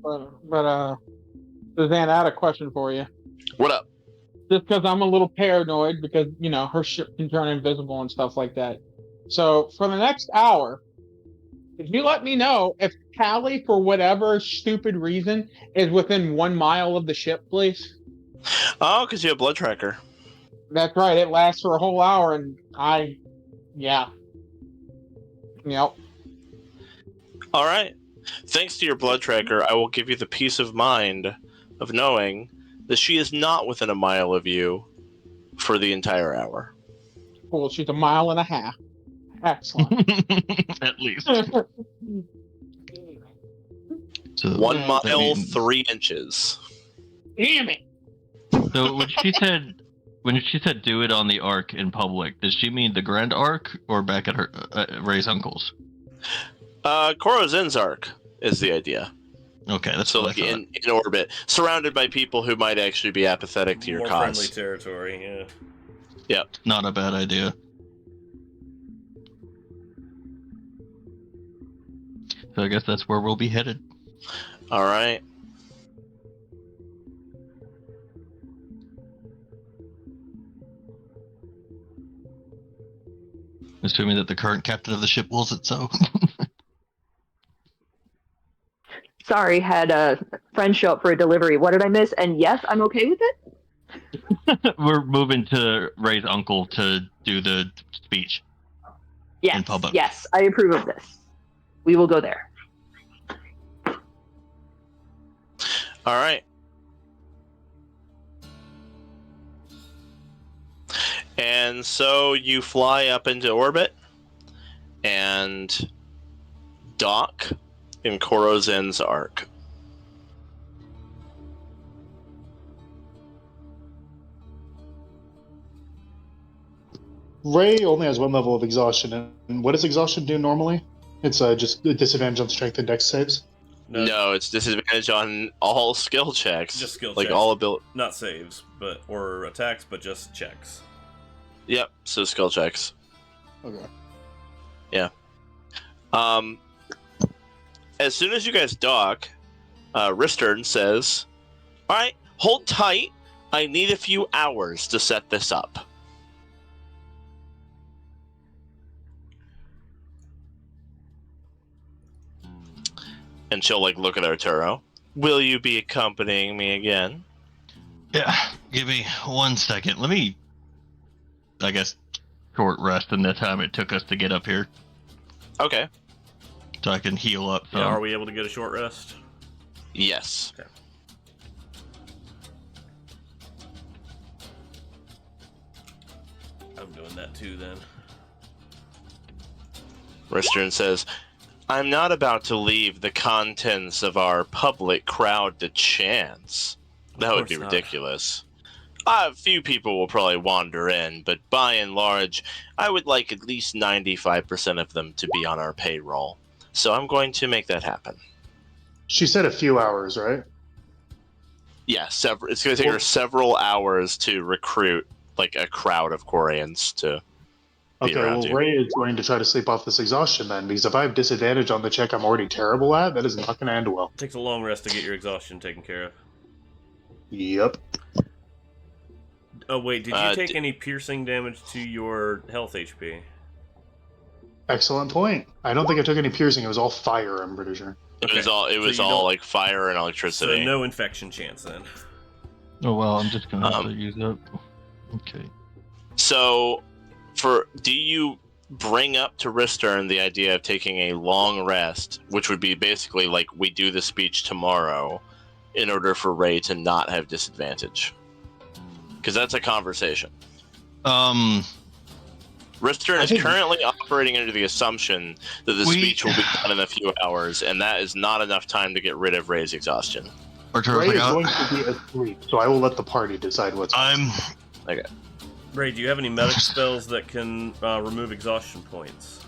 But Suzanne, I had a question for you. What up? Just because I'm a little paranoid because, her ship can turn invisible and stuff like that. So for the next hour, if you let me know if Tali, for whatever stupid reason, is within 1 mile of the ship, please. Oh, because you have blood tracker. That's right. It lasts for a whole hour, and yeah. Yep. All right. Thanks to your blood tracker, I will give you the peace of mind of knowing that she is not within 1 mile of you for the entire hour. Cool. She's 1.5 miles. Excellent. At least. So, 1 mile, 3 inches. Damn it. So when she said do it on the Ark in public, does she mean the Grand Ark or back at her Ray's uncle's? Korozin's arc is the idea. Okay, that's So what like I thought. in orbit, surrounded by people who might actually be apathetic to your More cause. friendly territory, yeah. Yep. Not a bad idea. So I guess that's where we'll be headed. All right. Assuming that the current captain of the ship wills it so. Sorry, had a friend show up for a delivery. What did I miss? And yes, I'm okay with it. We're moving to Ray's uncle to do the speech. Yes, In public. yes, I approve of this. We will go there. All right. And so you fly up into orbit and dock in Korozin's arc. Ray only has 1 level of exhaustion, and what does exhaustion do normally? It's just a disadvantage on strength and dex saves. No, it's disadvantage on all skill checks. Just skill like checks. all ability. Not saves, or attacks, but just checks. Yep. So skill checks. Okay. Yeah. As soon as you guys dock, Ristern says, "All right, hold tight. I need a few hours to set this up." And she'll look at Arturo. Will you be accompanying me again? Yeah, give me 1 second. Let me, I guess, short rest in the time it took us to get up here. Okay. So I can heal up. Yeah, are we able to get a short rest? Yes. Okay. I'm doing that too then. Ristern says, "I'm not about to leave the contents of our public crowd to chance. That would be course not. ridiculous. A few people will probably wander in, but by and large, I would like at least 95% of them to be on our payroll. So I'm going to make that happen." She said a few hours, right? Yeah, it's going to take her several hours to recruit a crowd of Quarians to be Okay, around well, you. Ray is going to try to sleep off this exhaustion then, because if I have disadvantage on the check I'm already terrible at, that is not going to end well. Takes a long rest to get your exhaustion taken care of. Yep. Oh wait, did you take any piercing damage to your health HP? Excellent point. I don't think I took any piercing. It was all fire, I'm pretty sure. It was all like fire and electricity. So no infection chance then. Oh well, I'm just gonna have to use up. Okay. So, do you bring up to Ristern the idea of taking a long rest, which would be basically like we do the speech tomorrow, in order for Ray to not have disadvantage? Because that's a conversation. Ristern is currently operating under the assumption that the speech will be done in a few hours, and that is not enough time to get rid of Ray's exhaustion. Ray is going to be asleep, so I will let the party decide what's okay. Ray, do you have any medic spells that can remove exhaustion points?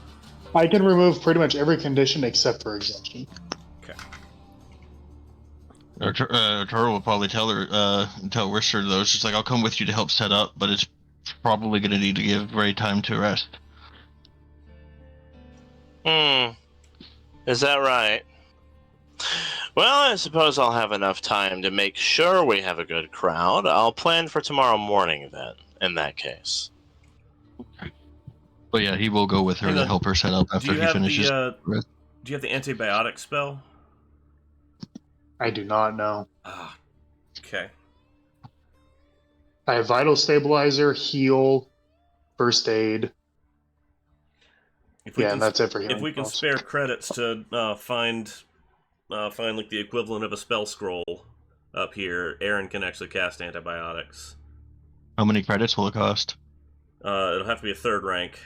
I can remove pretty much every condition except for exhaustion. Okay. Arturo will probably tell Richter though. She's like, I'll come with you to help set up, but it's probably going to need to give Ray time to rest. Is that right? Well, I suppose I'll have enough time to make sure we have a good crowd. I'll plan for tomorrow morning then, in that case. But yeah, he will go with her to help her set up after he finishes. Do you have the antibiotic spell? I do not know. Ah, okay. I have Vital Stabilizer, Heal, First Aid. And that's it for healing. If we can spare credits to find like the equivalent of a spell scroll up here, Aryn can actually cast antibiotics. How many credits will it cost? It'll have to be a 3rd rank.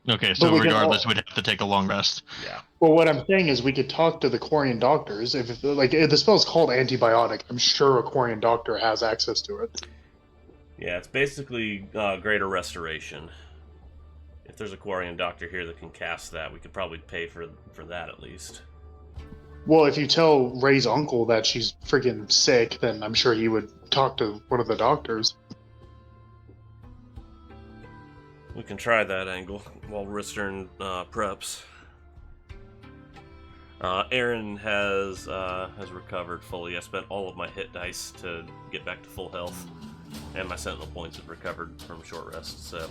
Okay, so regardless, we'd have to take a long rest. Yeah. Well, what I'm saying is we could talk to the Quarian doctors. If the spell's called antibiotic, I'm sure a Quarian doctor has access to it. Yeah, it's basically greater restoration. If there's a Quarian doctor here that can cast that, we could probably pay for that at least. Well, if you tell Ray's uncle that she's freaking sick, then I'm sure he would talk to one of the doctors. We can try that angle while Ristern preps. Aryn has recovered fully. I spent all of my hit dice to get back to full health, and my sentinel points have recovered from short rest, so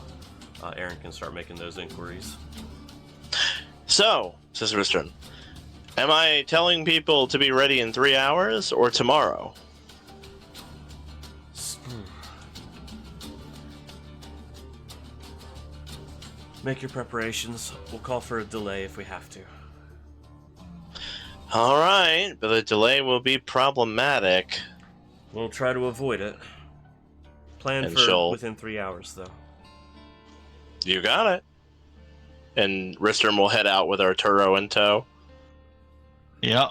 Aryn can start making those inquiries. So, says Ristern, am I telling people to be ready in 3 hours or tomorrow? Make your preparations. We'll call for a delay if we have to. All right, but the delay will be problematic. We'll try to avoid it. Plan for within 3 hours, though. You got it. And Ristern will head out with Arturo in tow. Yeah.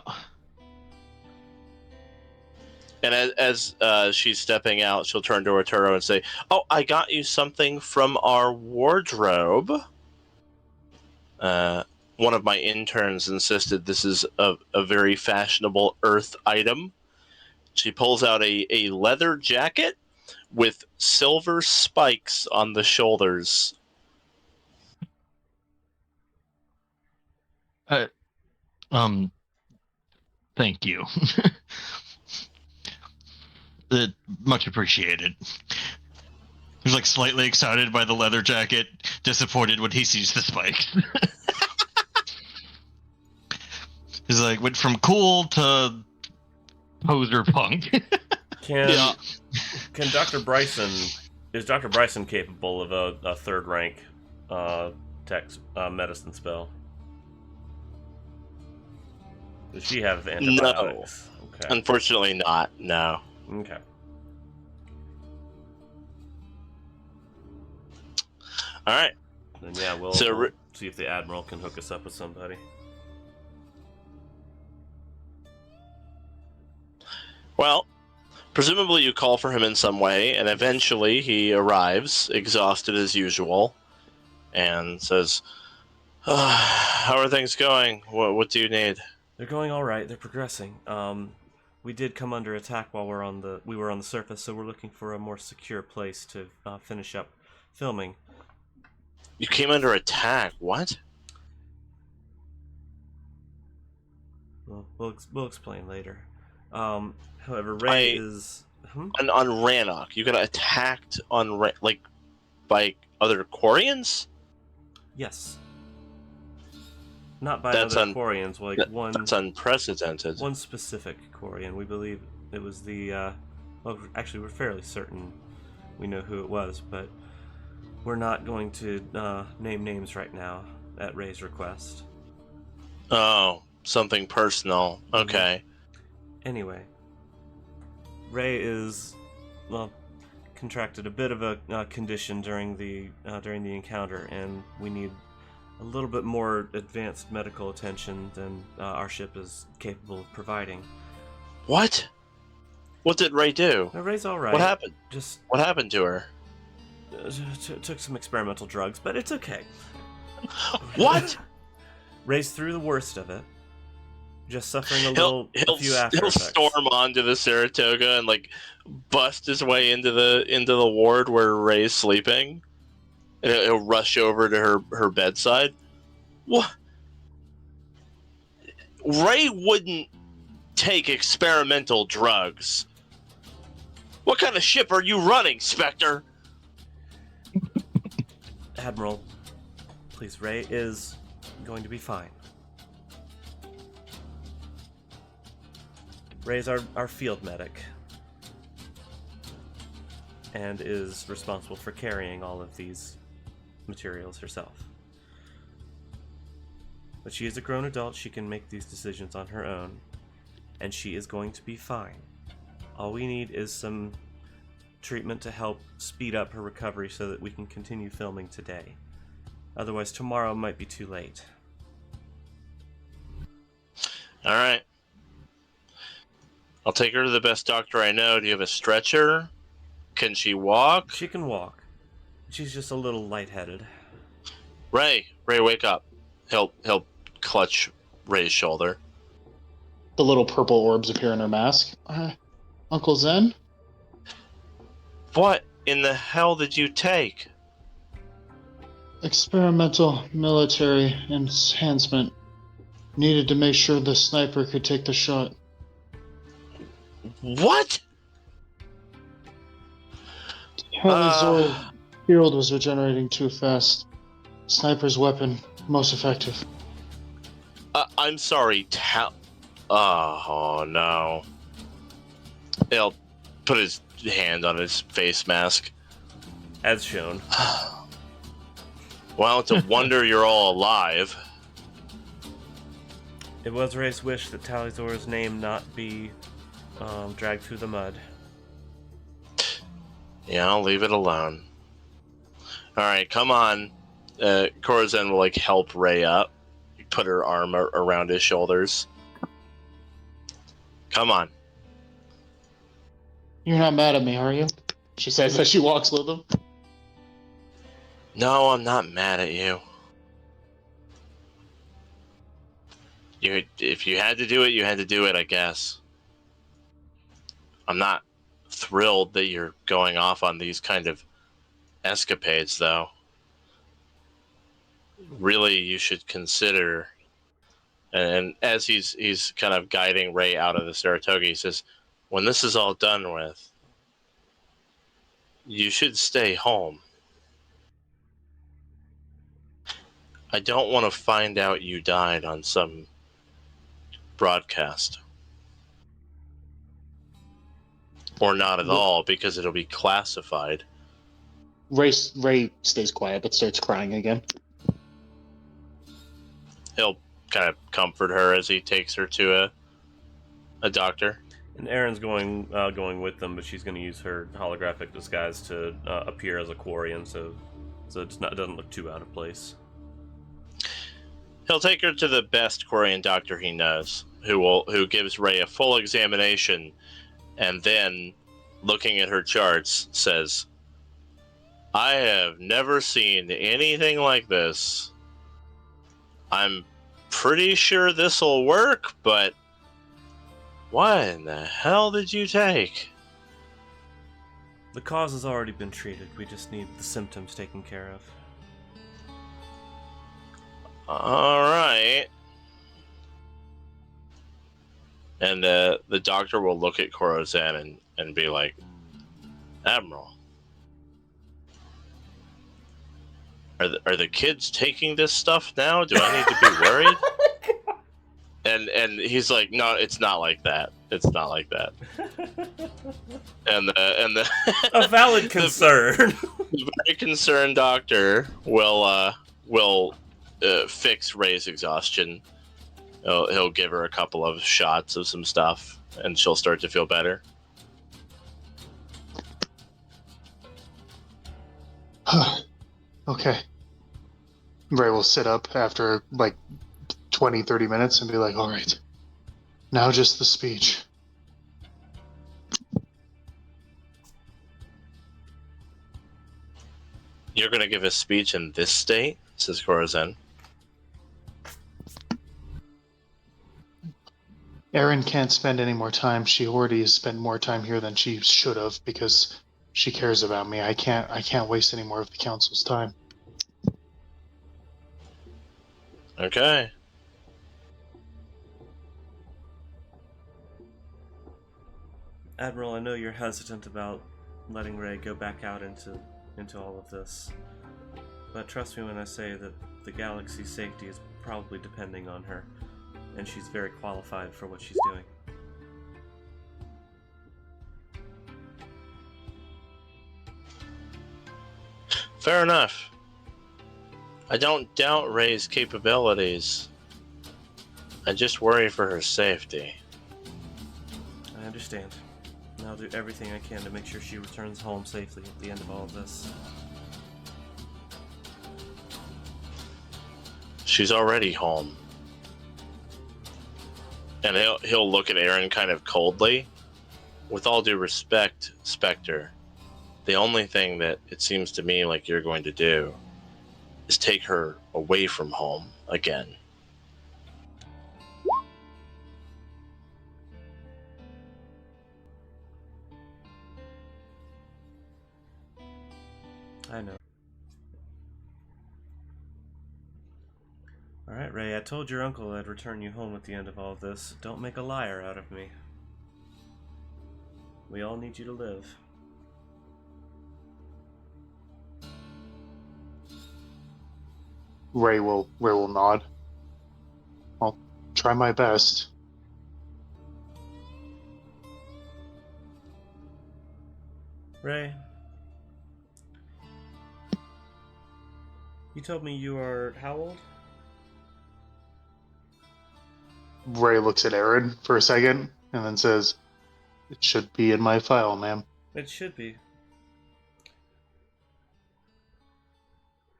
And as she's stepping out, she'll turn to Arturo and say, "Oh, I got you something from our wardrobe. One of my interns insisted this is a very fashionable Earth item." She pulls out a leather jacket with silver spikes on the shoulders. Thank you. Much appreciated. He's like slightly excited by the leather jacket, disappointed when he sees the spikes. He's like, went from cool to poser punk. Can Dr. Bryson, is Dr. Bryson capable of a 3rd rank medicine spell? Does she have antibiotics? No. Okay. Unfortunately not, no. Okay. Alright. Then yeah, we'll see if the Admiral can hook us up with somebody. Well, presumably you call for him in some way, and eventually he arrives, exhausted as usual, and says, "How are things going? What do you need?" They're going all right. They're progressing. We did come under attack while we were on the surface, so we're looking for a more secure place to finish up filming. You came under attack? What? Well, we'll explain later. However, Ray is on Rannoch. You got attacked on by other Quarians? Yes. Not by That's other Quarians, one. That's unprecedented. One specific Quarian. We believe it was the. Well, actually, we're fairly certain we know who it was, but we're not going to name names right now at Ray's request. Oh, something personal. Okay. Anyway, Ray is contracted a bit of a condition during the encounter, and we need a little bit more advanced medical attention than our ship is capable of providing. What? What did Ray do? No, Ray's all right. What happened? What happened to her? Took some experimental drugs, but it's okay. What? Ray's through the worst of it. Just suffering a few after he'll effects. storm onto the Saratoga and bust his way into the ward where Ray's sleeping, and he'll rush over to her bedside. What? Ray wouldn't take experimental drugs. What kind of ship are you running, Spectre? Admiral, please, Ray is going to be fine. Ray's our field medic and is responsible for carrying all of these materials herself. But she is a grown adult, she can make these decisions on her own, and she is going to be fine. All we need is some treatment to help speed up her recovery so that we can continue filming today. Otherwise, tomorrow might be too late. Alright. I'll take her to the best doctor I know. Do you have a stretcher? Can she walk? She can walk. She's just a little lightheaded. Ray, wake up. He'll clutch Ray's shoulder. The little purple orbs appear in her mask. Uncle Zen? What in the hell did you take? Experimental military enhancement. Needed to make sure the sniper could take the shot. What? Tali'Zorah field was regenerating too fast. Sniper's weapon, most effective. I'm sorry, oh no. He'll put his hand on his face mask. As shown. Well, it's a wonder you're all alive. It was Ray's wish that Tali'Zorah's name not be dragged through the mud. Yeah, I'll leave it alone. Alright, come on. Corazon will help Ray up. Put her arm around his shoulders. Come on. You're not mad at me, are you? She says as she walks with him. No, I'm not mad at you. If you had to do it, you had to do it, I guess. I'm not thrilled that you're going off on these kind of escapades, though. Really, you should consider, and as he's kind of guiding Ray out of the Saratoga, he says, when this is all done with, you should stay home. I don't want to find out you died on some broadcast. Or not at all, because it'll be classified. Ray stays quiet, but starts crying again. He'll kind of comfort her as he takes her to a doctor. And Aryn's going with them, but she's going to use her holographic disguise to appear as a Quarian, so it doesn't look too out of place. He'll take her to the best Quarian doctor he knows, who gives Ray a full examination, and then, looking at her charts, says, I have never seen anything like this. I'm pretty sure this'll work, but what in the hell did you take? The cause has already been treated. We just need the symptoms taken care of. Alright. And the doctor will look at Corazon and be like, Admiral, are the kids taking this stuff now? Do I need to be worried? And he's like, no, it's not like that. It's not like that. And the A valid concern. the very concerned doctor will fix Ray's exhaustion. He'll give her a couple of shots of some stuff, and she'll start to feel better. Okay. Ray will sit up after like 20, 30 minutes and be like, all right, now just the speech. You're going to give a speech in this state, says Corazon. Aryn can't spend any more time. She already has spent more time here than she should have because she cares about me. I can't waste any more of the council's time. Okay. Admiral, I know you're hesitant about letting Ray go back out into all of this, but trust me when I say that the galaxy's safety is probably depending on her, and she's very qualified for what she's doing. Fair enough. I don't doubt Ray's capabilities. I just worry for her safety. I understand. And I'll do everything I can to make sure she returns home safely at the end of all of this. She's already home. And he'll look at Aryn kind of coldly. With all due respect, Spectre, the only thing that it seems to me like you're going to do is take her away from home again. I know. Alright, Ray, I told your uncle I'd return you home at the end of all of this. Don't make a liar out of me. We all need you to live. Ray will nod. I'll try my best. Ray, you told me you are how old? Ray looks at Aryn for a second and then says, "It should be in my file, ma'am." It should be.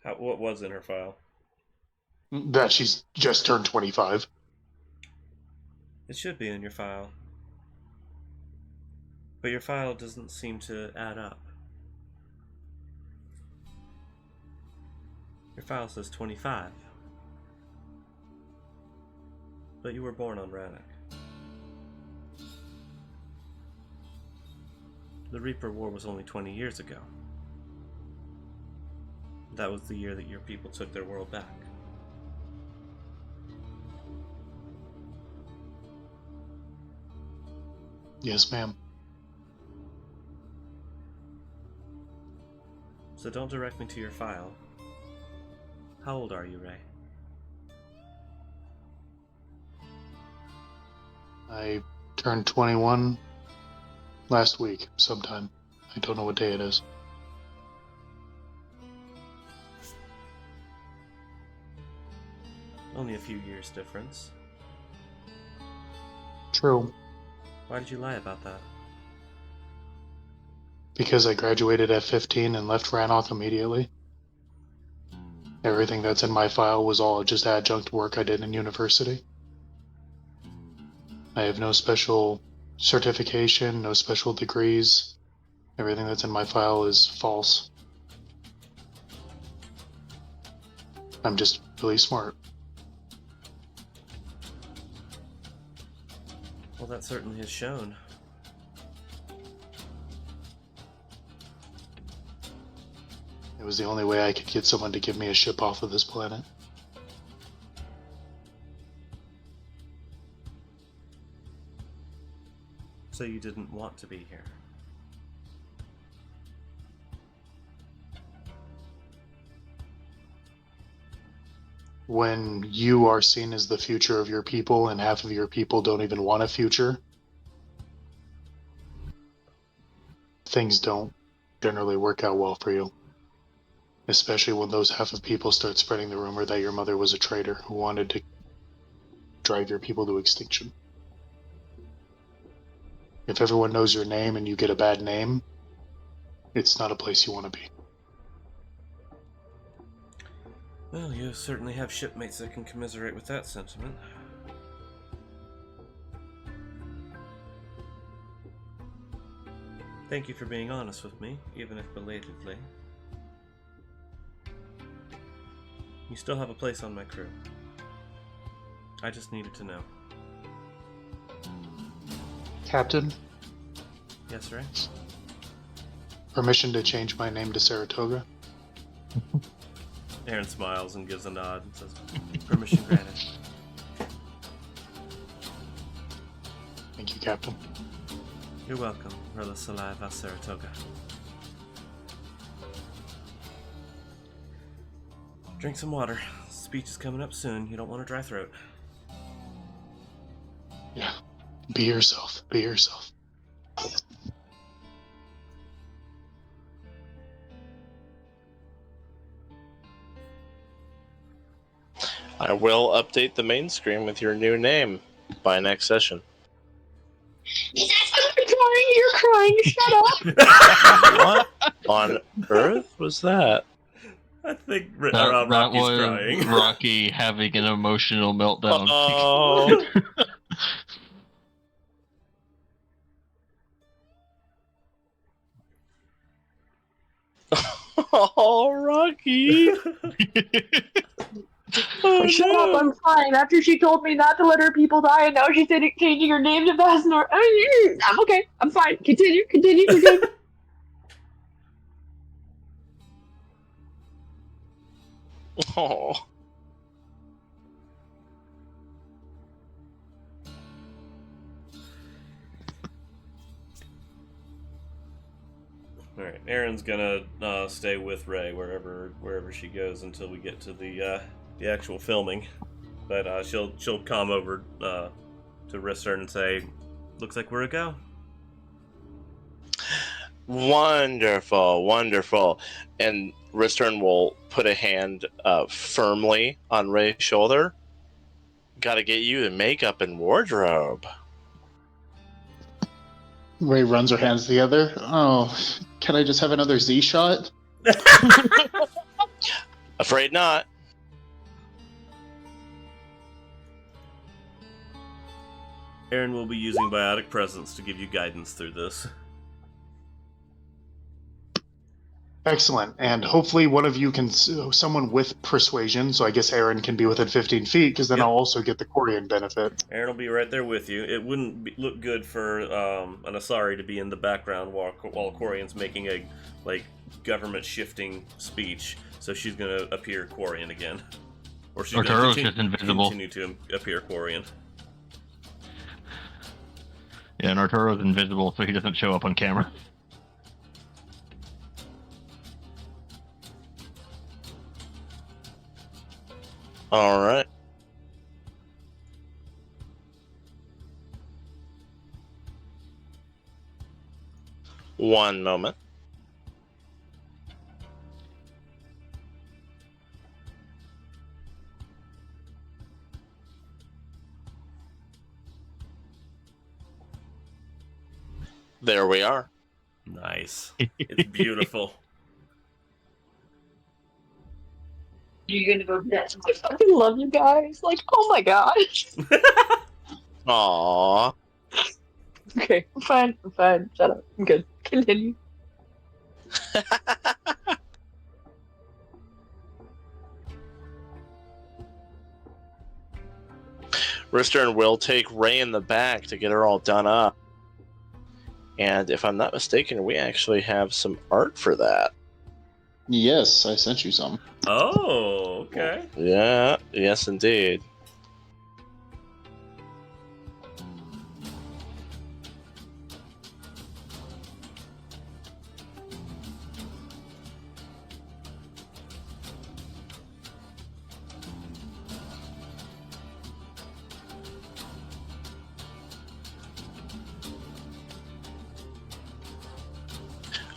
What was in her file? That she's just turned 25. It should be in your file. But your file doesn't seem to add up. Your file says 25. But you were born on Rannoch. The Reaper War was only 20 years ago. That was the year that your people took their world back. Yes, ma'am. So don't direct me to your file. How old are you, Ray? I turned 21 last week, sometime. I don't know what day it is. Only a few years difference. True. Why did you lie about that? Because I graduated at 15 and left Rannoch immediately. Everything that's in my file was all just adjunct work I did in university. I have no special certification, no special degrees. Everything that's in my file is false. I'm just really smart. Well, that certainly has shown. It was the only way I could get someone to give me a ship off of this planet. So you didn't want to be here. when you are seen as the future of your people and half of your people don't even want a future, things don't generally work out well for you. Especially when those half of people start spreading the rumor that your mother was a traitor who wanted to drive your people to extinction. If everyone knows your name and you get a bad name, it's not a place you want to be. Well, you certainly have shipmates that can commiserate with that sentiment. Thank you for being honest with me, even if belatedly. You still have a place on my crew. I just needed to know. Captain, Yes, Ray? permission to change my name to Saratoga? Aryn smiles and gives a nod and says, permission granted. Thank you, Captain. You're welcome, Rela Saliva Saratoga. Drink some water. Speech is coming up soon. You don't want a dry throat. Yeah. Be yourself. Be yourself. I will update the main screen with your new name by next session. You're crying. Shut up. What on earth was that? I think That Rocky's was crying. Rocky having an emotional meltdown. Oh. Oh, Rocky. Oh, Shut no. up, I'm fine. After she told me not to let her people die, and now she's changing her name to Vasnor. I'm okay. I'm fine. Continue. You're good. Oh. Alright, Aryn's gonna stay with Ray wherever she goes until we get to the actual filming. But she'll come over to Ristern and say, looks like we're a go. Wonderful. And Ristern will put a hand firmly on Ray's shoulder. Gotta get you the makeup and wardrobe. Ray runs her hands together. Oh, can I just have another Z shot? Afraid not. Aryn will be using biotic presence to give you guidance through this. Excellent. And hopefully one of you can, someone with persuasion, so I guess Aryn can be within 15 feet, because then Yep. I'll also get the Quarian benefit. Aryn will be right there with you. It wouldn't look good for an Asari to be in the background while Quarian's making a government shifting speech. So she's going to appear Quarian again, or she's going Arturo's to just invisible. continue to appear Quarian. Yeah, and Arturo's invisible, so he doesn't show up on camera. All right. One moment. There we are. Nice. It's beautiful. You're gonna go nuts. I fucking love you guys. Like, oh my gosh. Aww. Okay, I'm fine. Shut up. I'm good. Continue. Ristern will take Ray in the back to get her all done up. And if I'm not mistaken, we actually have some art for that. Yes, I sent you some. Oh, okay. Yeah, yes indeed.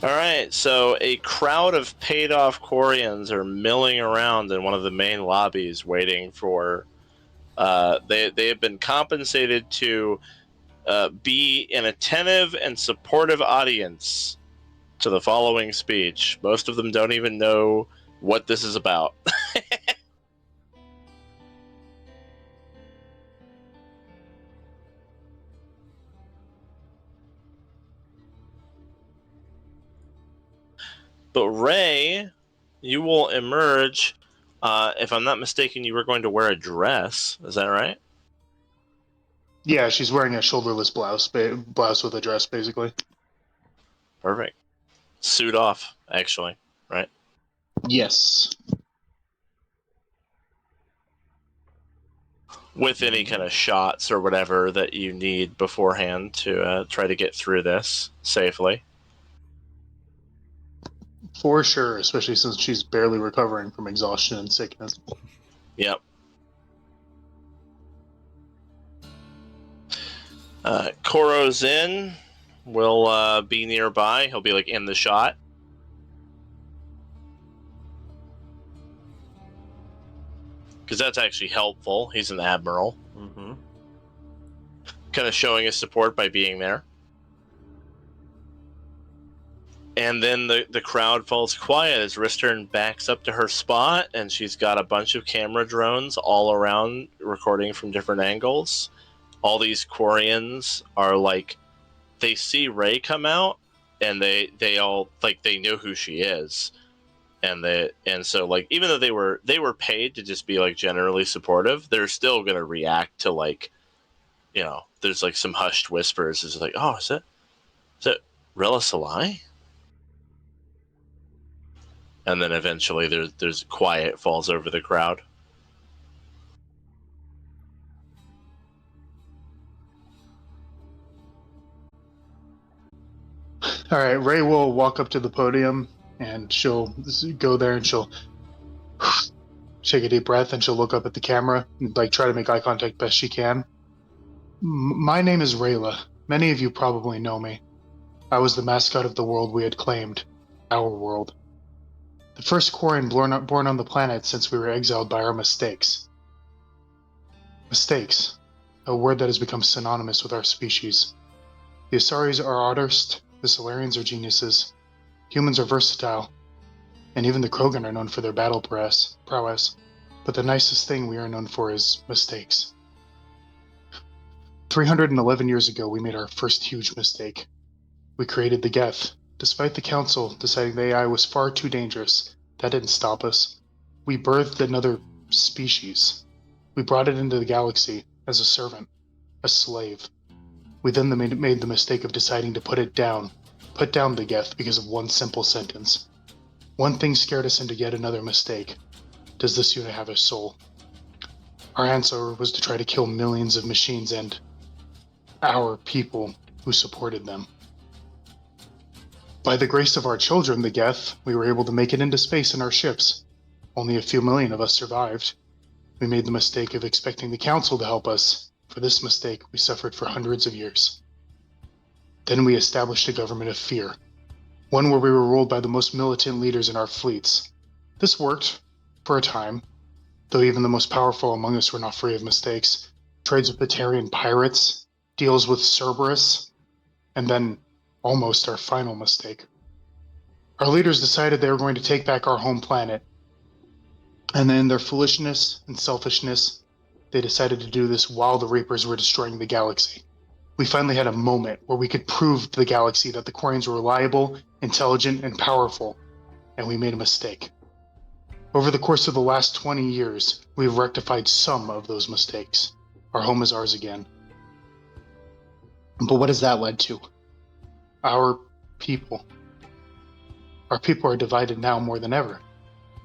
All right, so a crowd of paid-off Quarians are milling around in one of the main lobbies, waiting for. They have been compensated to be an attentive and supportive audience to the following speech. Most of them don't even know what this is about. But Ray, you will emerge. If I'm not mistaken, you were going to wear a dress. Is that right? Yeah, she's wearing a shoulderless blouse with a dress, basically. Perfect. Suit off, actually, right? Yes. With any kind of shots or whatever that you need beforehand to try to get through this safely. For sure, especially since she's barely recovering from exhaustion and sickness. Yep. Koro's in. Will be nearby. He'll be like in the shot. Because that's actually helpful. He's an admiral. Mm-hmm. Kind of showing his support by being there. And then the crowd falls quiet as Ristern backs up to her spot, and she's got a bunch of camera drones all around recording from different angles. All these Quarians are like, they see Ray come out, and they all like they know who she is, and so like even though they were paid to just be like generally supportive, they're still gonna react to like, you know, there's like some hushed whispers. It's like, oh, is it Rela Salai? And then eventually there's quiet falls over the crowd. All right, Ray will walk up to the podium, and she'll go there, and she'll take a deep breath, and she'll look up at the camera and like try to make eye contact best she can. My name is Rela. Many of you probably know me. I was the mascot of the world we had claimed, our world. The first Quarian born on the planet since we were exiled by our mistakes. Mistakes, a word that has become synonymous with our species. The Asaris are artists, the Solarians are geniuses, humans are versatile, and even the Krogan are known for their battle prowess. But the nicest thing we are known for is mistakes. 311 years ago, we made our first huge mistake. We created the Geth. Despite the Council deciding the AI was far too dangerous, that didn't stop us. We birthed another species. We brought it into the galaxy as a servant, a slave. We then made the mistake of deciding to put down the Geth because of one simple sentence. One thing scared us into yet another mistake. Does this unit have a soul? Our answer was to try to kill millions of machines and our people who supported them. By the grace of our children, the Geth, we were able to make it into space in our ships. Only a few million of us survived. We made the mistake of expecting the Council to help us. For this mistake, we suffered for hundreds of years. Then we established a government of fear, one where we were ruled by the most militant leaders in our fleets. This worked, for a time, though even the most powerful among us were not free of mistakes. Trades with Batarian pirates, deals with Cerberus, and then almost our final mistake. Our leaders decided they were going to take back our home planet. And then in their foolishness and selfishness, they decided to do this while the Reapers were destroying the galaxy. We finally had a moment where we could prove to the galaxy that the Quarians were reliable, intelligent, and powerful, and we made a mistake. Over the course of the last 20 years, we've rectified some of those mistakes. Our home is ours again. But what has that led to? Our people. Our people are divided now more than ever.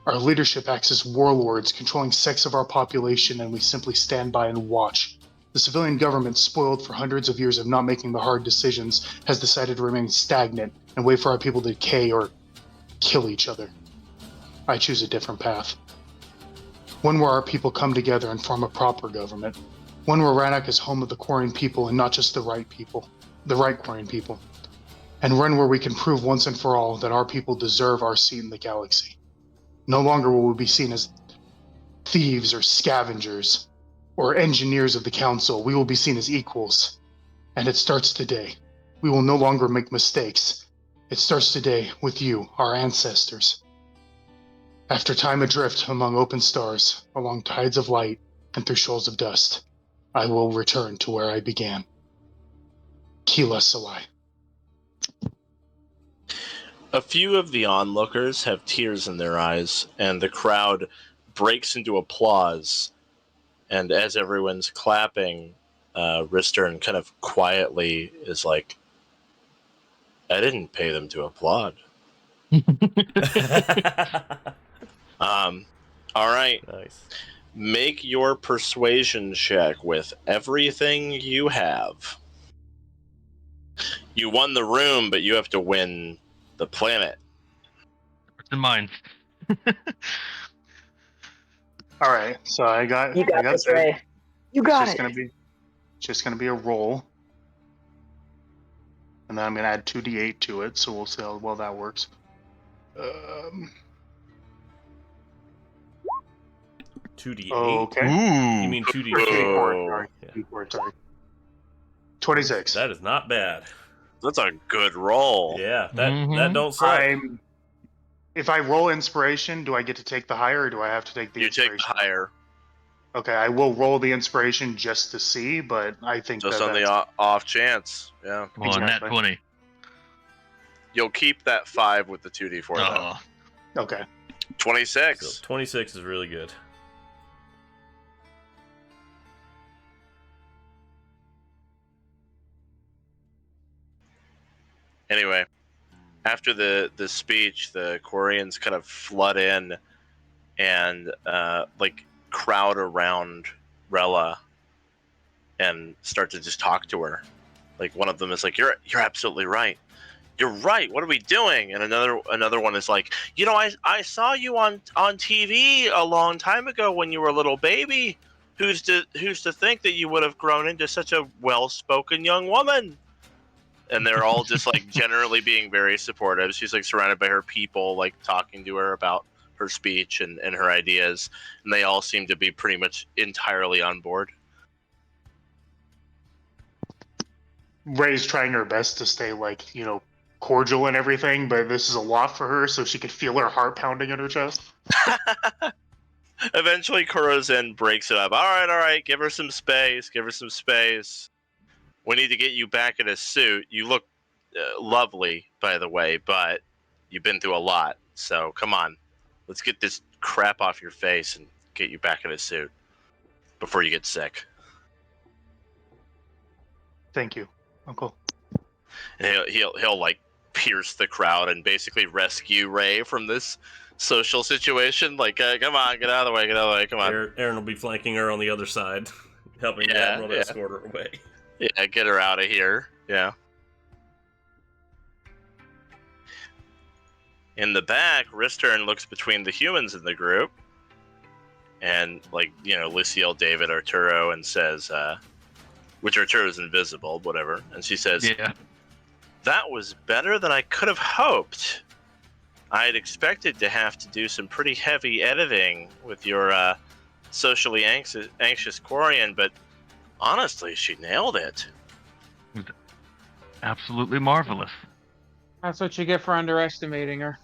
Our leadership acts as warlords, controlling sects of our population, and we simply stand by and watch. The civilian government, spoiled for hundreds of years of not making the hard decisions, has decided to remain stagnant and wait for our people to decay or kill each other. I choose a different path. One where our people come together and form a proper government. One where Rannoch is home of the Quarian people and not just the right Quarian people. and run where we can prove once and for all that our people deserve our seat in the galaxy. No longer will we be seen as thieves or scavengers or engineers of the Council. We will be seen as equals. And it starts today. We will no longer make mistakes. It starts today with you, our ancestors. After time adrift among open stars, along tides of light, and through shoals of dust, I will return to where I began. Kila Salai. A few of the onlookers have tears in their eyes, and the crowd breaks into applause. And as everyone's clapping, Ristern kind of quietly is like, I didn't pay them to applaud. All right. Nice. Make your persuasion check with everything you have. You won the room, but you have to win the planet. In mine. All right, so I got You got this, that. Ray. You got It's it. just gonna be a roll, and then I'm gonna add 2d8 to it. So we'll see how well that works. 2d8. Okay. Ooh. You mean 2d4? D4, sorry. Yeah. D4, sorry. 26. That is not bad. That's a good roll. Yeah, that Mhm. don't suck. If I roll inspiration, do I get to take the higher, or do I have to take the You inspiration? take the higher, Okay, I will roll the inspiration just to see, but I think just that on the that's off chance. Yeah. Well, nat Exactly. 20. You'll keep that 5 with the 2d4 though. Oh. okay. 26. So 26 is really good. Anyway, after the speech, the Quarians kind of flood in and like crowd around Rela and start to just talk to her. Like one of them is like, "You're absolutely right. You're right. What are we doing?" And another one is like, "You know, I saw you on TV a long time ago when you were a little baby. Who's to think that you would have grown into such a well-spoken young woman?" And they're all just like generally being very supportive. She's like surrounded by her people, like talking to her about her speech and her ideas, and they all seem to be pretty much entirely on board. Ray's trying her best to stay cordial and everything, but this is a lot for her, so she could feel her heart pounding in her chest. Eventually, Kurozen breaks it up. All right, give her some space. We need to get you back in a suit. You look lovely, by the way, but you've been through a lot. So come on, let's get this crap off your face and get you back in a suit before you get sick. Thank you, Uncle. And he'll like pierce the crowd and basically rescue Ray from this social situation. Like, come on, get out of the way, come on. Aryn will be flanking her on the other side, helping the Admiral to escort her away. Yeah, get her out of here. Yeah. In the back, Ristern looks between the humans in the group, and Lucille, David, Arturo, and says, which Arturo's invisible, whatever, and she says, Yeah. "That was better than I could have hoped. I had expected to have to do some pretty heavy editing with your socially anxious Quarian, but honestly, she nailed it." Absolutely marvelous. That's what you get for underestimating her.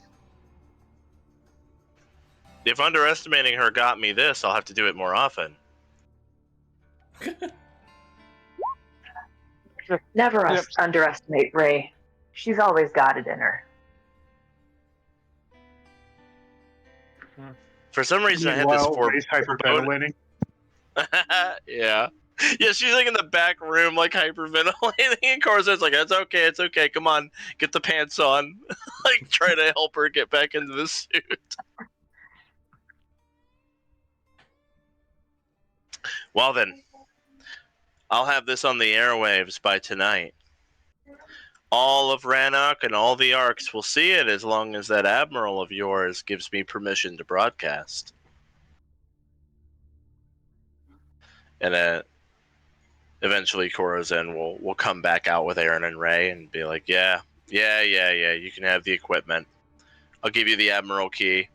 If underestimating her got me this, I'll have to do it more often. Never Yep. underestimate Ray. She's always got it in her. For some reason, I had this Meanwhile, Ray's hyperventilating. Yeah. Yeah, she's like in the back room, like hyperventilating, and Corsair's like, it's okay, come on, get the pants on. Like, try to help her get back into the suit. Well then, I'll have this on the airwaves by tonight. All of Rannoch and all the Arcs will see it as long as that Admiral of yours gives me permission to broadcast. And eventually Kurozen will come back out with Aryn and Ray and be like, yeah, Yeah. You can have the equipment. I'll give you the Admiral key.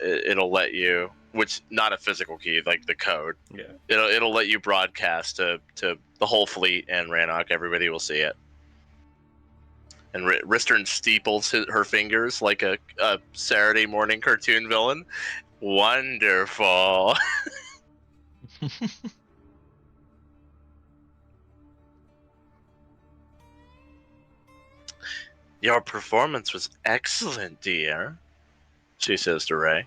It'll let you, which not a physical key, like the code. Yeah. It'll let you broadcast to the whole fleet and Rannoch. Everybody will see it. And Ristern steeples her fingers like a Saturday morning cartoon villain. Wonderful. Your performance was excellent, dear, she says to Ray.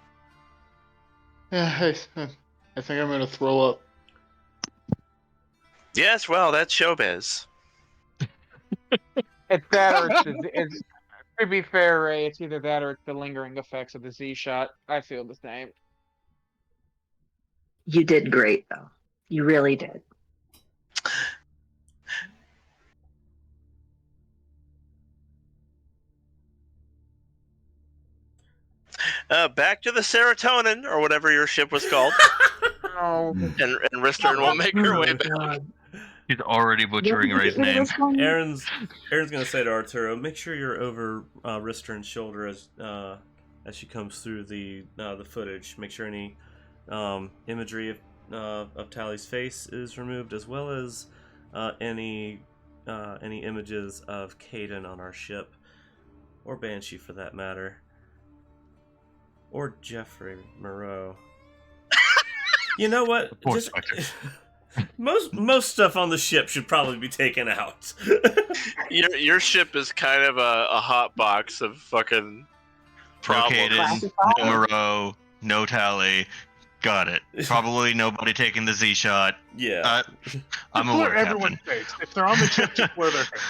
Yeah, I think I'm gonna throw up. Yes, well, that's showbiz. It's that, or it's to be fair, Ray, it's either that or it's the lingering effects of the Z shot. I feel the same. You did great, though. You really did. Back to the serotonin, or whatever your ship was called. Oh, And Ristern will make her way back. He's already butchering Ray's name. Aryn's gonna say to Arturo, make sure you're over Ristern's shoulder as she comes through the footage. Make sure any imagery of Tali's face is removed, as well as any images of Caden on our ship, or Banshee for that matter, or Jeffrey Moreau. You know what? Most stuff on the ship should probably be taken out. Your ship is kind of a hot box of fucking Caden, problems. no Moreau, no Tali. Got it. Probably nobody taking the Z shot. Yeah. I'm Blur aware, everyone's Captain. face. If they're on the ship, just blur their face.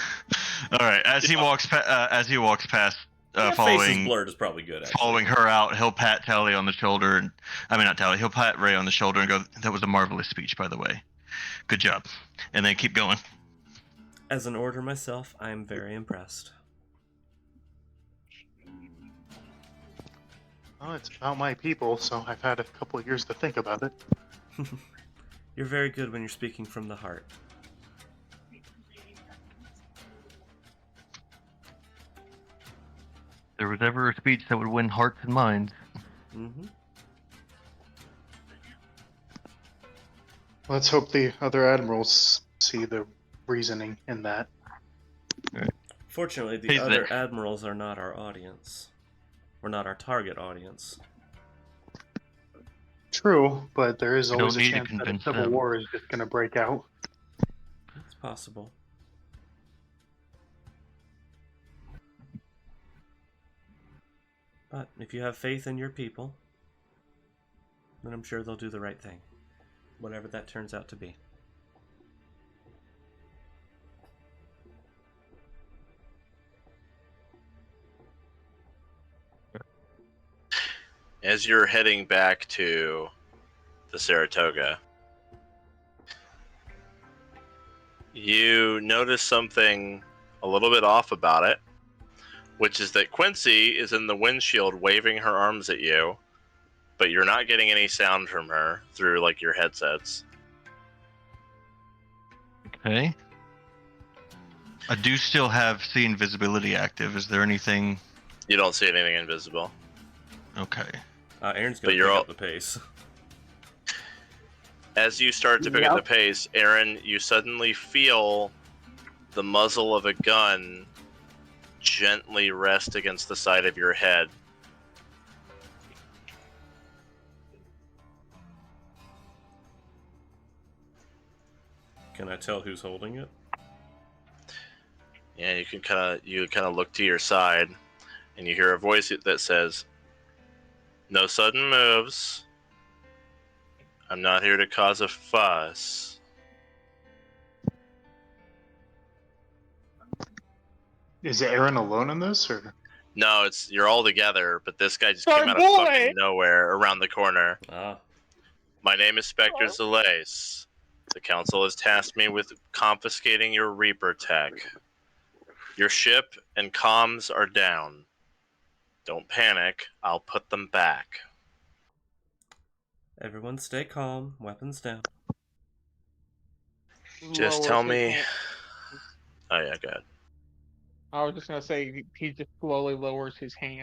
All right. As he walks past, Faces following blurred is probably good. Actually. following her out, he'll pat Tali on the shoulder, and not Tali. He'll pat Ray on the shoulder and go, "That was a marvelous speech, by the way. Good job." And then keep going. As an order myself, I am very impressed. Well, it's about my people, so I've had a couple of years to think about it. You're very good when you're speaking from the heart. If there was ever a speech that would win hearts and minds. Mm-hmm. Let's hope the other admirals see the reasoning in that. Fortunately, the He's other there. admirals are not our audience. We're not our target audience. True, but there is We always a don't need to chance that a convince civil them. war is just going to break out. It's possible. But if you have faith in your people, then I'm sure they'll do the right thing. Whatever that turns out to be. As you're heading back to the Saratoga, you notice something a little bit off about it, which is that Quincy is in the windshield waving her arms at you, but you're not getting any sound from her through like your headsets. Okay. I do still have see invisibility active. Is there anything? You don't see anything invisible. Okay. Aryn's But going to you're pick all- up the pace. As you start to pick up the pace, Aryn, you suddenly feel the muzzle of a gun gently rest against the side of your head. Can I tell who's holding it? Yeah, you kind of look to your side, and you hear a voice that says, "No sudden moves. I'm not here to cause a fuss." Is Aryn alone in this, or? No, you're all together, but this guy just My came out boy! of fucking nowhere around the corner. Ah, My name is Spectre Zalace. The council has tasked me with confiscating your Reaper tech. Your ship and comms are down. Don't panic, I'll put them back. everyone stay calm, weapons down. Just lower tell so me... you can't- Oh yeah, go ahead. I was just gonna say he just slowly lowers his hand.